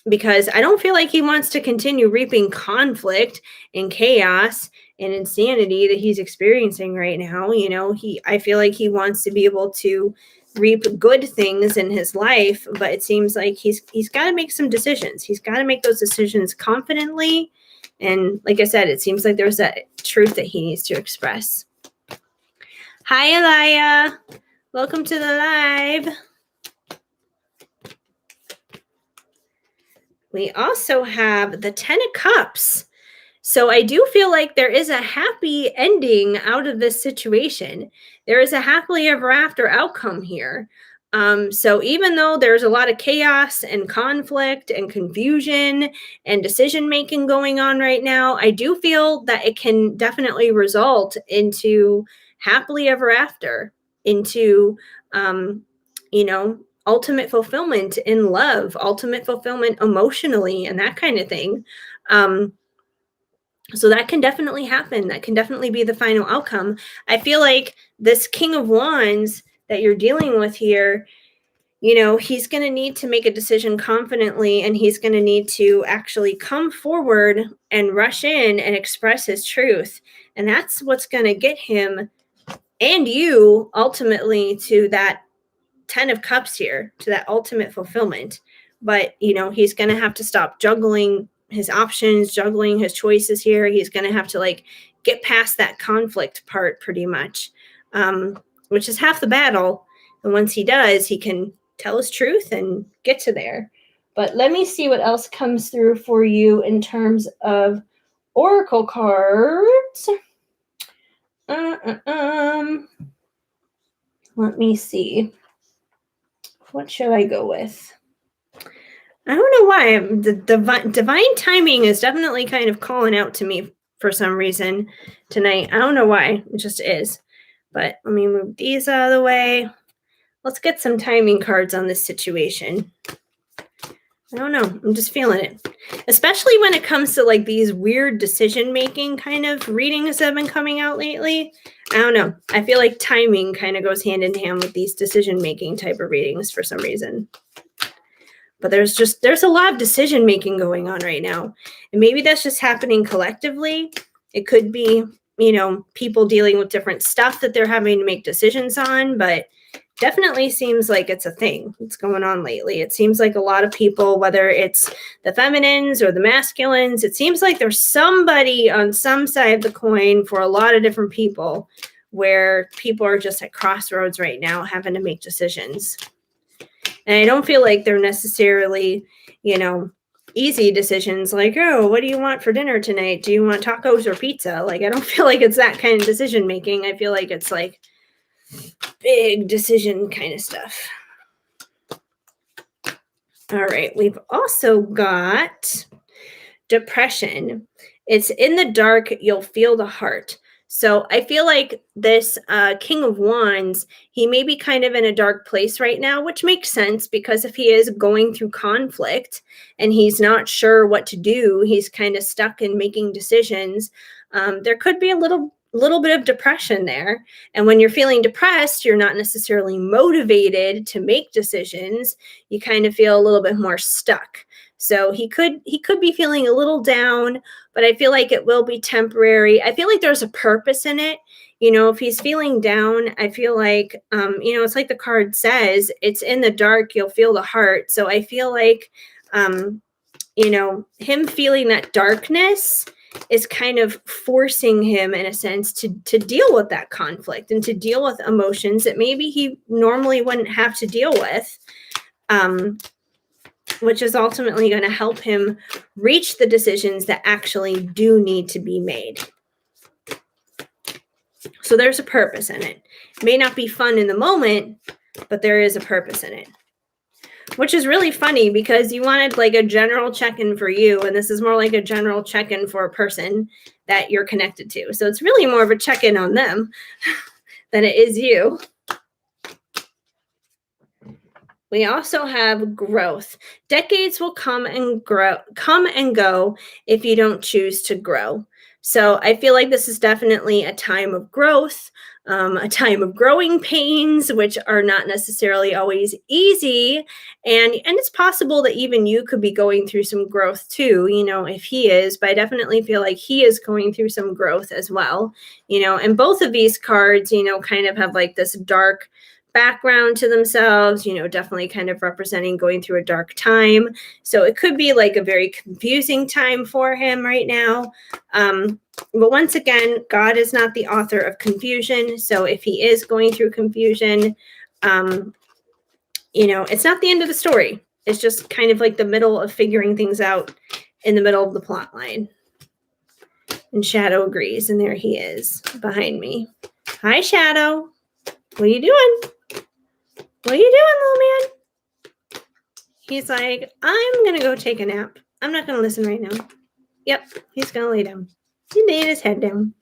Because I don't feel like he wants to continue reaping conflict and chaos and insanity that he's experiencing right now. I feel like he wants to be able to reap good things in his life, but it seems like he's got to make some decisions. He's got to make those decisions confidently. And like I said, it seems like there's that truth that he needs to express. Hi, Elia. Welcome to the live. We also have the 10 of Cups. So I do feel like there is a happy ending out of this situation. There is a happily ever after outcome here. So even though there's a lot of chaos and conflict and confusion and decision making going on right now, I do feel that it can definitely result into happily ever after, into, ultimate fulfillment in love, ultimate fulfillment emotionally, and that kind of thing. So that can definitely happen. That can definitely be the final outcome. I feel like this King of Wands that you're dealing with here, he's going to need to make a decision confidently, and he's going to need to actually come forward and rush in and express his truth. And that's what's going to get him and you ultimately to that 10 of Cups here, to that ultimate fulfillment. But, he's going to have to stop juggling his options, juggling his choices here. He's going to have to get past that conflict part pretty much, which is half the battle. And once he does, he can tell his truth and get to there. But let me see what else comes through for you in terms of oracle cards. Let me see. What should I go with? I don't know why. The divine timing is definitely kind of calling out to me for some reason tonight. I don't know why. It just is. But let me move these out of the way. Let's get some timing cards on this situation. I don't know. I'm just feeling it. Especially when it comes to these weird decision-making kind of readings that have been coming out lately. I don't know. I feel like timing kind of goes hand in hand with these decision-making type of readings for some reason. But there's a lot of decision making going on right now. And maybe that's just happening collectively. It could be, people dealing with different stuff that they're having to make decisions on, but definitely seems like it's a thing that's going on lately. It seems like a lot of people, whether it's the feminines or the masculines, it seems like there's somebody on some side of the coin for a lot of different people where people are just at crossroads right now having to make decisions. And I don't feel like they're necessarily, easy decisions like, oh, what do you want for dinner tonight? Do you want tacos or pizza? I don't feel like it's that kind of decision making. I feel like it's big decision kind of stuff. All right. We've also got depression. It's in the dark. You'll feel the heart. So I feel like this King of Wands, he may be kind of in a dark place right now, which makes sense because if he is going through conflict and he's not sure what to do, he's kind of stuck in making decisions. There could be a little bit of depression there. And when you're feeling depressed, you're not necessarily motivated to make decisions. You kind of feel a little bit more stuck. So he could be feeling a little down, but I feel like it will be temporary. I feel like there's a purpose in it. if he's feeling down, I feel like, it's like the card says, it's in the dark, you'll feel the heart. So I feel like, him feeling that darkness is kind of forcing him in a sense to deal with that conflict and to deal with emotions that maybe he normally wouldn't have to deal with, which is ultimately going to help him reach the decisions that actually do need to be made. So there's a purpose in it. It may not be fun in the moment, but there is a purpose in it. Which is really funny because you wanted like a general check-in for you, and this is more like a general check-in for a person that you're connected to. So it's really more of a check-in on them than it is you. We also have growth. Decades will come and go if you don't choose to grow. So I feel like this is definitely a time of growth, a time of growing pains, which are not necessarily always easy. And it's possible that even you could be going through some growth too, if he is, but I definitely feel like he is going through some growth as well, and both of these cards, kind of have like this dark background to themselves, definitely kind of representing going through a dark time. So it could be like a very confusing time for him right now. But once again, God is not the author of confusion. So if he is going through confusion, it's not the end of the story. It's just kind of like the middle of figuring things out in the middle of the plot line. And Shadow agrees, and there he is behind me. Hi, Shadow. What are you doing? What are you doing, little man? He's like, I'm going to go take a nap. I'm not going to listen right now. Yep, he's going to lay down. He laid his head down.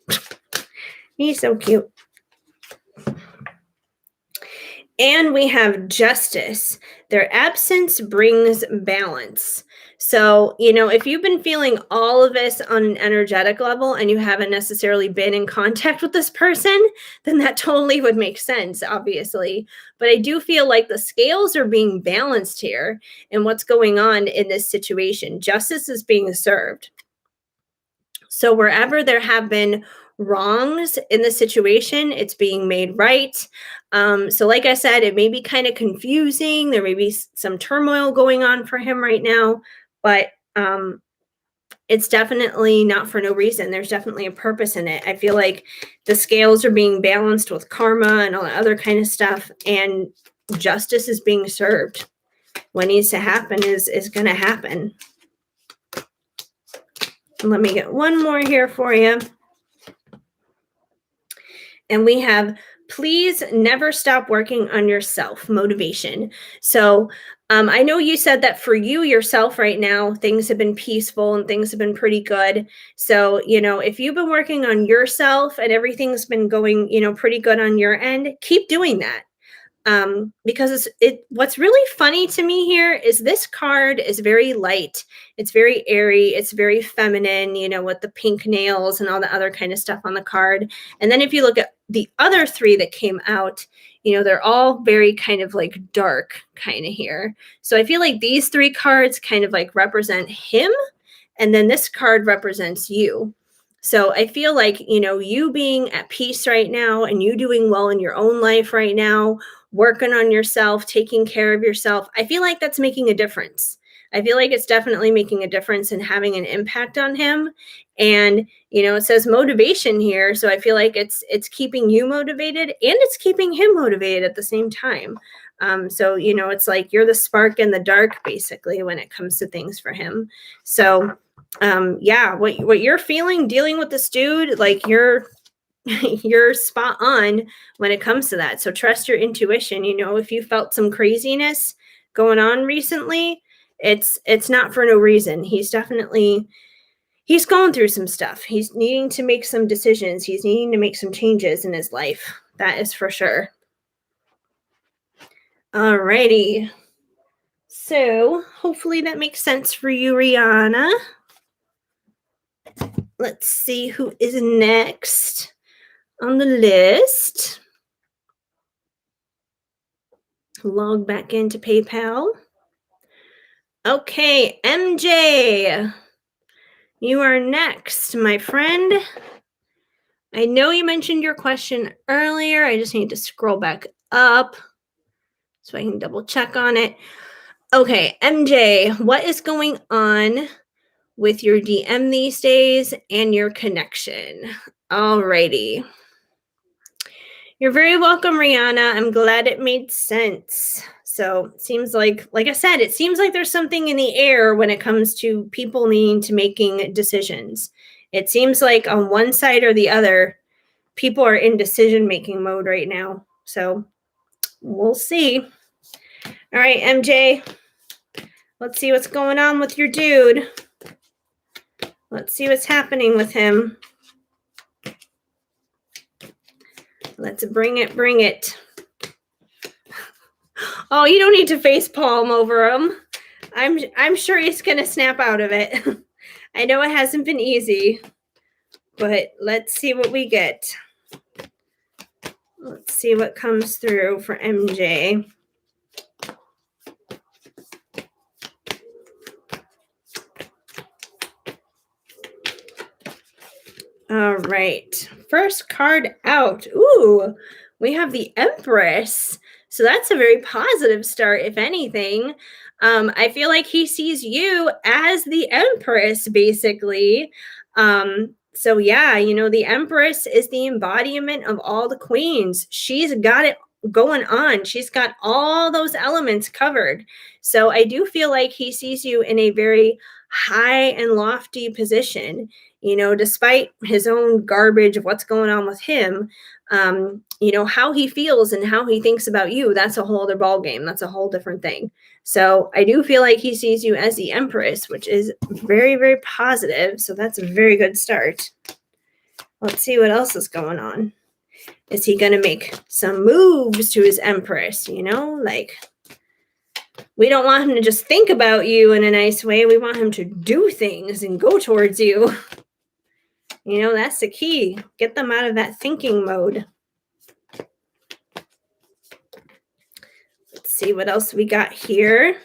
He's so cute. And we have justice. Their absence brings balance. So, if you've been feeling all of this on an energetic level and you haven't necessarily been in contact with this person, then that totally would make sense, obviously. But I do feel like the scales are being balanced here in what's going on in this situation. Justice is being served. So wherever there have been wrongs in the situation, it's being made right. So like I said, it may be kind of confusing. There may be some turmoil going on for him right now, but it's definitely not for no reason. There's definitely a purpose in it. I feel like the scales are being balanced with karma and all that other kind of stuff, and justice is being served. What needs to happen is going to happen. Let me get one more here for you. And we have, please never stop working on yourself, motivation. So I know you said that for you yourself right now, things have been peaceful and things have been pretty good. So, if you've been working on yourself and everything's been going, pretty good on your end, keep doing that. Because what's really funny to me here is this card is very light. It's very airy. It's very feminine, with the pink nails and all the other kind of stuff on the card. And then if you look at the other three that came out, they're all very kind of like dark kind of here. So I feel like these three cards kind of like represent him. And then this card represents you. So I feel like, you being at peace right now and you doing well in your own life right now, working on yourself, taking care of yourself, I feel like that's making a difference. I feel like it's definitely making a difference and having an impact on him. And, it says motivation here. So I feel like it's keeping you motivated and it's keeping him motivated at the same time. So, it's like you're the spark in the dark, basically, when it comes to things for him. So, what you're feeling dealing with this dude, like you're spot on when it comes to that. So trust your intuition. If you felt some craziness going on recently, it's not for no reason. He's going through some stuff. He's needing to make some decisions. He's needing to make some changes in his life. That is for sure. Alrighty. So hopefully that makes sense for you, Rihanna. Let's see who is next on the list. Log back into PayPal. Okay, MJ, you are next, my friend. I know you mentioned your question earlier. I just need to scroll back up so I can double check on it. Okay, MJ, what is going on with your DM these days and your connection? Alrighty. You're very welcome, Rihanna. I'm glad it made sense. So it seems like I said, it seems like there's something in the air when it comes to people needing to making decisions. It seems like on one side or the other, people are in decision-making mode right now. So we'll see. All right, MJ, let's see what's going on with your dude. Let's see what's happening with him. Let's bring it, bring it. Oh, you don't need to face palm over him. I'm sure he's gonna snap out of it. I know it hasn't been easy, but let's see what we get. Let's see what comes through for MJ. All right, first card out. Ooh, we have the Empress. So that's a very positive start, if anything. I feel like he sees you as the Empress, basically. So yeah, you know, the Empress is the embodiment of all the queens. She's got it going on. She's got all those elements covered. So I do feel like he sees you in a very high and lofty position. You know, despite his own garbage of what's going on with him, you know, how he feels and how he thinks about you, that's a whole other ball game. That's a whole different thing. So I do feel like he sees you as the Empress, which is very, very positive. So that's a very good start. Let's see what else is going on. Is he going to make some moves to his Empress? You know, like, we don't want him to just think about you in a nice way. We want him to do things and go towards you. You know, that's the key. Get them out of that thinking mode. Let's see what else we got here.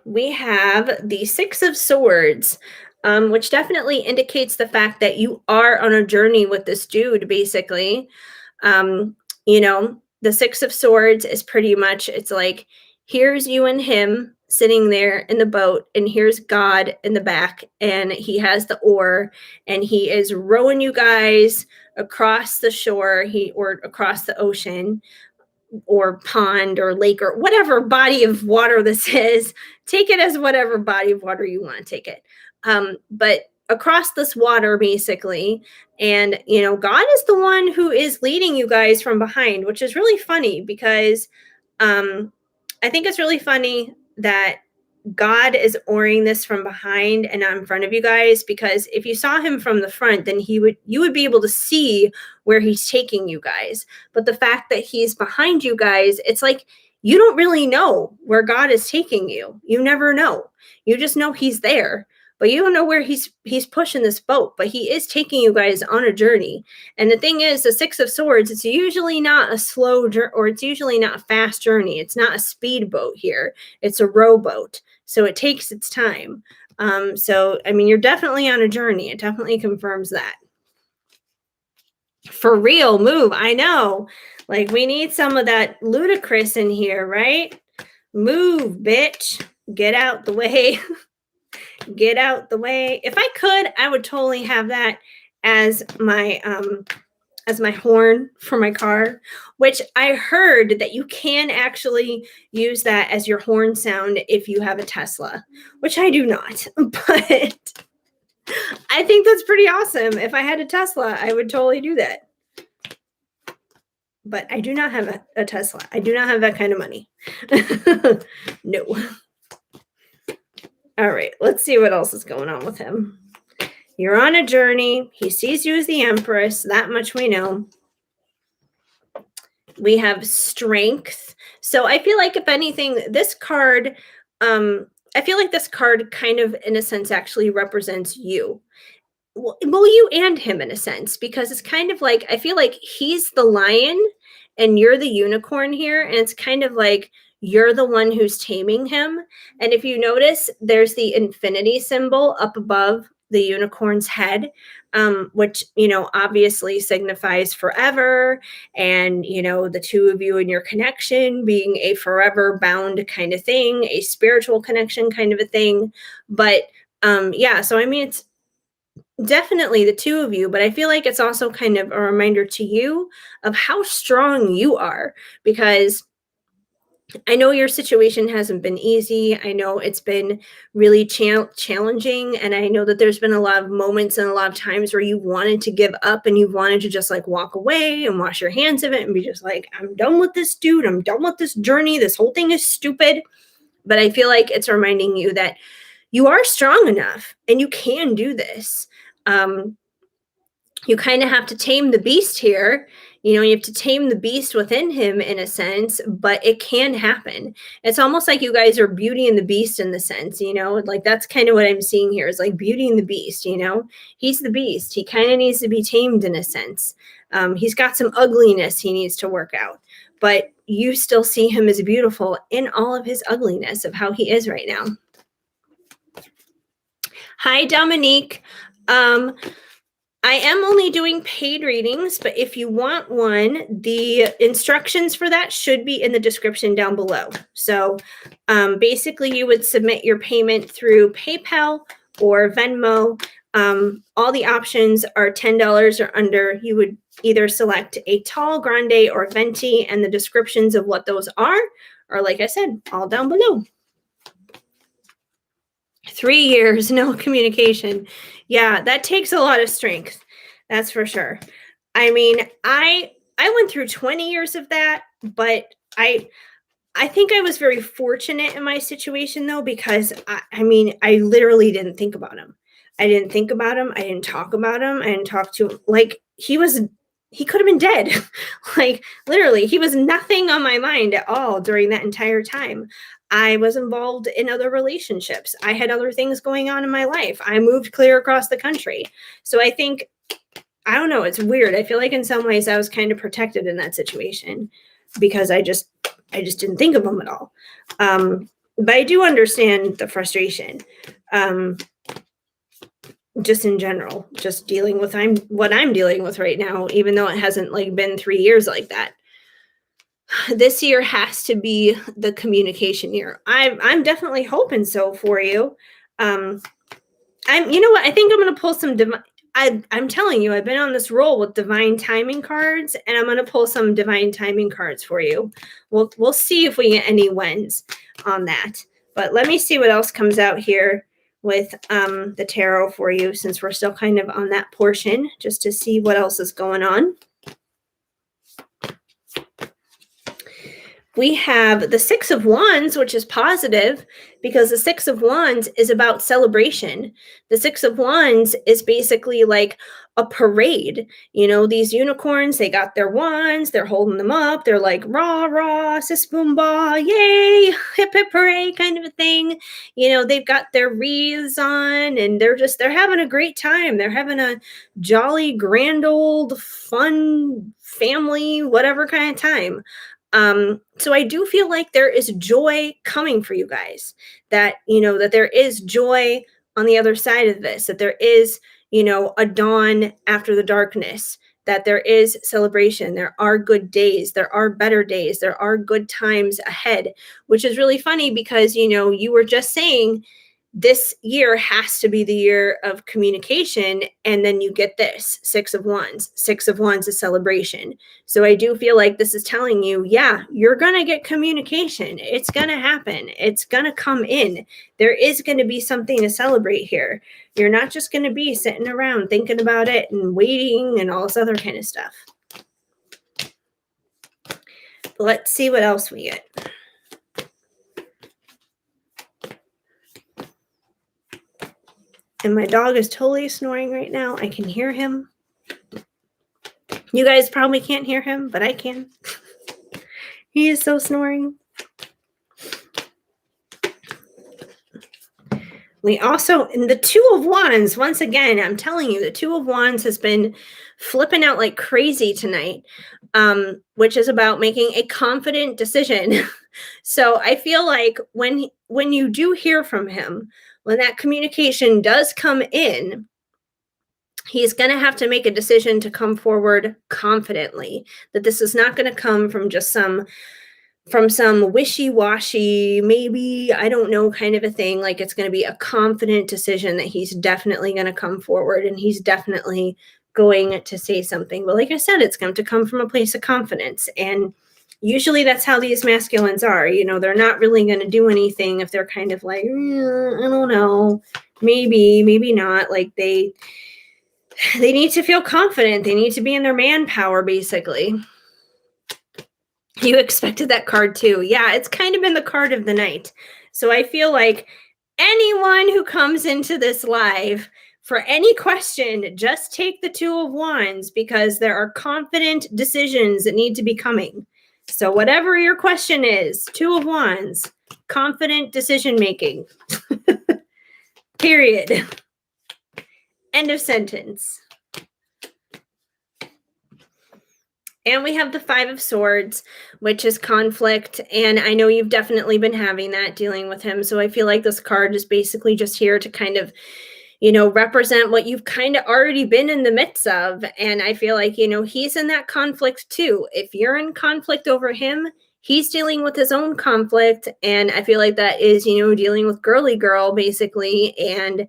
We have the Six of Swords, which definitely indicates the fact that you are on a journey with this dude, basically. You know, the Six of Swords is pretty much, it's like, here's you and him sitting there in the boat, and here's God in the back, and he has the oar, and he is rowing you guys across the shore, or across the ocean, or pond, or lake, or whatever body of water this is. Take it as whatever body of water you want to take it. But across this water, basically, and you know, God is the one who is leading you guys from behind, which is really funny because I think it's really funny that God is oaring this from behind and not in front of you guys, because if you saw him from the front, then you would be able to see where he's taking you guys. But the fact that he's behind you guys, it's like you don't really know where God is taking you. You never know. You just know he's there, but you don't know where he's pushing this boat, but he is taking you guys on a journey. And the thing is, the Six of Swords, it's usually not a slow or it's usually not a fast journey. It's not a speedboat here. It's a rowboat. So it takes its time. So, I mean, you're definitely on a journey. It definitely confirms that. For real, move. I know. Like, we need some of that ludicrous in here, right? Move, bitch. Get out the way. Get out the way. If I could, I would totally have that as my horn for my car, which I heard that you can actually use that as your horn sound if you have a Tesla, which I do not, but I think that's pretty awesome. If I had a Tesla, I would totally do that. But I do not have a Tesla. I do not have that kind of money. No. All right, let's see what else is going on with him. You're on a journey. He sees you as the Empress. That much we know. We have Strength. So I feel like, if anything, this card, I feel like this card kind of, in a sense, actually represents you. Well, you and him, in a sense, because it's kind of like, I feel like he's the lion and you're the unicorn here. And it's kind of like you're the one who's taming him. And if you notice, there's the infinity symbol up above the unicorn's head, which, obviously signifies forever. And, the two of you and your connection being a forever bound kind of thing, a spiritual connection kind of a thing. But yeah, so I mean, it's definitely the two of you, but I feel like it's also kind of a reminder to you of how strong you are, because I know your situation hasn't been easy. I know it's been really challenging. And I know that there's been a lot of moments and a lot of times where you wanted to give up and you wanted to just like walk away and wash your hands of it and be just like, I'm done with this dude. I'm done with this journey. This whole thing is stupid. But I feel like it's reminding you that you are strong enough and you can do this. You kind of have to tame the beast here. You have to tame the beast within him in a sense, but it can happen. It's almost like you guys are Beauty and the Beast in the sense, like that's kind of what I'm seeing here is like Beauty and the Beast, he's the beast. He kind of needs to be tamed in a sense. He's got some ugliness he needs to work out, but you still see him as beautiful in all of his ugliness of how he is right now. Hi, Dominique. I am only doing paid readings, but if you want one, the instructions for that should be in the description down below. So basically, you would submit your payment through PayPal or Venmo. All the options are $10 or under. You would either select a tall, grande, or venti, and the descriptions of what those are, like I said, all down below. 3 years, no communication. Yeah, that takes a lot of strength. That's for sure. I mean, I went through 20 years of that, but I think I was very fortunate in my situation though, because I mean, I literally didn't think about him. I didn't think about him. I didn't talk about him. I didn't talk to him. Like he could have been dead. Like literally, he was nothing on my mind at all during that entire time. I was involved in other relationships. I had other things going on in my life. I moved clear across the country. So I think, I don't know, it's weird. I feel like in some ways I was kind of protected in that situation because I just didn't think of him at all. But I do understand the frustration. Just in general, just dealing with what I'm dealing with right now, even though it hasn't like been 3 years like that. This year has to be the communication year. I'm definitely hoping so for you. You know what? I think I'm going to pull some I'm telling you, I've been on this roll with divine timing cards, and I'm going to pull some divine timing cards for you. We'll see if we get any wins on that. But let me see what else comes out here with the tarot for you, since we're still kind of on that portion, just to see what else is going on. We have the Six of Wands, which is positive because the Six of Wands is about celebration. The Six of Wands is basically like a parade. These unicorns, they got their wands, they're holding them up. They're like, rah, rah, sis, boom, bah, yay, hip, hip, hooray, kind of a thing. They've got their wreaths on and they're having a great time. They're having a jolly, grand old, fun, family, whatever kind of time. So I do feel like there is joy coming for you guys, that there is joy on the other side of this, that there is, a dawn after the darkness, that there is celebration. There are good days. There are better days. There are good times ahead, which is really funny because, you were just saying this year has to be the year of communication. And then you get this Six of Wands. Six of Wands is celebration. So I do feel like this is telling you, yeah, you're going to get communication. It's going to happen. It's going to come in. There is going to be something to celebrate here. You're not just going to be sitting around thinking about it and waiting and all this other kind of stuff. Let's see what else we get. And my dog is totally snoring right now. I can hear him. You guys probably can't hear him, but I can. He is so snoring. We also, in the Two of Wands, once again, I'm telling you, the Two of Wands has been flipping out like crazy tonight, which is about making a confident decision. So I feel like when you do hear from him, when that communication does come in, he's going to have to make a decision to come forward confidently, that this is not going to come from just some wishy-washy, maybe, I don't know, kind of a thing. Like, it's going to be a confident decision that he's definitely going to come forward and he's definitely going to say something. But like I said, it's going to come from a place of confidence. And usually that's how these masculines are. They're not really going to do anything if they're kind of like, I don't know, maybe not. Like, they need to feel confident. They need to be in their manpower, basically. You expected that card too. Yeah, it's kind of been the card of the night. So I feel like anyone who comes into this live for any question, just take the Two of Wands, because there are confident decisions that need to be coming. So whatever your question is, Two of Wands, confident decision making. Period. End of sentence. And we have the Five of Swords, which is conflict. And I know you've definitely been having that, dealing with him. So I feel like this card is basically just here to kind of, represent what you've kind of already been in the midst of. And I feel like, he's in that conflict too. If you're in conflict over him, he's dealing with his own conflict. And I feel like that is, dealing with girly girl, basically, and,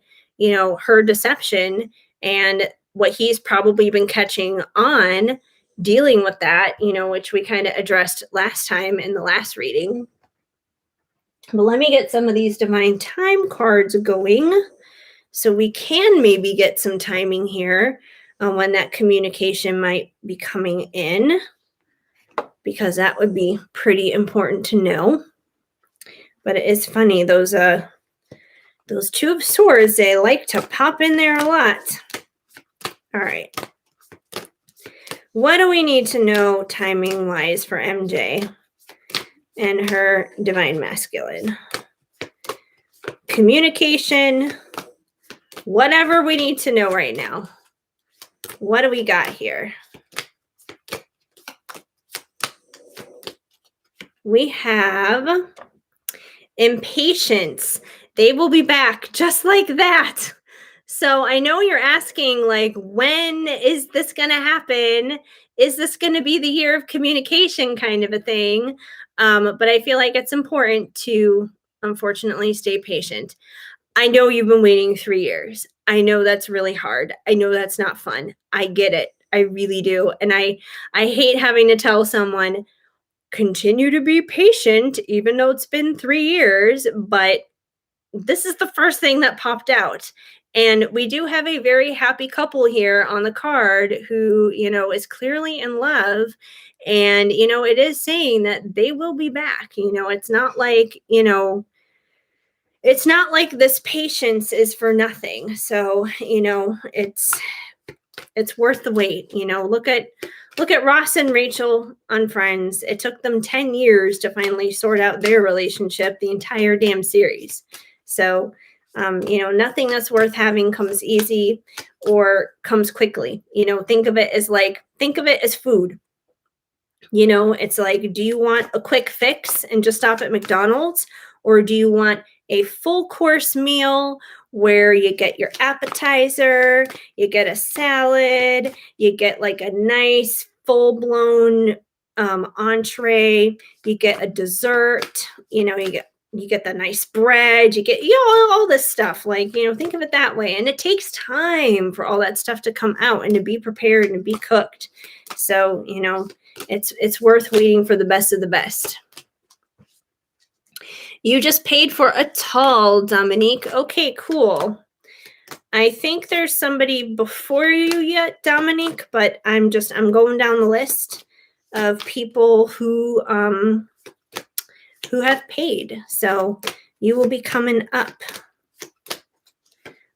her deception and what he's probably been catching on, dealing with that, which we kind of addressed last time in the last reading. But let me get some of these divine time cards going so we can maybe get some timing here on when that communication might be coming in, because that would be pretty important to know. But it is funny, those Two of Swords, they like to pop in there a lot. All right. What do we need to know timing-wise for MJ and her divine masculine? Communication, whatever we need to know right now. What do we got here? We have impatience. They will be back just like that. So I know you're asking, like, when is this going to happen? Is this going to be the year of communication, kind of a thing? But I feel like it's important to, unfortunately, stay patient. I know you've been waiting 3 years. I know that's really hard. I know that's not fun. I get it. I really do. And I hate having to tell someone, continue to be patient, even though it's been 3 years. But this is the first thing that popped out. And we do have a very happy couple here on the card who, is clearly in love. And, it is saying that they will be back. It's not like, it's not like this patience is for nothing. So, it's worth the wait. Look at Ross and Rachel on Friends. It took them 10 years to finally sort out their relationship, the entire damn series. So, nothing that's worth having comes easy or comes quickly. Think of it as food. It's like, do you want a quick fix and just stop at McDonald's? Or do you want a full course meal where you get your appetizer, you get a salad, you get like a nice full-blown entree, you get a dessert, you get the nice bread, you get, all this stuff. Like, think of it that way. And it takes time for all that stuff to come out and to be prepared and to be cooked. So, it's worth waiting for the best of the best. You just paid for a tall, Dominique. Okay, cool. I think there's somebody before you yet, Dominique, but I'm going down the list of people who have paid. So you will be coming up.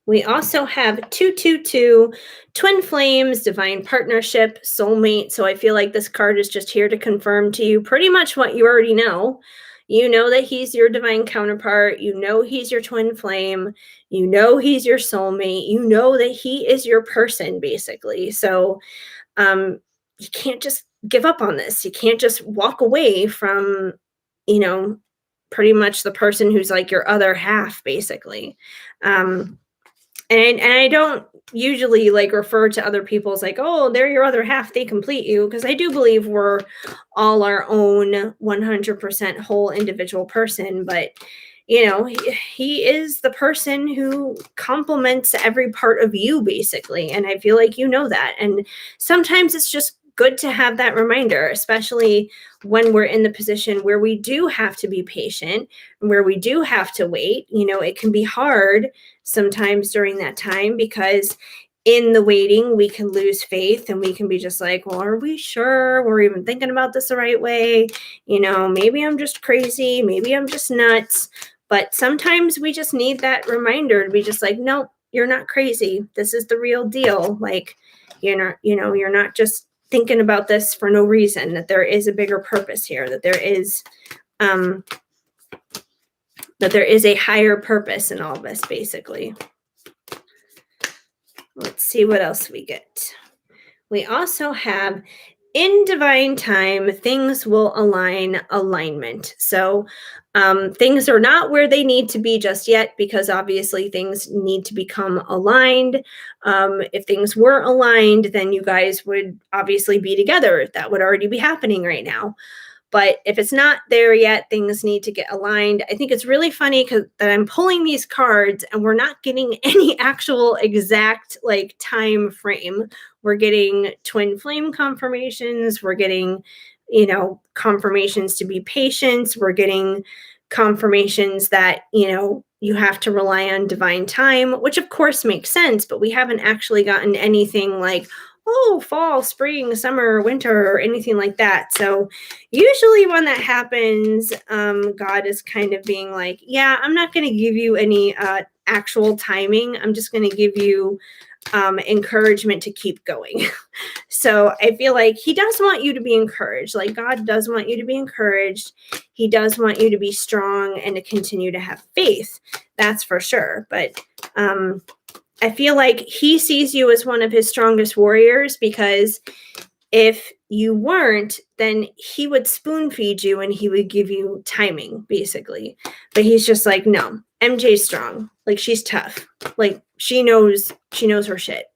We also have 222, twin flames, divine partnership, soulmate. So I feel like this card is just here to confirm to you pretty much what you already know. You know that he's your divine counterpart. You know he's your twin flame. You know he's your soulmate. You know that he is your person, basically. So you can't just give up on this. You can't just walk away from, pretty much the person who's like your other half, basically. Um, and I don't usually like refer to other people as like, oh, they're your other half, they complete you, because I do believe we're all our own 100% whole individual person. But he is the person who complements every part of you, basically, and I feel like you know that. And sometimes it's just good to have that reminder, especially when we're in the position where we do have to be patient, where we do have to wait. It can be hard sometimes during that time, because in the waiting we can lose faith, and we can be just like, well, are we sure we're even thinking about this the right way? Maybe I'm just crazy, maybe I'm just nuts. But sometimes we just need that reminder to be just like, no, you're not crazy, this is the real deal. Like, you're not just thinking about this for no reason, that there is a bigger purpose here, that there is a higher purpose in all this, basically. Let's see what else we get. We also have, in divine time, things will align, alignment. So things are not where they need to be just yet, because obviously things need to become aligned. If things were aligned, then you guys would obviously be together. That would already be happening right now. But if it's not there yet, things need to get aligned. I think it's really funny that I'm pulling these cards and we're not getting any actual exact like time frame. We're getting twin flame confirmations. We're getting, confirmations to be patient. We're getting confirmations that, you have to rely on divine time, which of course makes sense, but we haven't actually gotten anything like, oh, fall, spring, summer, winter, or anything like that. So usually when that happens, God is kind of being like, yeah, I'm not going to give you any actual timing. I'm just going to give you encouragement to keep going. So I feel like he does want you to be encouraged. Like, God does want you to be encouraged. He does want you to be strong and to continue to have faith. That's for sure. But I feel like he sees you as one of his strongest warriors, because if you weren't, then he would spoon feed you and he would give you timing, basically. But he's just like, no, MJ's strong. Like, she's tough. Like, she knows her shit.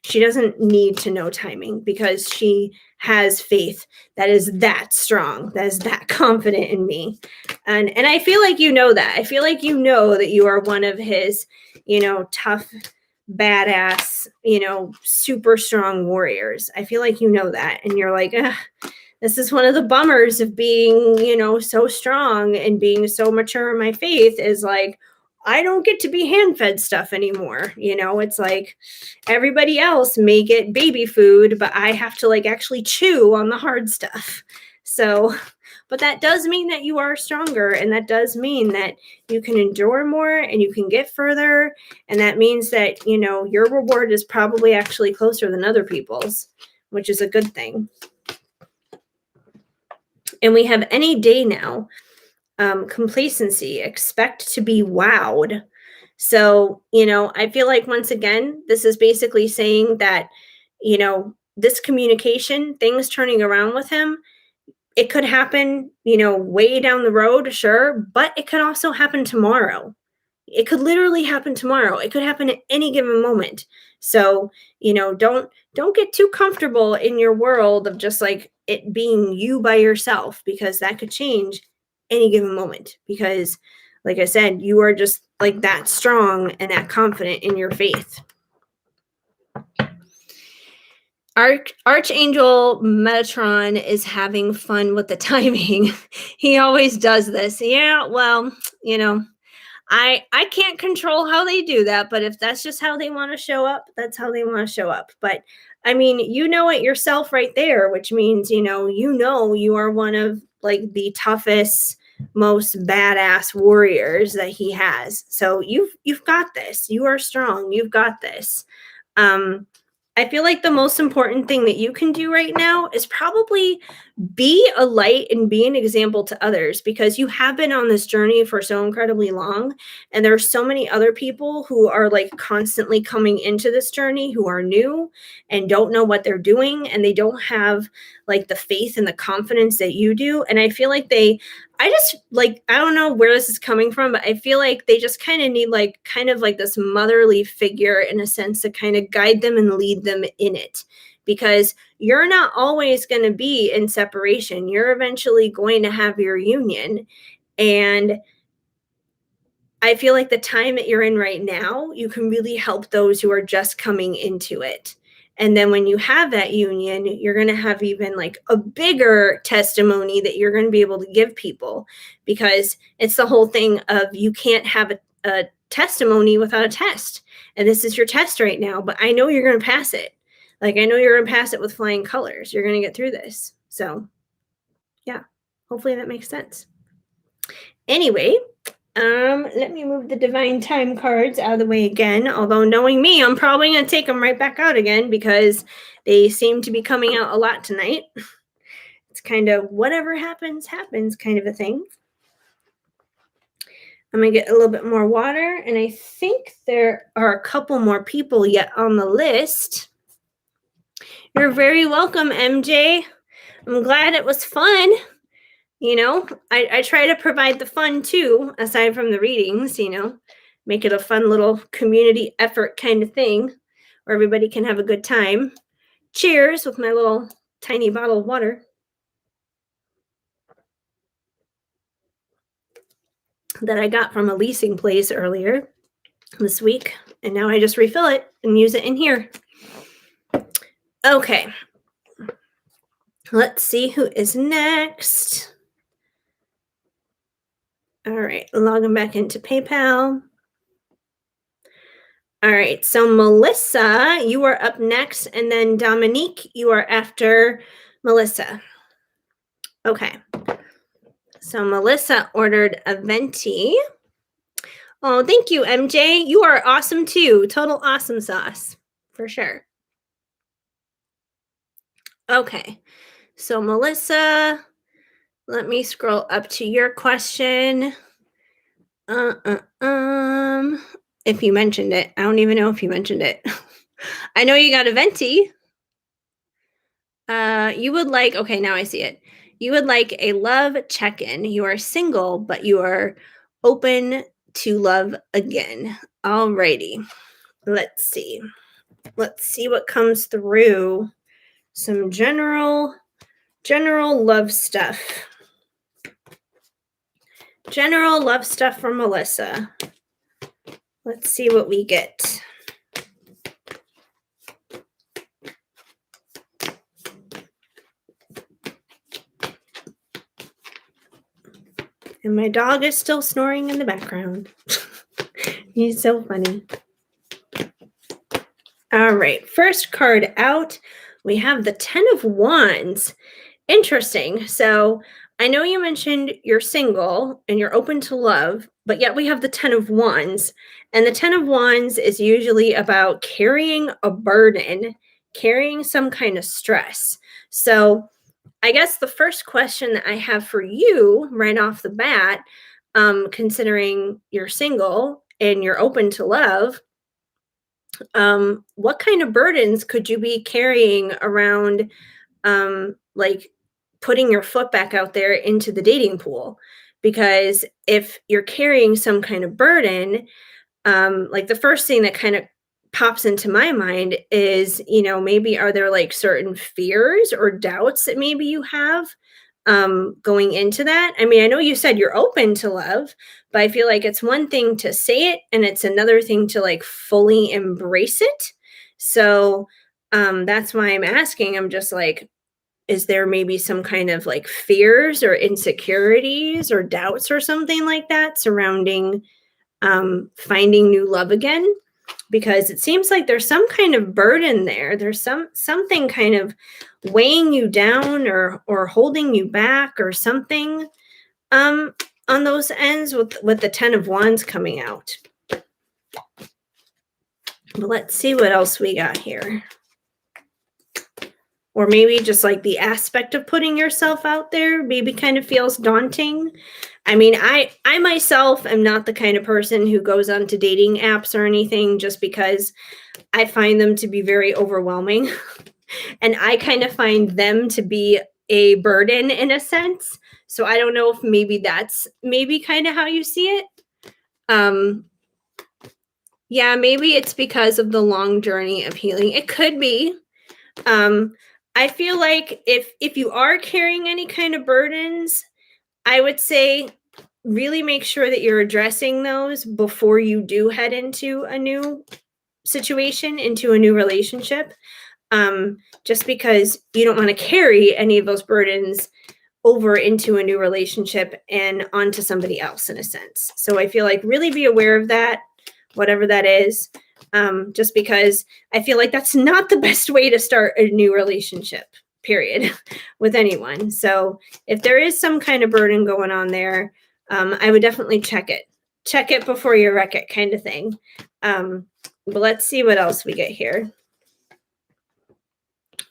She doesn't need to know timing, because she has faith that is that strong, that is that confident in me. And I feel like you know that. I feel like you know that you are one of his, tough, badass, super strong warriors. I feel like you know that. And you're like, this is one of the bummers of being, so strong and being so mature in my faith, is like, I don't get to be hand-fed stuff anymore. It's like everybody else may get baby food, but I have to like actually chew on the hard stuff. So, but that does mean that you are stronger, and that does mean that you can endure more and you can get further. And that means that, your reward is probably actually closer than other people's, which is a good thing. And we have any day now. Complacency, expect to be wowed. So, I feel like once again, this is basically saying that, this communication, things turning around with him, it could happen, way down the road, sure, but it could also happen tomorrow. It could literally happen tomorrow. It could happen at any given moment. So, don't get too comfortable in your world of just like it being you by yourself, because that could change any given moment. Because, like I said, you are just like that strong and that confident in your faith. Archangel Metatron is having fun with the timing. He always does this. Yeah, well, I can't control how they do that, but if that's just how they want to show up, that's how they want to show up. But I mean, you know it yourself right there, which means, you are one of like the toughest, most badass warriors that he has. So you've got this. You are strong. You've got this. I feel like the most important thing that you can do right now is probably be a light and be an example to others, because you have been on this journey for so incredibly long. And there are so many other people who are like constantly coming into this journey who are new and don't know what they're doing. And they don't have like the faith and the confidence that you do. And I feel like they I just like, I don't know where this is coming from, but I feel like they just kind of need like kind of like this motherly figure in a sense to kind of guide them and lead them in it, because you're not always going to be in separation. You're eventually going to have your union. And I feel like the time that you're in right now, you can really help those who are just coming into it. And then when you have that union, you're going to have even like a bigger testimony that you're going to be able to give people, because it's the whole thing of you can't have a testimony without a test. And this is your test right now, but I know you're going to pass it. Like, I know you're going to pass it with flying colors. You're going to get through this. So, yeah, hopefully that makes sense. Anyway, let me move the divine time cards out of the way again. Although knowing me, I'm probably going to take them right back out again because they seem to be coming out a lot tonight. It's kind of whatever happens, happens kind of a thing. I'm going to get a little bit more water, and I think there are a couple more people yet on the list. You're very welcome, MJ. I'm glad it was fun. You know, I try to provide the fun too, aside from the readings, you know, make it a fun little community effort kind of thing where everybody can have a good time. Cheers with my little tiny bottle of water that I got from a leasing place earlier this week. And now I just refill it and use it in here. Okay. Let's see who is next. All right, logging back into PayPal. All right, so Melissa, you are up next, and then Dominique, you are after Melissa. Okay, so Melissa ordered a Venti. Oh, thank you, MJ. You are awesome too. Total awesome sauce, for sure. Okay, so Melissa, let me scroll up to your question. If you mentioned it. I don't even know if you mentioned it. I know you got a Venti. You would like, okay, now I see it. You would like a love check-in. You are single, but you are open to love again. Alrighty. Let's see. Let's see what comes through. Some general love stuff. General love stuff from Melissa. Let's see what we get. And my dog is still snoring in the background. He's so funny. All right, first card out, we have the 10 of Wands. Interesting. So I know you mentioned you're single and you're open to love, but yet we have the 10 of Wands. And the 10 of Wands is usually about carrying a burden, carrying some kind of stress. So I guess the first question that I have for you right off the bat, considering you're single and you're open to love, what kind of burdens could you be carrying around, like putting your foot back out there into the dating pool? Because if you're carrying some kind of burden, like the first thing that kind of pops into my mind is, you know, maybe are there like certain fears or doubts that maybe you have going into that? I mean, I know you said you're open to love, but I feel like it's one thing to say it and it's another thing to like fully embrace it. So that's why I'm asking. I'm just like, is there maybe some kind of like fears or insecurities or doubts or something like that surrounding finding new love again? Because it seems like there's some kind of burden there. There's something kind of weighing you down or holding you back or something on those ends with the 10 of Wands coming out. But let's see what else we got here. Or maybe just like the aspect of putting yourself out there maybe kind of feels daunting. I mean, I myself am not the kind of person who goes onto dating apps or anything, just because I find them to be very overwhelming. And I kind of find them to be a burden in a sense. So I don't know if maybe that's maybe kind of how you see it. Um, yeah, maybe it's because of the long journey of healing. It could be. Um, I feel like if you are carrying any kind of burdens, I would say really make sure that you're addressing those before you do head into a new situation, into a new relationship. Just because you don't want to carry any of those burdens over into a new relationship and onto somebody else in a sense. So I feel like really be aware of that, whatever that is, just because I feel like that's not the best way to start a new relationship, period, with anyone. So if there is some kind of burden going on there, I would definitely check it. Check it before you wreck it, kind of thing. But let's see what else we get here.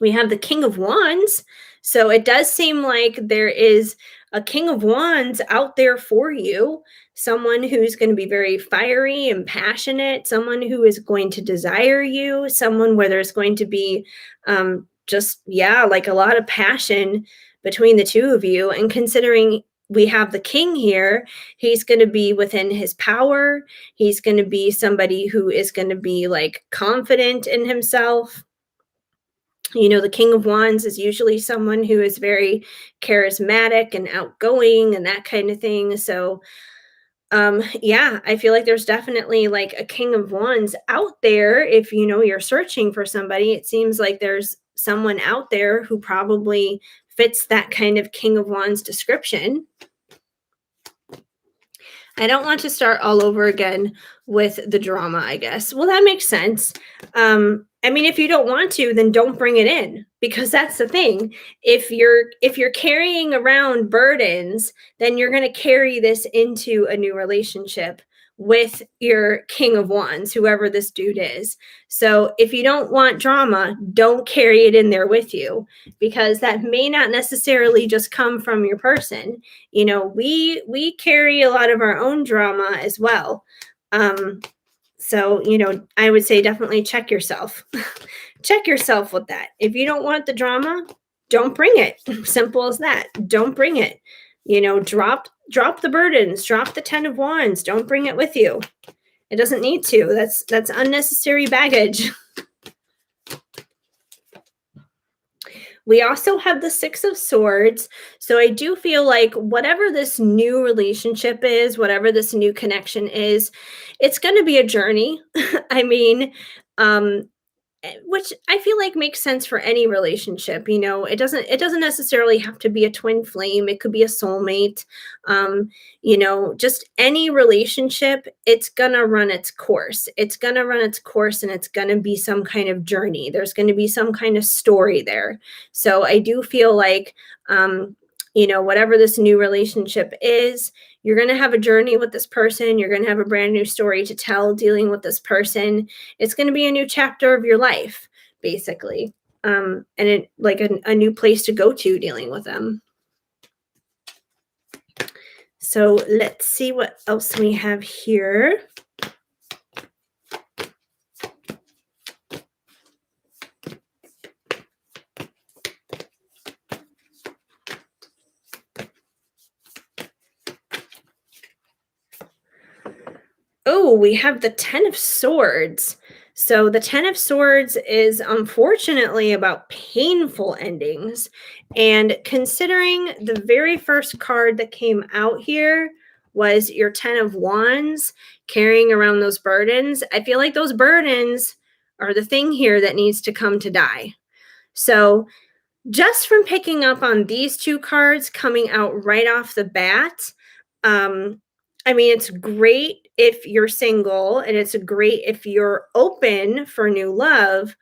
We have the King of Wands. So it does seem like there is a King of Wands out there for you, someone who's going to be very fiery and passionate, someone who is going to desire you, someone where there's going to be just, yeah, like a lot of passion between the two of you. And considering we have the king here, he's going to be within his power. He's going to be somebody who is going to be like confident in himself. You know, the King of Wands is usually someone who is very charismatic and outgoing and that kind of thing. So, yeah, I feel like there's definitely like a King of Wands out there. If you know you're searching for somebody, it seems like there's someone out there who probably fits that kind of King of Wands description. I don't want to start all over again with the drama, I guess. Well, that makes sense. I mean, if you don't want to, then don't bring it in, because that's the thing. If you're carrying around burdens, then you're going to carry this into a new relationship with your King of Wands, whoever this dude is. So if you don't want drama, don't carry it in there with you, because that may not necessarily just come from your person. You know, we carry a lot of our own drama as well. So, you know, I would say definitely check yourself. Check yourself with that. If you don't want the drama, don't bring it. Simple as that. Don't bring it. You know, drop the burdens, drop the 10 of Wands. Don't bring it with you. It doesn't need to. That's unnecessary baggage. We also have the Six of Swords. So I do feel like whatever this new relationship is, whatever this new connection is, it's going to be a journey. I mean, um, which I feel like makes sense for any relationship. You know, it doesn't necessarily have to be a twin flame. It could be a soulmate. Um, you know, just any relationship, it's gonna run its course. It's gonna run its course, and it's gonna be some kind of journey. There's gonna be some kind of story there. So I do feel like, you know, whatever this new relationship is, you're going to have a journey with this person. You're going to have a brand new story to tell dealing with this person. It's going to be a new chapter of your life, basically. And it like a new place to go to dealing with them. So let's see what else we have here. Oh, we have the 10 of Swords. So the 10 of Swords is unfortunately about painful endings. And considering the very first card that came out here was your 10 of Wands, carrying around those burdens, I feel like those burdens are the thing here that needs to come to die. So just from picking up on these two cards coming out right off the bat, I mean, it's great if you're single, and it's great if you're open for new love,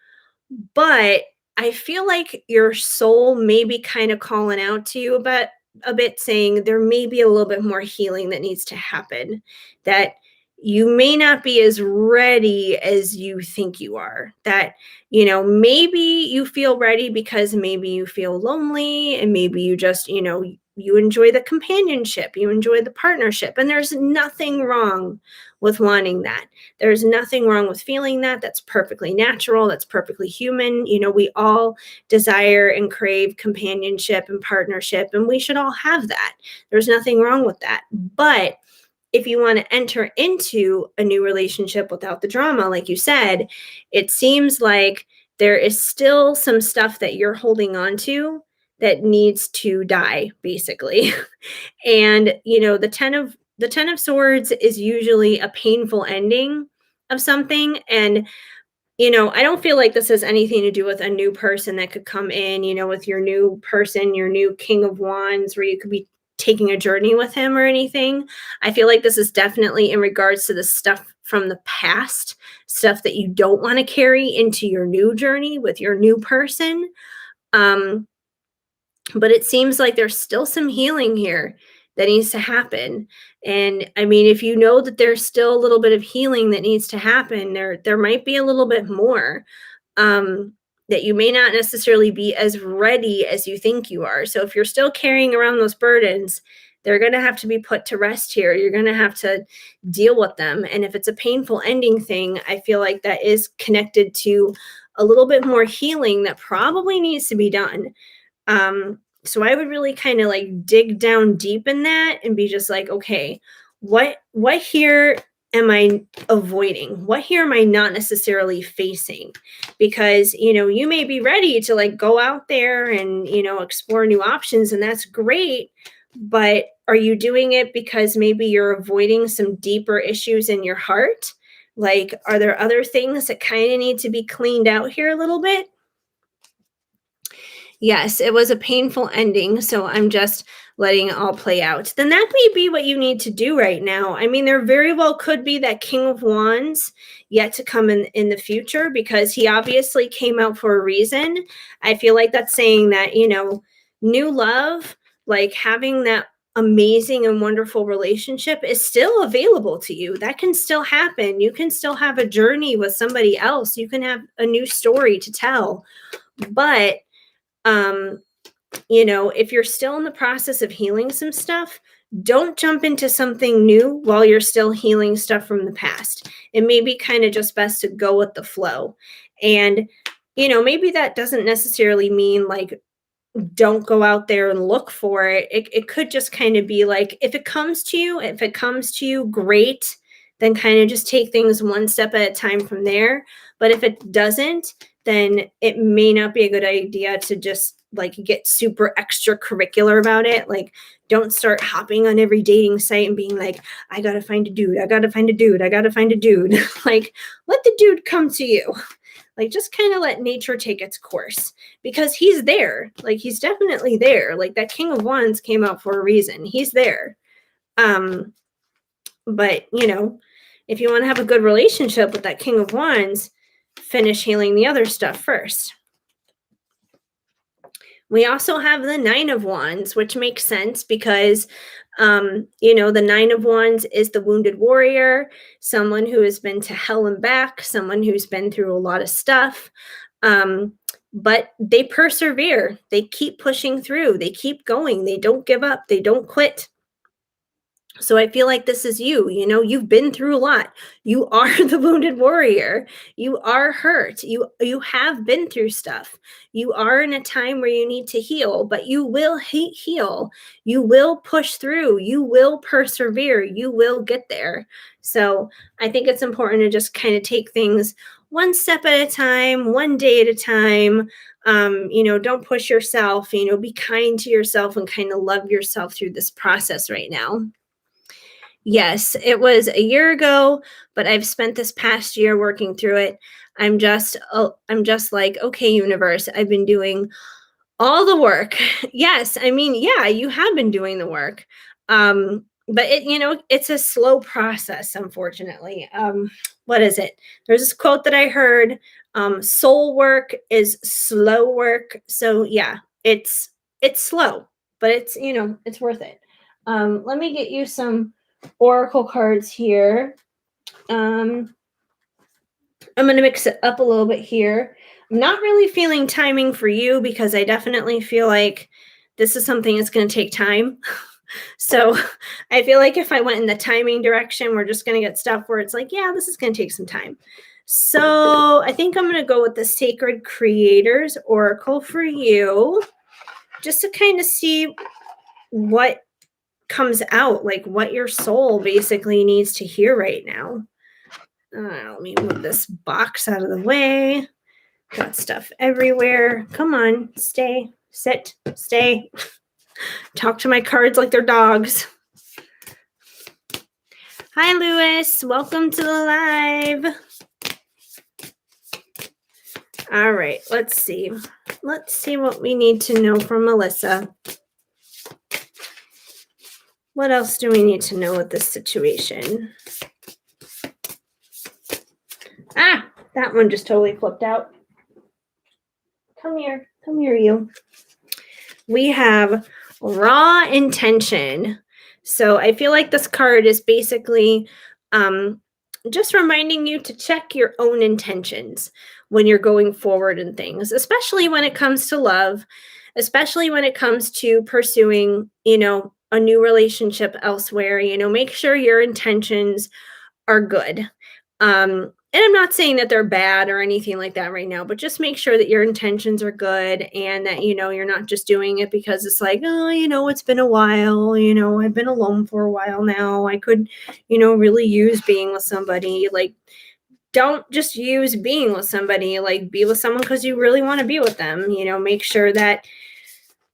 but I feel like your soul may be kind of calling out to you about a bit, saying there may be a little bit more healing that needs to happen, that you may not be as ready as you think you are, that, you know, maybe you feel ready because maybe you feel lonely, and maybe you just, you know, you enjoy the companionship, you enjoy the partnership, and there's nothing wrong with wanting that. There's nothing wrong with feeling that. That's perfectly natural, that's perfectly human. We all desire and crave companionship and partnership, and we should all have that. There's nothing wrong with that. But if you want to enter into a new relationship without the drama, like you said, it seems like there is still some stuff that you're holding on to that needs to die, basically. And the 10 of swords is usually a painful ending of something. And I don't feel like this has anything to do with a new person that could come in, with your new person, your new king of wands, where you could be taking a journey with him or anything. I feel like this is definitely in regards to the stuff from the past, stuff that you don't want to carry into your new journey with your new person. Um, but it seems like there's still some healing here that needs to happen. And I mean, if you know that there's still a little bit of healing that needs to happen, there might be a little bit more, um, that you may not necessarily be as ready as you think you are. So if you're still carrying around those burdens, they're going to have to be put to rest here. You're going to have to deal with them. And if it's a painful ending thing, I feel like that is connected to a little bit more healing that probably needs to be done. So I would really kind of like dig down deep in that and be just like, okay, what here am I avoiding? What here am I not necessarily facing? Because, you may be ready to like go out there and, explore new options, and that's great. But are you doing it because maybe you're avoiding some deeper issues in your heart? Like, are there other things that kind of need to be cleaned out here a little bit? Yes, it was a painful ending, so I'm just letting it all play out. Then that may be what you need to do right now. I mean, there very well could be that King of Wands yet to come in the future, because he obviously came out for a reason. I feel like that's saying that, new love, like having that amazing and wonderful relationship, is still available to you. That can still happen. You can still have a journey with somebody else. You can have a new story to tell. But um if you're still in the process of healing some stuff, don't jump into something new while you're still healing stuff from the past. It may be kind of just best to go with the flow. And maybe that doesn't necessarily mean like don't go out there and look for it. It could just kind of be like, if it comes to you, great. Then kind of just take things one step at a time from there. But if it doesn't, then it may not be a good idea to just like get super extracurricular about it. Like, don't start hopping on every dating site and being like, I gotta find a dude, I gotta find a dude, I gotta find a dude. Like, let the dude come to you. Like, just kind of let nature take its course, because he's there. Like, he's definitely there. Like, that King of Wands came out for a reason. He's there. But if you want to have a good relationship with that King of Wands, finish healing the other stuff first. We also have the Nine of Wands, which makes sense because, the Nine of Wands is the wounded warrior, someone who has been to hell and back, someone who's been through a lot of stuff. But they persevere. They keep pushing through. They keep going. They don't give up. They don't quit. So I feel like this is you. You've been through a lot. You are the wounded warrior. You are hurt. You have been through stuff. You are in a time where you need to heal, but you will heal. You will push through. You will persevere. You will get there. So I think it's important to just kind of take things one step at a time, one day at a time. Don't push yourself. Be kind to yourself and kind of love yourself through this process right now. Yes, it was a year ago, but I've spent this past year working through it. I'm just like, okay, universe, I've been doing all the work. Yes, I mean, yeah, you have been doing the work. But it's a slow process, unfortunately. What is it? There's this quote that I heard, soul work is slow work. So yeah, it's slow, but it's worth it. Let me get you some oracle cards here. I'm going to mix it up a little bit here. I'm not really feeling timing for you, because I definitely feel like this is something that's going to take time. So I feel like if I went in the timing direction, we're just going to get stuff where it's like, yeah, this is going to take some time. So I think I'm going to go with the Sacred Creators Oracle for you, just to kind of see what comes out, like what your soul basically needs to hear right now. Let me move this box out of the way. Got stuff everywhere. Come on, stay, sit, stay. Talk to my cards like they're dogs. Hi, Lewis. Welcome to the live. All right, let's see. Let's see what we need to know from Melissa. What else do we need to know with this situation? Ah, that one just totally flipped out. Come here, you. We have raw intention. So I feel like this card is basically just reminding you to check your own intentions when you're going forward in things, especially when it comes to love, especially when it comes to pursuing, a new relationship elsewhere. Make sure your intentions are good. And I'm not saying that they're bad or anything like that right now, but just make sure that your intentions are good and that, you're not just doing it because it's like, oh, it's been a while, I've been alone for a while now. I could, really use being with somebody. Like, don't just use being with somebody, like be with someone because you really want to be with them. Make sure that,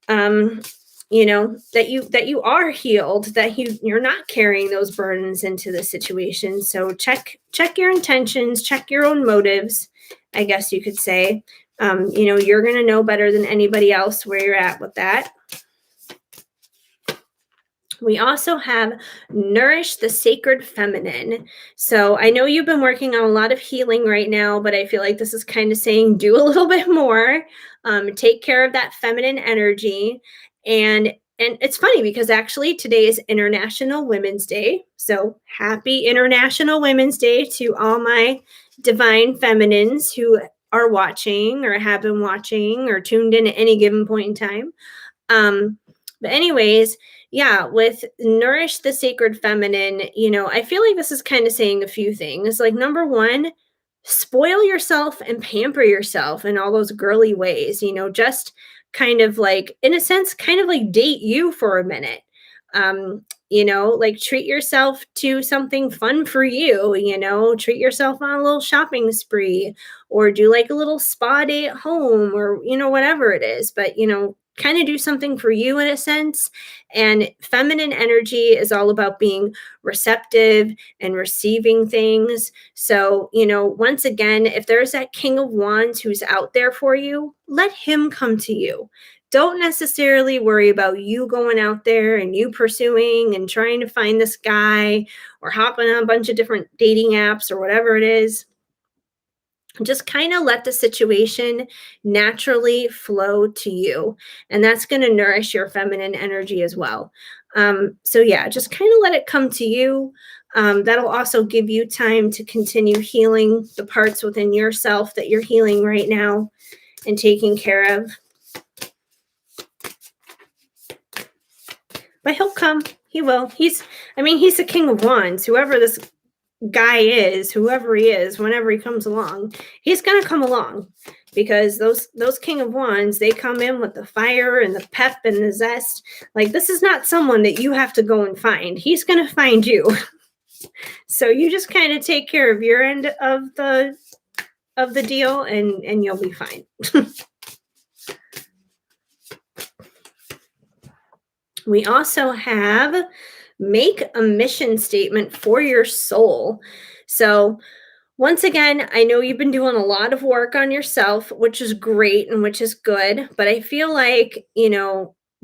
that you are healed, that you're not carrying those burdens into the situation. So check your intentions, check your own motives, I guess you could say. You're going to know better than anybody else where you're at with that. We also have Nourish the Sacred Feminine. So I know you've been working on a lot of healing right now, but I feel like this is kind of saying do a little bit more. Take care of that feminine energy. And it's funny because actually today is International Women's Day. So happy International Women's Day to all my divine feminines who are watching or have been watching or tuned in at any given point in time. But anyways, yeah, with Nourish the Sacred Feminine, I feel like this is kind of saying a few things. Like, number one, spoil yourself and pamper yourself in all those girly ways, just kind of like, in a sense, kind of like date you for a minute. Like treat yourself to something fun for you, treat yourself on a little shopping spree or do like a little spa day at home or, whatever it is. But, kind of do something for you in a sense. And feminine energy is all about being receptive and receiving things. So, once again, if there's that King of Wands who's out there for you, let him come to you. Don't necessarily worry about you going out there and you pursuing and trying to find this guy or hopping on a bunch of different dating apps or whatever it is. Just kind of let the situation naturally flow to you. And that's going to nourish your feminine energy as well. So yeah, just kind of let it come to you. That'll also give you time to continue healing the parts within yourself that you're healing right now and taking care of. But he'll come. He will. He's the King of Wands. Whoever this guy is, whoever he is, whenever he comes along, he's going to come along because those King of Wands, they come in with the fire and the pep and the zest. Like, this is not someone that you have to go and find. He's going to find you. So you just kind of take care of your end of the deal and you'll be fine. We also have make a mission statement for your soul. So once again, I know you've been doing a lot of work on yourself, which is great and which is good, but I feel like,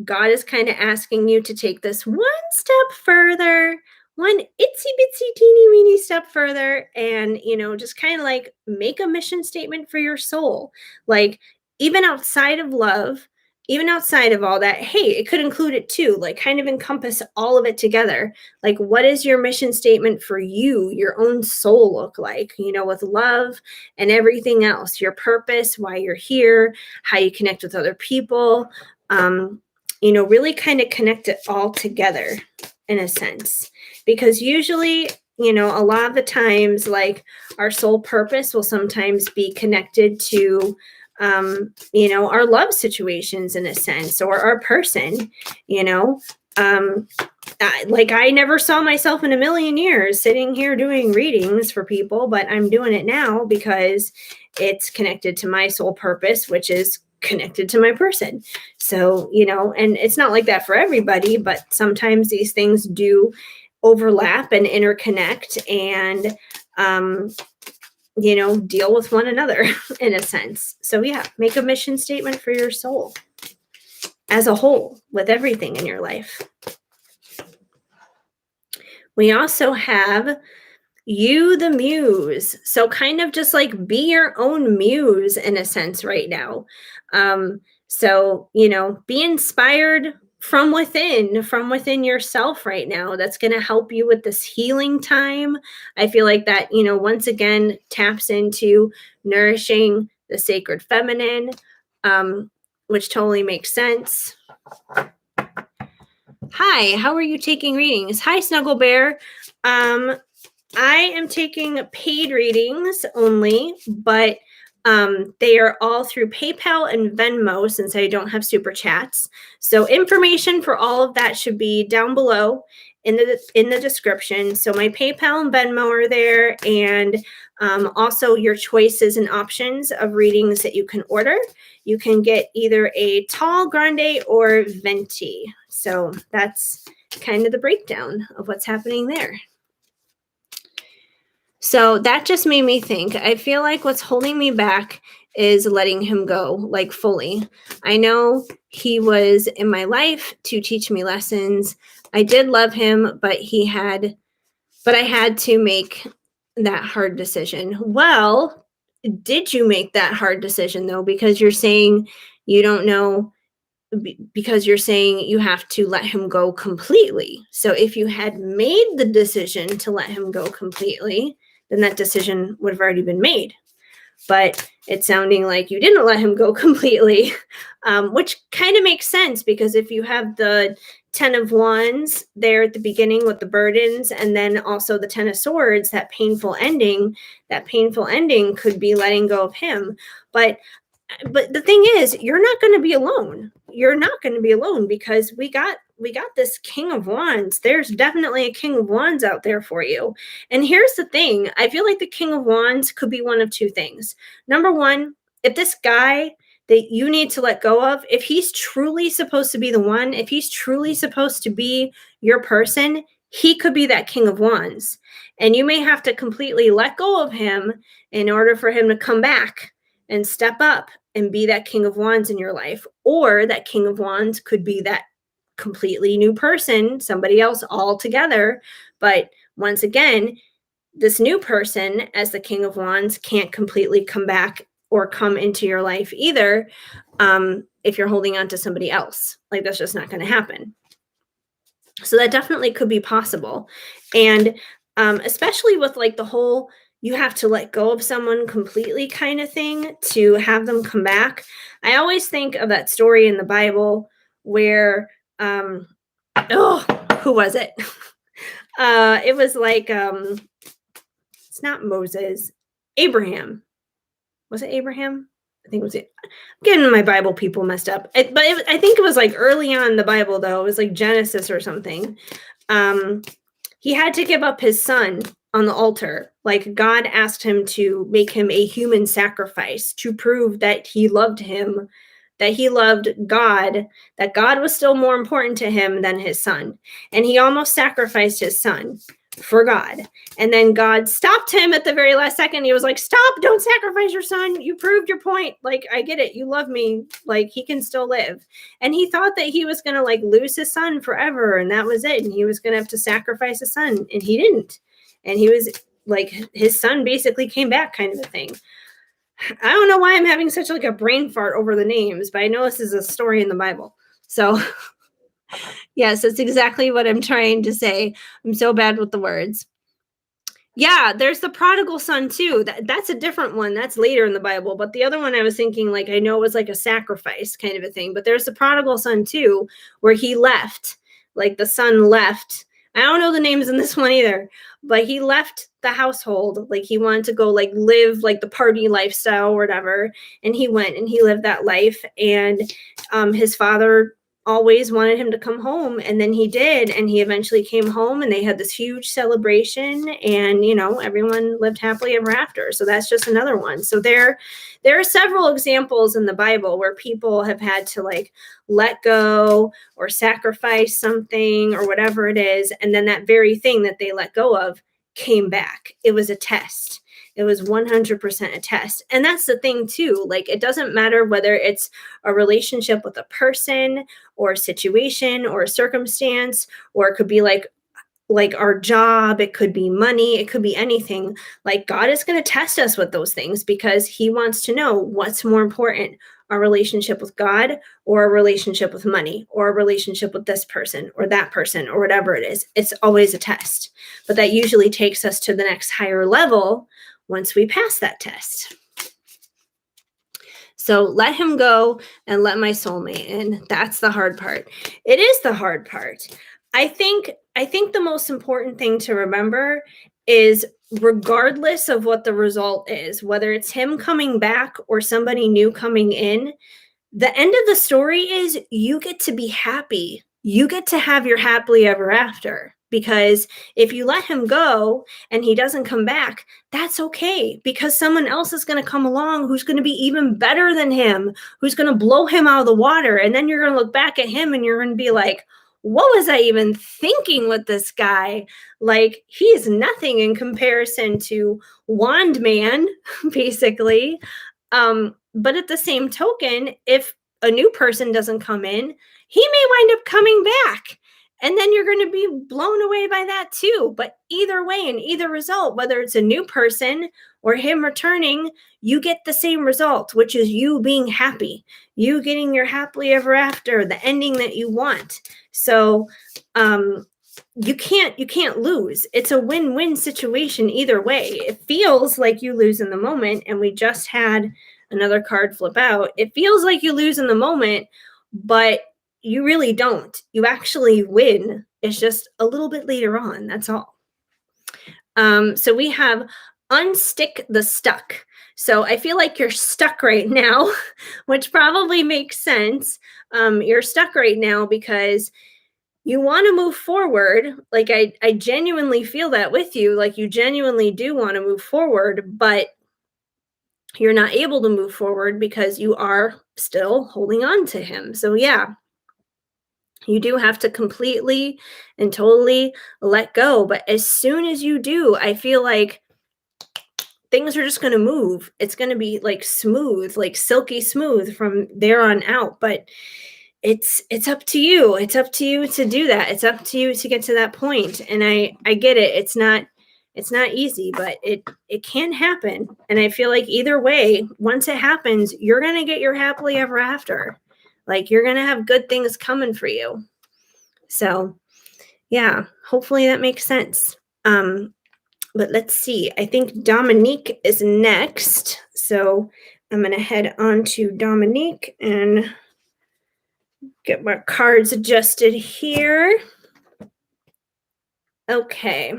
God is kind of asking you to take this one step further, one itsy bitsy teeny weeny step further, and, just kind of like make a mission statement for your soul. Like, even outside of love, even outside of all that, hey, it could include it too, like kind of encompass all of it together. Like, what is your mission statement for you, your own soul look like, with love and everything else, your purpose, why you're here, how you connect with other people, really kind of connect it all together in a sense. Because usually, a lot of the times, like our soul purpose will sometimes be connected to, our love situations in a sense, or our person, you know. Like I never saw myself in a million years sitting here doing readings for people, but I'm doing it now because it's connected to my soul purpose, which is connected to my person. So, and it's not like that for everybody, but sometimes these things do overlap and interconnect and, deal with one another in a sense. So, yeah, make a mission statement for your soul as a whole with everything in your life. We also have you, the muse. So kind of just like be your own muse in a sense right now. So, be inspired from within yourself right now. That's going to help you with this healing time. I feel like that, once again, taps into nourishing the sacred feminine, which totally makes sense. Hi, how are you taking readings? Hi, Snuggle Bear. I am taking paid readings only, but they are all through PayPal and Venmo since I don't have super chats. So information for all of that should be down below in the description. So my PayPal and Venmo are there, and also your choices and options of readings that you can order. You can get either a tall, grande, or venti. So that's kind of the breakdown of what's happening there. So that just made me think. I feel like what's holding me back is letting him go, like fully. I know he was in my life to teach me lessons. I did love him, but I had to make that hard decision. Well, did you make that hard decision though? Because you're saying you don't know, because you're saying you have to let him go completely. So if you had made the decision to let him go completely, then that decision would have already been made. But it's sounding like you didn't let him go completely, which kind of makes sense, because if you have the 10 of Wands there at the beginning with the burdens, and then also the 10 of Swords, that painful ending could be letting go of him. But the thing is, you're not going to be alone. You're not going to be alone, because we got this King of Wands. There's definitely a King of Wands out there for you. And here's the thing. I feel like the King of Wands could be one of two things. Number one, if this guy that you need to let go of, if he's truly supposed to be the one, if he's truly supposed to be your person, he could be that King of Wands. And you may have to completely let go of him in order for him to come back and step up and be that King of Wands in your life. Or that King of Wands could be that completely new person, somebody else altogether. But once again, this new person as the King of Wands can't completely come back or come into your life either, if you're holding on to somebody else. Like, that's just not going to happen. So that definitely could be possible. And especially with like the whole you have to let go of someone completely kind of thing to have them come back. I always think of that story in the Bible where, who was it? It was like, it's not Moses, Abraham. Was it Abraham? I think it was it. I'm getting my Bible people messed up. I think it was like early on in the Bible, though. It was like Genesis or something. He had to give up his son on the altar. Like, God asked him to make him a human sacrifice to prove that he loved him, that he loved God, that God was still more important to him than his son. And he almost sacrificed his son for God. And then God stopped him at the very last second. He was like, stop, don't sacrifice your son. You proved your point. Like, I get it. You love me. Like, he can still live. And he thought that he was going to like lose his son forever. And that was it. And he was going to have to sacrifice his son. And he didn't. And he was like, his son basically came back, kind of a thing. I don't know why I'm having such like a brain fart over the names, but I know this is a story in the Bible. So yes, that's exactly what I'm trying to say. I'm so bad with the words. Yeah, there's the prodigal son too. That's a different one. That's later in the Bible. But the other one I was thinking, like, I know it was like a sacrifice kind of a thing. But there's the prodigal son too, where he left. Like the son left. I don't know the names in this one either, but he left the household. Like he wanted to go like live like the party lifestyle or whatever. And he went and he lived that life. And his father always wanted him to come home, and then he did, and he eventually came home, and they had this huge celebration, and everyone lived happily ever after. So that's just another one. So there are several examples in the Bible where people have had to like let go or sacrifice something or whatever it is, and then that very thing that they let go of came back. It was a test. It was 100% a test. And that's the thing too. Like, it doesn't matter whether it's a relationship with a person or a situation or a circumstance, or it could be like our job, it could be money, it could be anything. Like, God is going to test us with those things because he wants to know what's more important, our relationship with God or a relationship with money or a relationship with this person or that person or whatever it is. It's always a test, but that usually takes us to the next higher level once we pass that test. So let him go and let my soulmate in. That's the hard part. It is the hard part. I think the most important thing to remember is, regardless of what the result is, whether it's him coming back or somebody new coming in, the end of the story is you get to be happy. You get to have your happily ever after. Because if you let him go and he doesn't come back, that's okay. Because someone else is going to come along who's going to be even better than him, who's going to blow him out of the water. And then you're going to look back at him and you're going to be like, what was I even thinking with this guy? Like, he is nothing in comparison to Wand Man, basically. But at the same token, if a new person doesn't come in, he may wind up coming back. And then you're going to be blown away by that too. But either way, in either result, whether it's a new person or him returning, you get the same result, which is you being happy, you getting your happily ever after, the ending that you want. So you can't lose. It's a win-win situation either way. It feels like you lose in the moment, and we just had another card flip out. It feels like you lose in the moment, but you really don't. You actually win. It's just a little bit later on. That's all. So we have unstick the stuck. So I feel like you're stuck right now, which probably makes sense. You're stuck right now because you want to move forward. Like, I genuinely feel that with you. Like, you genuinely do want to move forward, but you're not able to move forward because you are still holding on to him. So yeah, you do have to completely and totally let go. But as soon as you do, I feel like things are just going to move. It's going to be like smooth, like silky smooth from there on out. But it's up to you. It's up to you to do that. It's up to you to get to that point. And I get it. It's not easy, but it can happen. And I feel like either way, once it happens, you're going to get your happily ever after. Like, you're going to have good things coming for you. So yeah, hopefully that makes sense. But let's see. I think Dominique is next. So I'm going to head on to Dominique and get my cards adjusted here. Okay.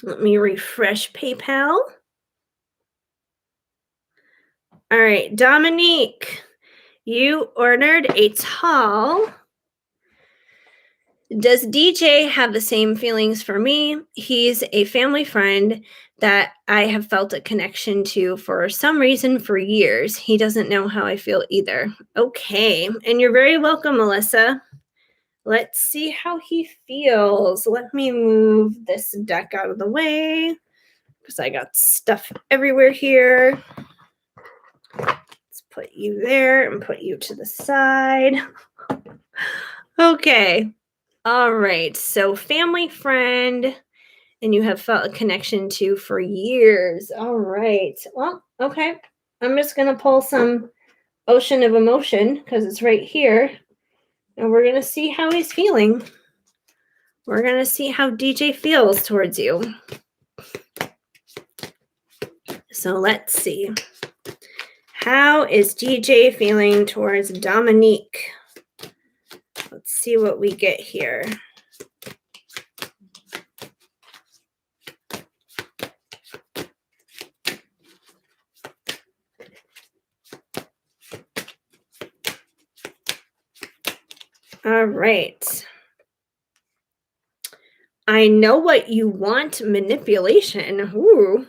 Let me refresh PayPal. All right, Dominique, you ordered a tall. Does DJ have the same feelings for me? He's a family friend that I have felt a connection to for some reason for years. He doesn't know how I feel either. Okay, and you're very welcome, Melissa. Let's see how he feels. Let me move this deck out of the way because I got stuff everywhere here. Let's put you there and put you to the side. Okay. All right. So family friend, and you have felt a connection to for years. All right. Well, okay. I'm just going to pull some Ocean of Emotion because it's right here. And we're going to see how he's feeling. We're going to see how DJ feels towards you. So let's see. How is DJ feeling towards Dominique? Let's see what we get here. All right. I know what you want, manipulation. Ooh.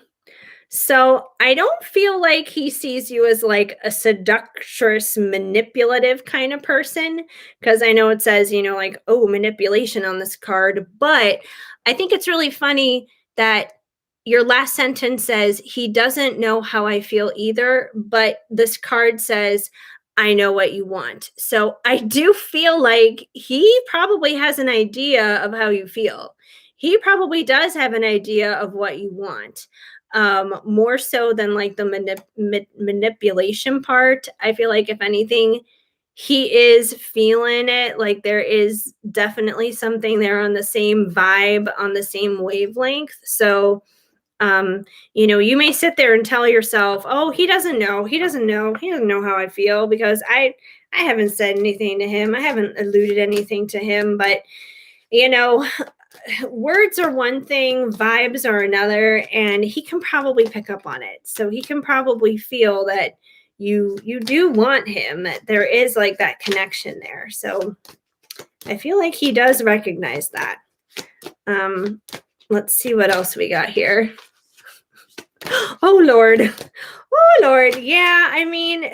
So I don't feel like he sees you as like a seductress, manipulative kind of person, because I know it says, like, oh, manipulation on this card. But I think it's really funny that your last sentence says, he doesn't know how I feel either. But this card says, I know what you want. So I do feel like he probably has an idea of how you feel. He probably does have an idea of what you want, more so than like the manipulation part. I feel like if anything, he is feeling it. Like there is definitely something there on the same vibe, on the same wavelength. So, you may sit there and tell yourself, oh, he doesn't know, he doesn't know how I feel, because I haven't said anything to him, I haven't alluded anything to him. But you know words are one thing, vibes are another, and he can probably pick up on it. So he can probably feel that you do want him, that there is like that connection there. So I feel like he does recognize that. Let's see what else we got here. Oh Lord. Yeah, I mean,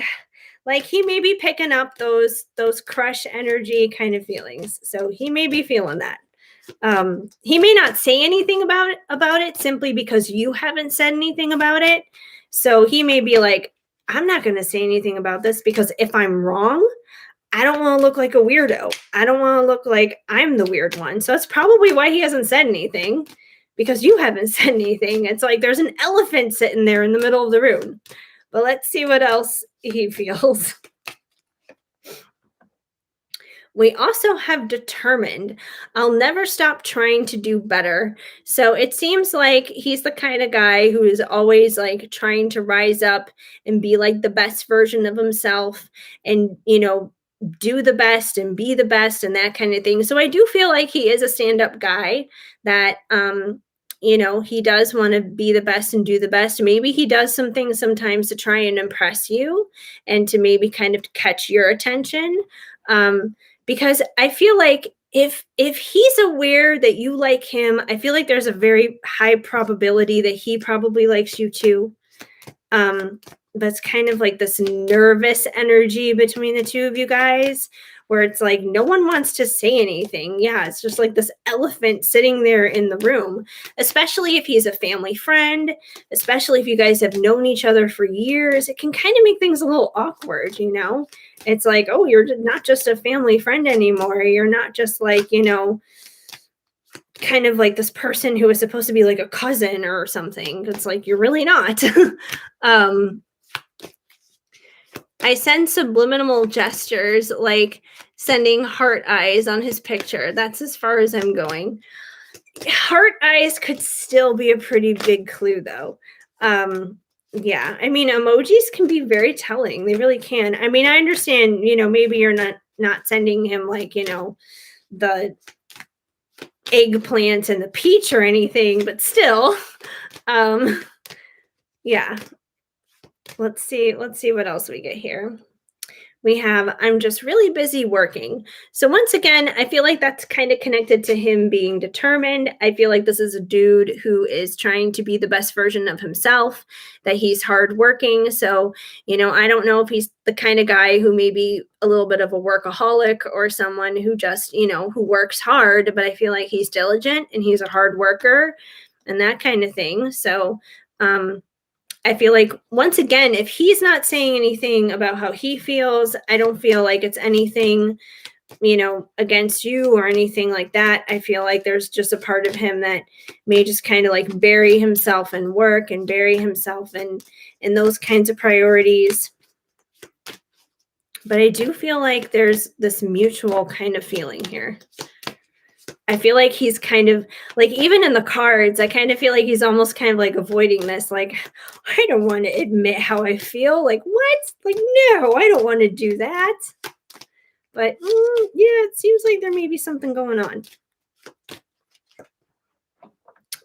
like he may be picking up those crush energy kind of feelings. So he may be feeling that. He may not say anything about it simply because you haven't said anything about it. So he may be like, I'm not going to say anything about this, because if I'm wrong, I don't want to look like a weirdo. I don't want to look like I'm the weird one. So that's probably why he hasn't said anything, because you haven't said anything. It's like there's an elephant sitting there in the middle of the room. But let's see what else he feels. We also have determined. I'll never stop trying to do better. So it seems like he's the kind of guy who is always like trying to rise up and be like the best version of himself, and, do the best and be the best and that kind of thing. So I do feel like he is a stand-up guy that, he does want to be the best and do the best. Maybe he does some things sometimes to try and impress you and to maybe kind of catch your attention. Because I feel like if he's aware that you like him, I feel like there's a very high probability that he probably likes you too. That's kind of like this nervous energy between the two of you guys, where it's like no one wants to say anything. Yeah, it's just like this elephant sitting there in the room, especially if he's a family friend, especially if you guys have known each other for years. It can kind of make things a little awkward, It's like, oh, you're not just a family friend anymore. You're not just like, kind of like this person who is supposed to be like a cousin or something. It's like, you're really not. I send subliminal gestures, like sending heart eyes on his picture. That's as far as I'm going. Heart eyes could still be a pretty big clue, though. Yeah, I mean, emojis can be very telling. They really can. I mean, I understand, maybe you're not sending him like, the eggplant and the peach or anything, but still, yeah. Let's see what else we get here. We have, I'm just really busy working. So once again, I feel like that's kind of connected to him being determined. I feel like this is a dude who is trying to be the best version of himself, that he's hardworking. So, I don't know if he's the kind of guy who may be a little bit of a workaholic, or someone who just, who works hard, but I feel like he's diligent and he's a hard worker and that kind of thing. So, I feel like, once again, if he's not saying anything about how he feels, I don't feel like it's anything, against you or anything like that. I feel like there's just a part of him that may just kind of like bury himself in work and bury himself in those kinds of priorities. But I do feel like there's this mutual kind of feeling here. I feel like he's kind of like, even in the cards, I kind of feel like he's almost kind of like avoiding this. Like, I don't want to admit how I feel. Like, what? Like, no, I don't want to do that. But yeah, it seems like there may be something going on.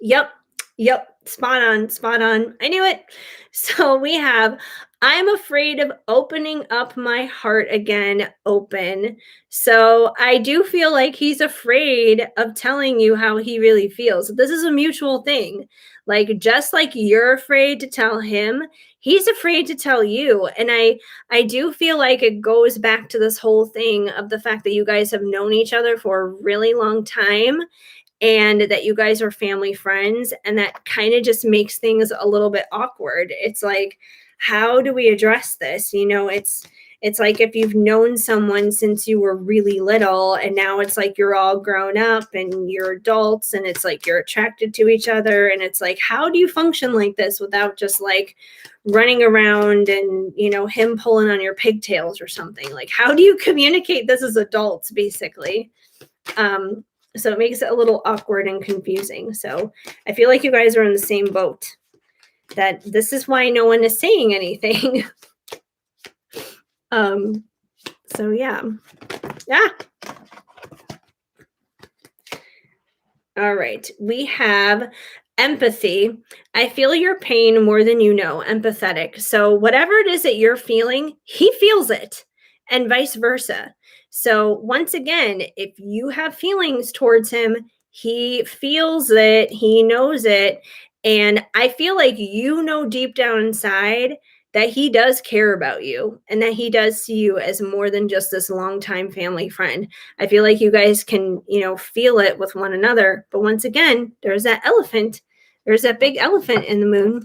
Yep. Yep. Spot on. Spot on. I knew it. So we have, I'm afraid of opening up my heart again, open. So I do feel like he's afraid of telling you how he really feels. This is a mutual thing. Like, just like you're afraid to tell him, he's afraid to tell you. And I do feel like it goes back to this whole thing of the fact that you guys have known each other for a really long time, and that you guys are family friends, and that kind of just makes things a little bit awkward. It's like, how do we address this? It's like if you've known someone since you were really little, and now it's like you're all grown up and you're adults, and it's like you're attracted to each other, and it's like, how do you function like this without just like running around and him pulling on your pigtails or something? Like, how do you communicate this as adults, basically? So it makes it a little awkward and confusing. So I feel like you guys are in the same boat, that this is why no one is saying anything. So yeah. All right. We have empathy. I feel your pain more than you know. Empathetic. So whatever it is that you're feeling, he feels it, and vice versa. So once again, if you have feelings towards him, he feels it, he knows it. And I feel like deep down inside that he does care about you, and that he does see you as more than just this longtime family friend. I feel like you guys can, feel it with one another. But once again, there's that elephant. There's that big elephant in the moon.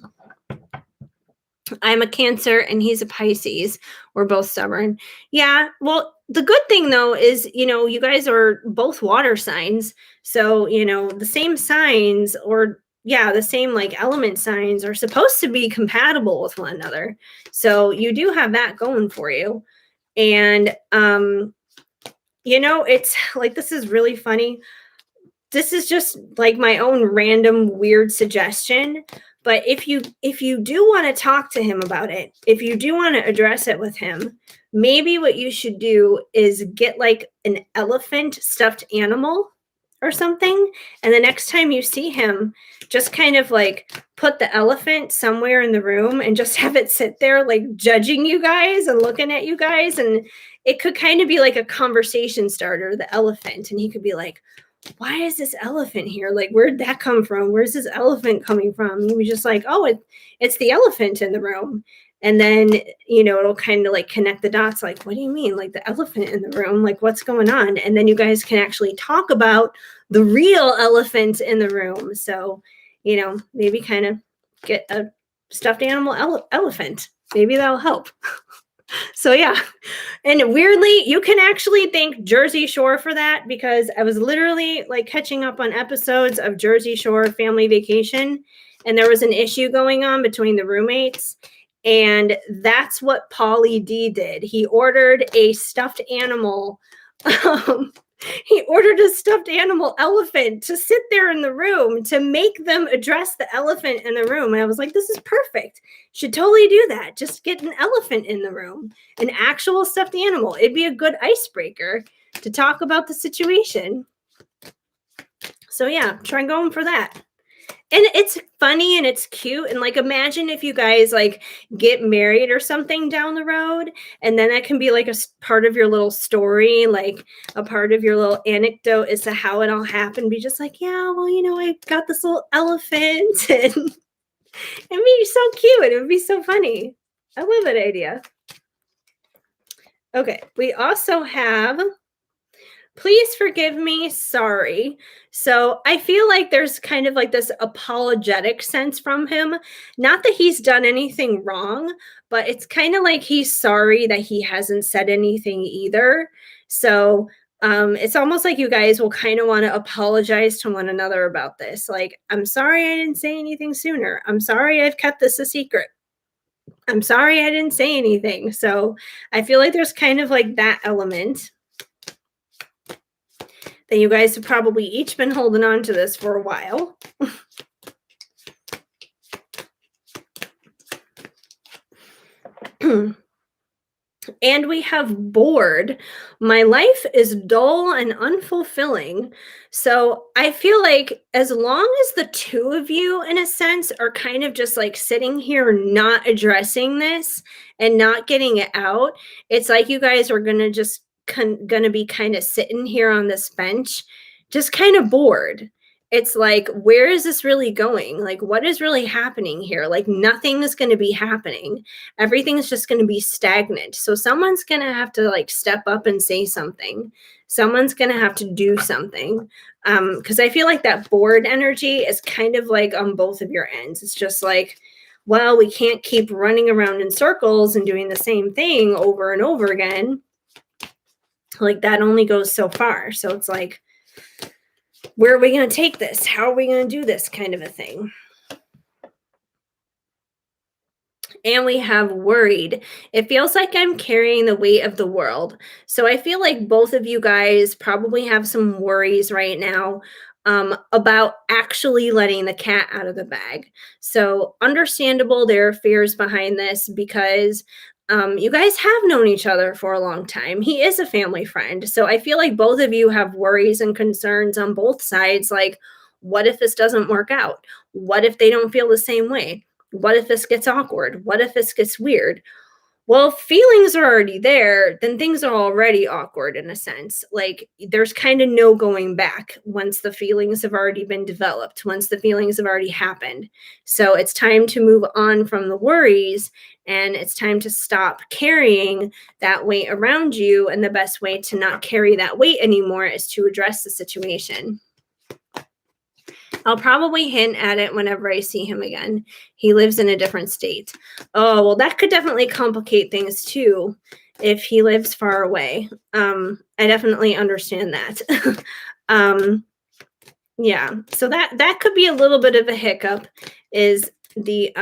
I'm a Cancer and he's a Pisces. We're both stubborn. Yeah. Well, the good thing though is, you guys are both water signs. So, the same signs, or yeah, the same like element signs, are supposed to be compatible with one another. So you do have that going for you. And, it's like, this is really funny. This is just like my own random weird suggestion. But if you do want to talk to him about it, if you do want to address it with him, maybe what you should do is get like an elephant stuffed animal or something. And the next time you see him, just kind of like put the elephant somewhere in the room and just have it sit there like judging you guys and looking at you guys. And it could kind of be like a conversation starter, the elephant. And he could be like, why is this elephant here? Like, where'd that come from? Where's this elephant coming from? And we just like, oh, it's the elephant in the room. And then, it'll kind of like connect the dots. Like, what do you mean? Like, the elephant in the room? Like, what's going on? And then you guys can actually talk about the real elephant in the room. So, maybe kind of get a stuffed animal elephant. Maybe that'll help. So yeah. And weirdly, you can actually thank Jersey Shore for that, because I was literally like catching up on episodes of Jersey Shore Family Vacation, and there was an issue going on between the roommates. And that's what Paulie D did. He ordered a stuffed animal. He ordered a stuffed animal elephant to sit there in the room to make them address the elephant in the room. And I was like, this is perfect. Should totally do that. Just get an elephant in the room, an actual stuffed animal. It'd be a good icebreaker to talk about the situation. So yeah, try going for that. And it's funny and it's cute. And like, imagine if you guys like get married or something down the road, and then that can be like a part of your little story, like a part of your little anecdote as to how it all happened. Be just like, yeah, well, I got this little elephant, and it'd be so cute. It would be so funny. I love that idea. Okay, we also have, please forgive me, sorry. So I feel like there's kind of like this apologetic sense from him. Not that he's done anything wrong, but it's kind of like he's sorry that he hasn't said anything either. So it's almost like you guys will kind of want to apologize to one another about this. Like, I'm sorry I didn't say anything sooner. I'm sorry I've kept this a secret. I'm sorry I didn't say anything. So I feel like there's kind of like that element And you guys have probably each been holding on to this for a while. And we have bored. My life is dull and unfulfilling. So I feel like as long as the two of you, in a sense, are kind of just like sitting here not addressing this and not getting it out, it's like you guys are going to just going to be kind of sitting here on this bench, just kind of bored. It's like, where is this really going? Like, what is really happening here? Like, nothing is going to be happening. Everything's just going to be stagnant. So someone's going to have to like step up and say something. Someone's going to have to do something. Because I feel like that bored energy is kind of like on both of your ends. It's just like, well, we can't keep running around in circles and doing the same thing over and over again. Like, that only goes so far. So it's like, where are we going to take this? How are we going to do this kind of a thing? And we have worried. It feels like I'm carrying the weight of the world. So I feel like both of you guys probably have some worries right now about actually letting the cat out of the bag. So understandable, there are fears behind this because you guys have known each other for a long time. He is a family friend. So I feel like both of you have worries and concerns on both sides. Like, what if this doesn't work out? What if they don't feel the same way? What if this gets awkward? What if this gets weird? Well, if feelings are already there, then things are already awkward in a sense. Like, there's kind of no going back once the feelings have already been developed, once the feelings have already happened. So it's time to move on from the worries, and it's time to stop carrying that weight around you. And the best way to not carry that weight anymore is to address the situation. I'll probably hint at it whenever I see him again. He lives in a different state. Oh, well, that could definitely complicate things too if he lives far away. I definitely understand that. Yeah, so that could be a little bit of a hiccup, is the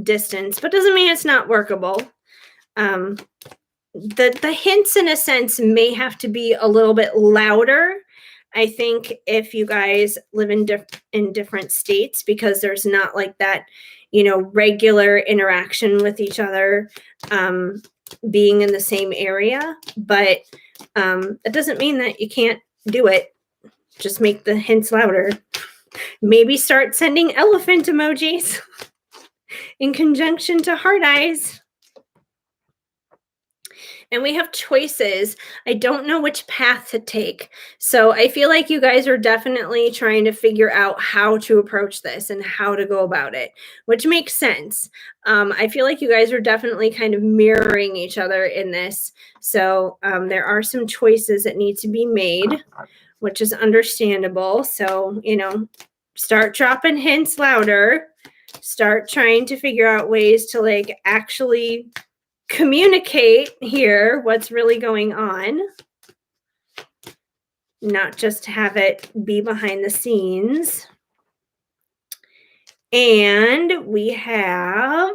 distance, but doesn't mean it's not workable. The hints, in a sense, may have to be a little bit louder, I think, if you guys live in different states, because there's not like that, regular interaction with each other, being in the same area. But it doesn't mean that you can't do it. Just make the hints louder. Maybe start sending elephant emojis in conjunction to heart eyes. And we have choices. I don't know which path to take. So I feel like you guys are definitely trying to figure out how to approach this and how to go about it, which makes sense. I feel like you guys are definitely kind of mirroring each other in this. So there are some choices that need to be made, which is understandable. So, start dropping hints louder. Start trying to figure out ways to like actually communicate here what's really going on, not just have it be behind the scenes. And we have,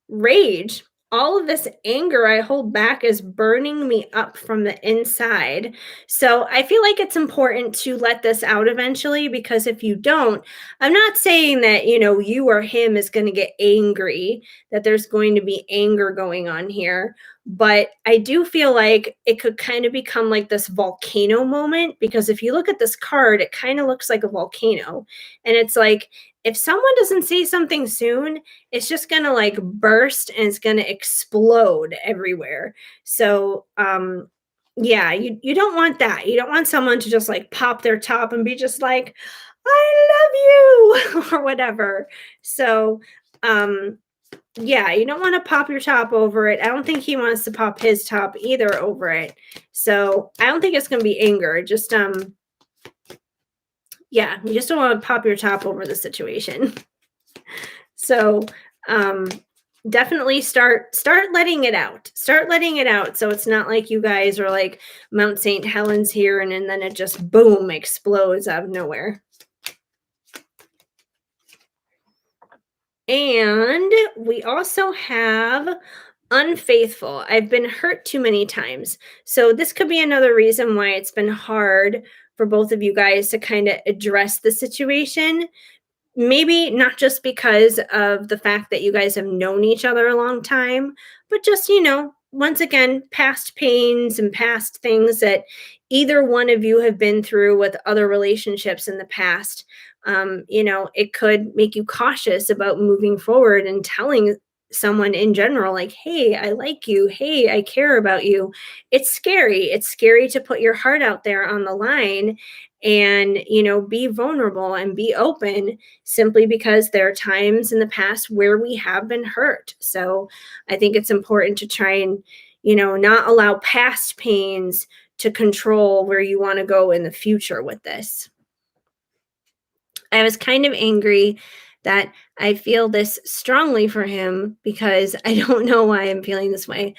rage. All of this anger I hold back is burning me up from the inside. So I feel like it's important to let this out eventually, because if you don't, I'm not saying that, you or him is going to get angry, that there's going to be anger going on here. But I do feel like it could kind of become like this volcano moment, because if you look at this card, it kind of looks like a volcano. And it's like, if someone doesn't say something soon, it's just going to like burst and it's going to explode everywhere. So, yeah, you don't want that. You don't want someone to just like pop their top and be just like, I love you or whatever. So, yeah, you don't want to pop your top over it. I don't think he wants to pop his top either over it. So I don't think it's going to be anger. Just, yeah, you just don't want to pop your top over the situation. So definitely start letting it out. Start letting it out, so it's not like you guys are like Mount St. Helens here and then it just boom explodes out of nowhere. And we also have Unfaithful. I've been hurt too many times. So this could be another reason why it's been hard for both of you guys to kind of address the situation. Maybe not just because of the fact that you guys have known each other a long time, but just, once again, past pains and past things that either one of you have been through with other relationships in the past. It could make you cautious about moving forward and telling someone in general, like, hey, I like you. Hey, I care about you. It's scary. It's scary to put your heart out there on the line and, be vulnerable and be open simply because there are times in the past where we have been hurt. So I think it's important to try and, not allow past pains to control where you want to go in the future with this. I was kind of angry that I feel this strongly for him because I don't know why I'm feeling this way.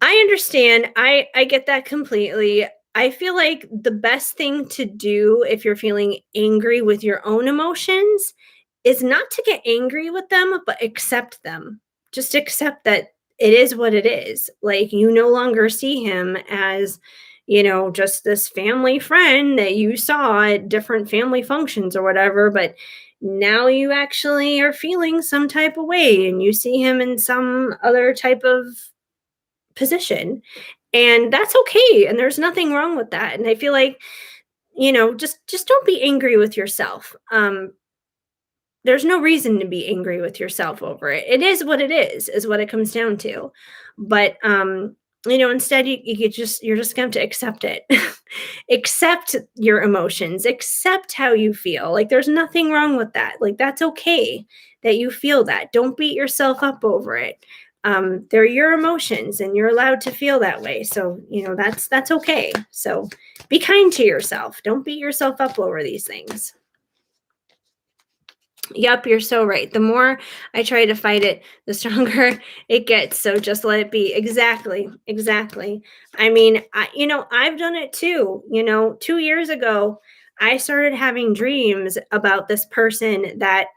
I understand. I get that completely. I feel like the best thing to do if you're feeling angry with your own emotions is not to get angry with them, but accept them. Just accept that it is what it is. Like, you no longer see him as, just this family friend that you saw at different family functions or whatever, but now you actually are feeling some type of way and you see him in some other type of position, and that's okay, and there's nothing wrong with that. And I feel like, just don't be angry with yourself. There's no reason to be angry with yourself over it. It is what it is what it comes down to. But instead you're just going to accept it. Accept your emotions, accept how you feel. Like, there's nothing wrong with that. Like, that's okay that you feel that. Don't beat yourself up over it. They're your emotions and you're allowed to feel that way. So, that's okay. So be kind to yourself. Don't beat yourself up over these things. Yep, you're so right. The more I try to fight it, the stronger it gets. So just let it be. Exactly. Exactly. I mean, I've done it too. 2 years ago, I started having dreams about this person that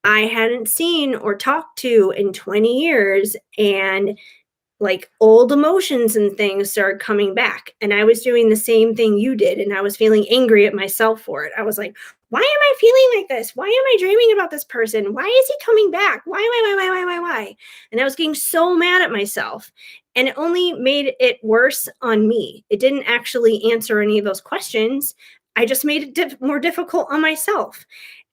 I hadn't seen or talked to in 20 years. And like, old emotions and things started coming back. And I was doing the same thing you did. And I was feeling angry at myself for it. I was like, why am I feeling like this? Why am I dreaming about this person? Why is he coming back? Why? And I was getting so mad at myself. And it only made it worse on me. It didn't actually answer any of those questions. I just made it more difficult on myself.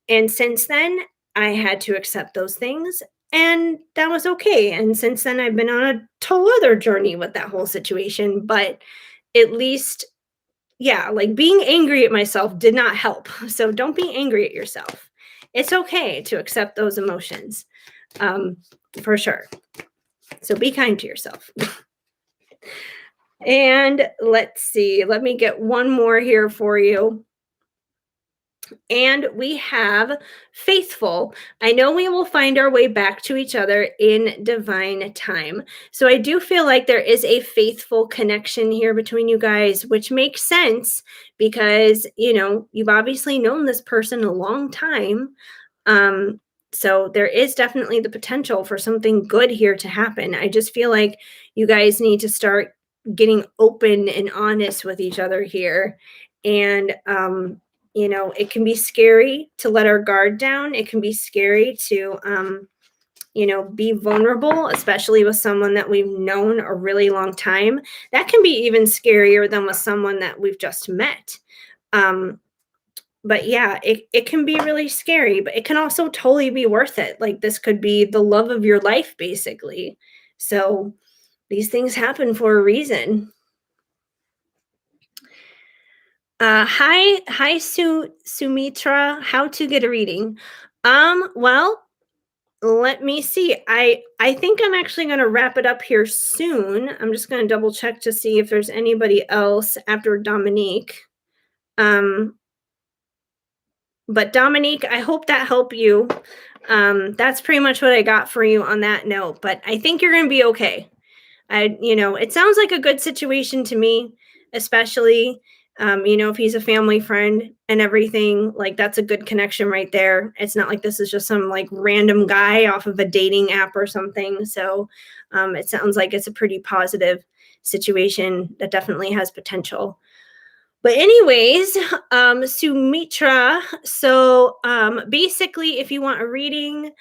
And since then, I had to accept those things, and that was okay. And since then, I've been on a total other journey with that whole situation. But at least, yeah, like, being angry at myself did not help. So don't be angry at yourself. It's okay to accept those emotions, um, for sure. So be kind to yourself. And let's see, let me get one more here for you. And we have faithful. I know we will find our way back to each other in divine time. So I do feel like there is a faithful connection here between you guys, which makes sense because, you've obviously known this person a long time. Um, so there is definitely the potential for something good here to happen. I just feel like you guys need to start getting open and honest with each other here. And, it can be scary to let our guard down. It can be scary to, be vulnerable, especially with someone that we've known a really long time. That can be even scarier than with someone that we've just met. But yeah, it can be really scary, but it can also totally be worth it. Like, this could be the love of your life, basically. So these things happen for a reason. Hi, Sumitra. How to get a reading? Well, let me see. I think I'm actually going to wrap it up here soon. I'm just going to double check to see if there's anybody else after Dominique. Um, but Dominique, I hope that helped you. That's pretty much what I got for you on that note. But I think you're going to be okay. It sounds like a good situation to me, especially, if he's a family friend. and everything. Like, that's a good connection right there. It's not like this is just some like random guy off of a dating app or something. So it sounds like it's a pretty positive situation that definitely has potential. But anyways, Sumitra. So basically, if you want a reading,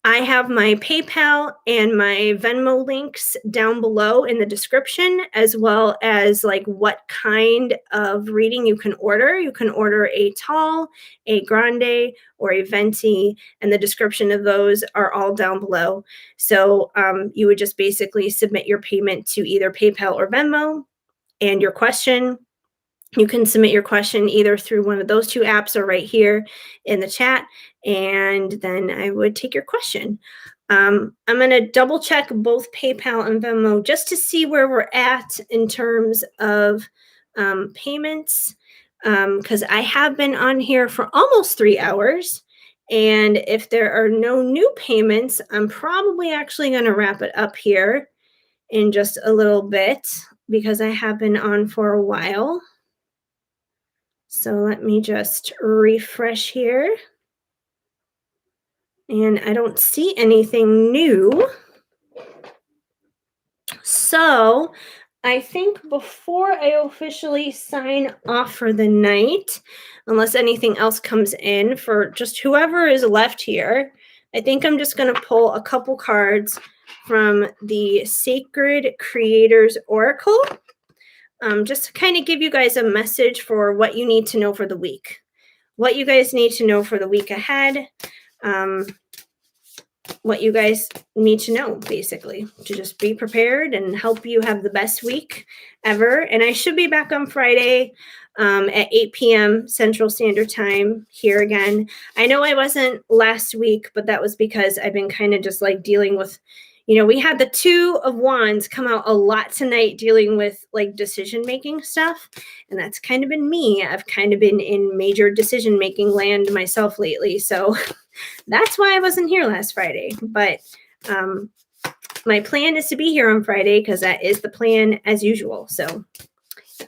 I have my PayPal and my Venmo links down below in the description, as well as like what kind of reading you can order. You can order a tall, a grande, or a venti, and the description of those are all down below. So you would just basically submit your payment to either PayPal or Venmo, and your question. You can submit your question either through one of those two apps or right here in the chat, and then I would take your question. I'm going to double check both PayPal and Venmo just to see where we're at in terms of payments, because I have been on here for almost 3 hours. And if there are no new payments, I'm probably actually going to wrap it up here in just a little bit because I have been on for a while. So let me just refresh here. And I don't see anything new. So I think before I officially sign off for the night, unless anything else comes in for just whoever is left here, I think I'm just going to pull a couple cards from the Sacred Creators Oracle, just to kind of give you guys a message for what you need to know for the week. What you guys need to know for the week ahead, what you guys need to know, basically, to just be prepared and help you have the best week ever. And I should be back on Friday at 8 p.m. Central Standard Time here again. I know I wasn't last week, but that was because I've been kind of just like dealing with, we had the Two of Wands come out a lot tonight dealing with like decision-making stuff. And that's kind of been me. I've kind of been in major decision-making land myself lately. So that's why I wasn't here last Friday. But my plan is to be here on Friday because that is the plan as usual. So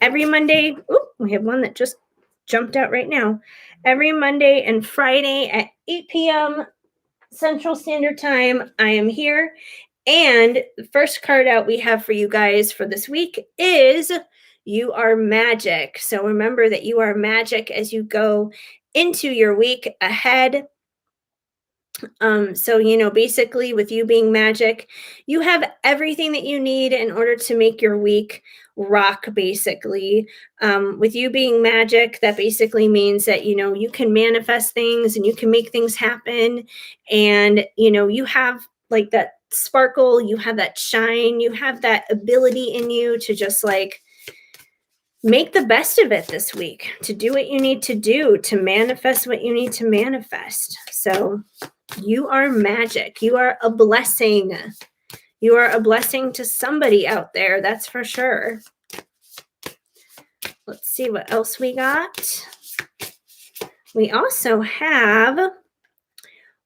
every Monday, we have one that just jumped out right now. Every Monday and Friday at 8 p.m. Central Standard Time, I am here. And the first card out we have for you guys for this week is You Are Magic. So remember that you are magic as you go into your week ahead. So, basically with you being magic, you have everything that you need in order to make your week rock, basically. With you being magic, that basically means that, you can manifest things and you can make things happen. And, you have like that sparkle, you have that shine, you have that ability in you to just like make the best of it this week, to do what you need to do, to manifest what you need to manifest. So you are magic. You are a blessing. You are a blessing to somebody out there, that's for sure. Let's see what else we got. We also have,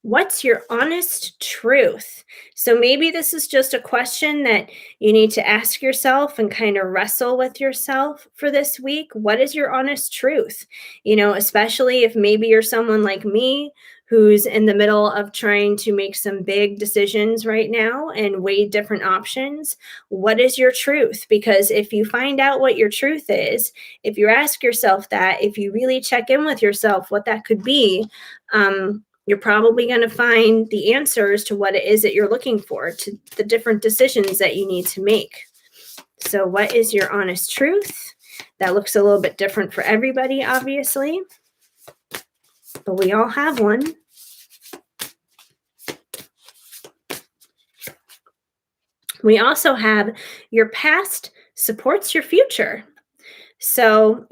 what's your honest truth? So maybe this is just a question that you need to ask yourself and kind of wrestle with yourself for this week. What is your honest truth? Especially if maybe you're someone like me who's in the middle of trying to make some big decisions right now and weigh different options. What is your truth? Because if you find out what your truth is, if you ask yourself that, if you really check in with yourself, what that could be, you're probably going to find the answers to what it is that you're looking for, to the different decisions that you need to make. So what is your honest truth? That looks a little bit different for everybody, obviously, but we all have one. We also have your past supports your future. So,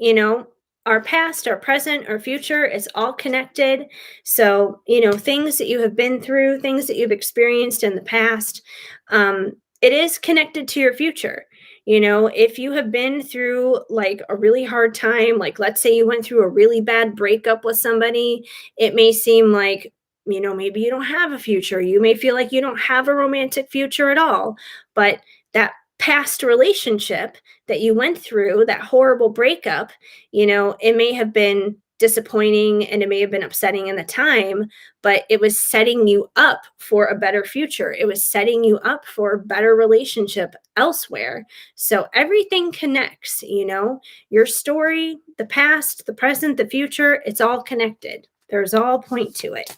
our past, our present, our future is all connected. So, things that you have been through, things that you've experienced in the past, it is connected to your future. If you have been through like a really hard time, like let's say you went through a really bad breakup with somebody, it may seem like, maybe you don't have a future. You may feel like you don't have a romantic future at all. But that past relationship that you went through, that horrible breakup, it may have been disappointing and it may have been upsetting in the time, but it was setting you up for a better future. It was setting you up for a better relationship elsewhere. So everything connects, your story, the past, the present, the future, it's all connected. There's all point to it.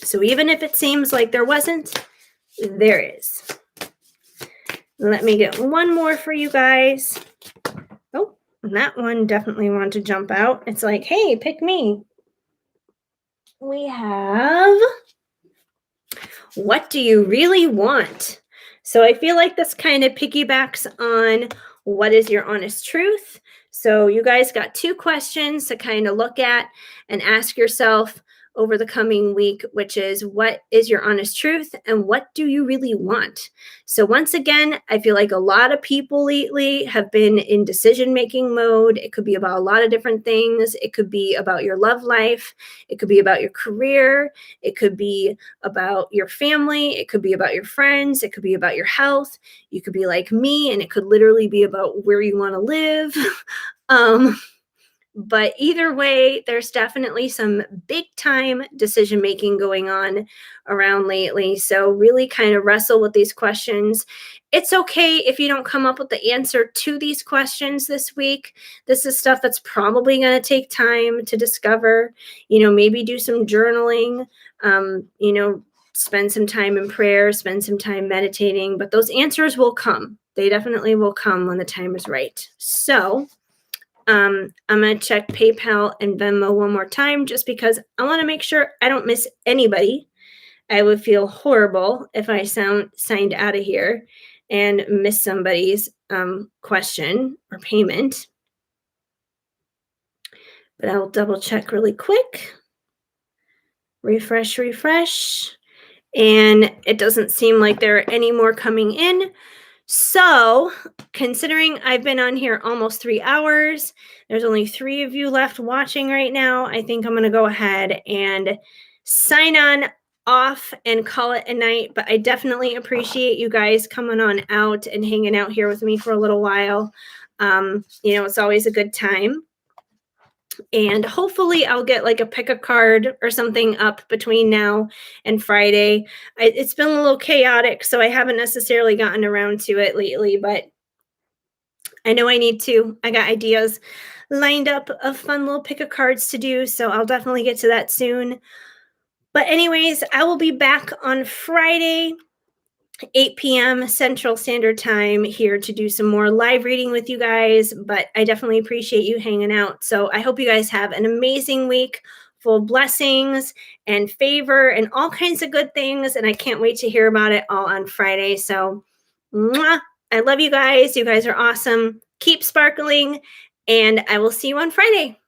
So even if it seems like there wasn't, there is. Let me get one more for you guys. Oh, that one definitely wanted to jump out. It's like, hey, pick me. We have, what do you really want? So I feel like this kind of piggybacks on what is your honest truth. So you guys got 2 questions to kind of look at and ask yourself over the coming week, which is, what is your honest truth and what do you really want? So once again, I feel like a lot of people lately have been in decision-making mode. It could be about a lot of different things. It could be about your love life. It could be about your career. It could be about your family. It could be about your friends. It could be about your health. You could be like me, and it could literally be about where you want to live. But either way, there's definitely some big time decision making going on around lately. So really kind of wrestle with these questions. It's okay if you don't come up with the answer to these questions this week. This is stuff that's probably going to take time to discover. Maybe do some journaling, spend some time in prayer, spend some time meditating, but those answers will come. They definitely will come when the time is right. So I'm going to check PayPal and Venmo one more time just because I want to make sure I don't miss anybody. I would feel horrible if I signed out of here and miss somebody's question or payment. But I'll double check really quick. Refresh. And it doesn't seem like there are any more coming in. So, considering I've been on here almost 3 hours, there's only 3 of you left watching right now. I think I'm going to go ahead and sign on off and call it a night. But I definitely appreciate you guys coming on out and hanging out here with me for a little while. It's always a good time. And hopefully I'll get like a pick a card or something up between now and Friday. It's been a little chaotic, so I haven't necessarily gotten around to it lately, but I know I need to. I got ideas lined up of fun little pick a cards to do, so I'll definitely get to that soon. But anyways, I will be back on Friday, 8 p.m. Central Standard Time, here to do some more live reading with you guys, but I definitely appreciate you hanging out. So I hope you guys have an amazing week full of blessings and favor and all kinds of good things, and I can't wait to hear about it all on Friday. So mwah, I love you guys. You guys are awesome. Keep sparkling, and I will see you on Friday.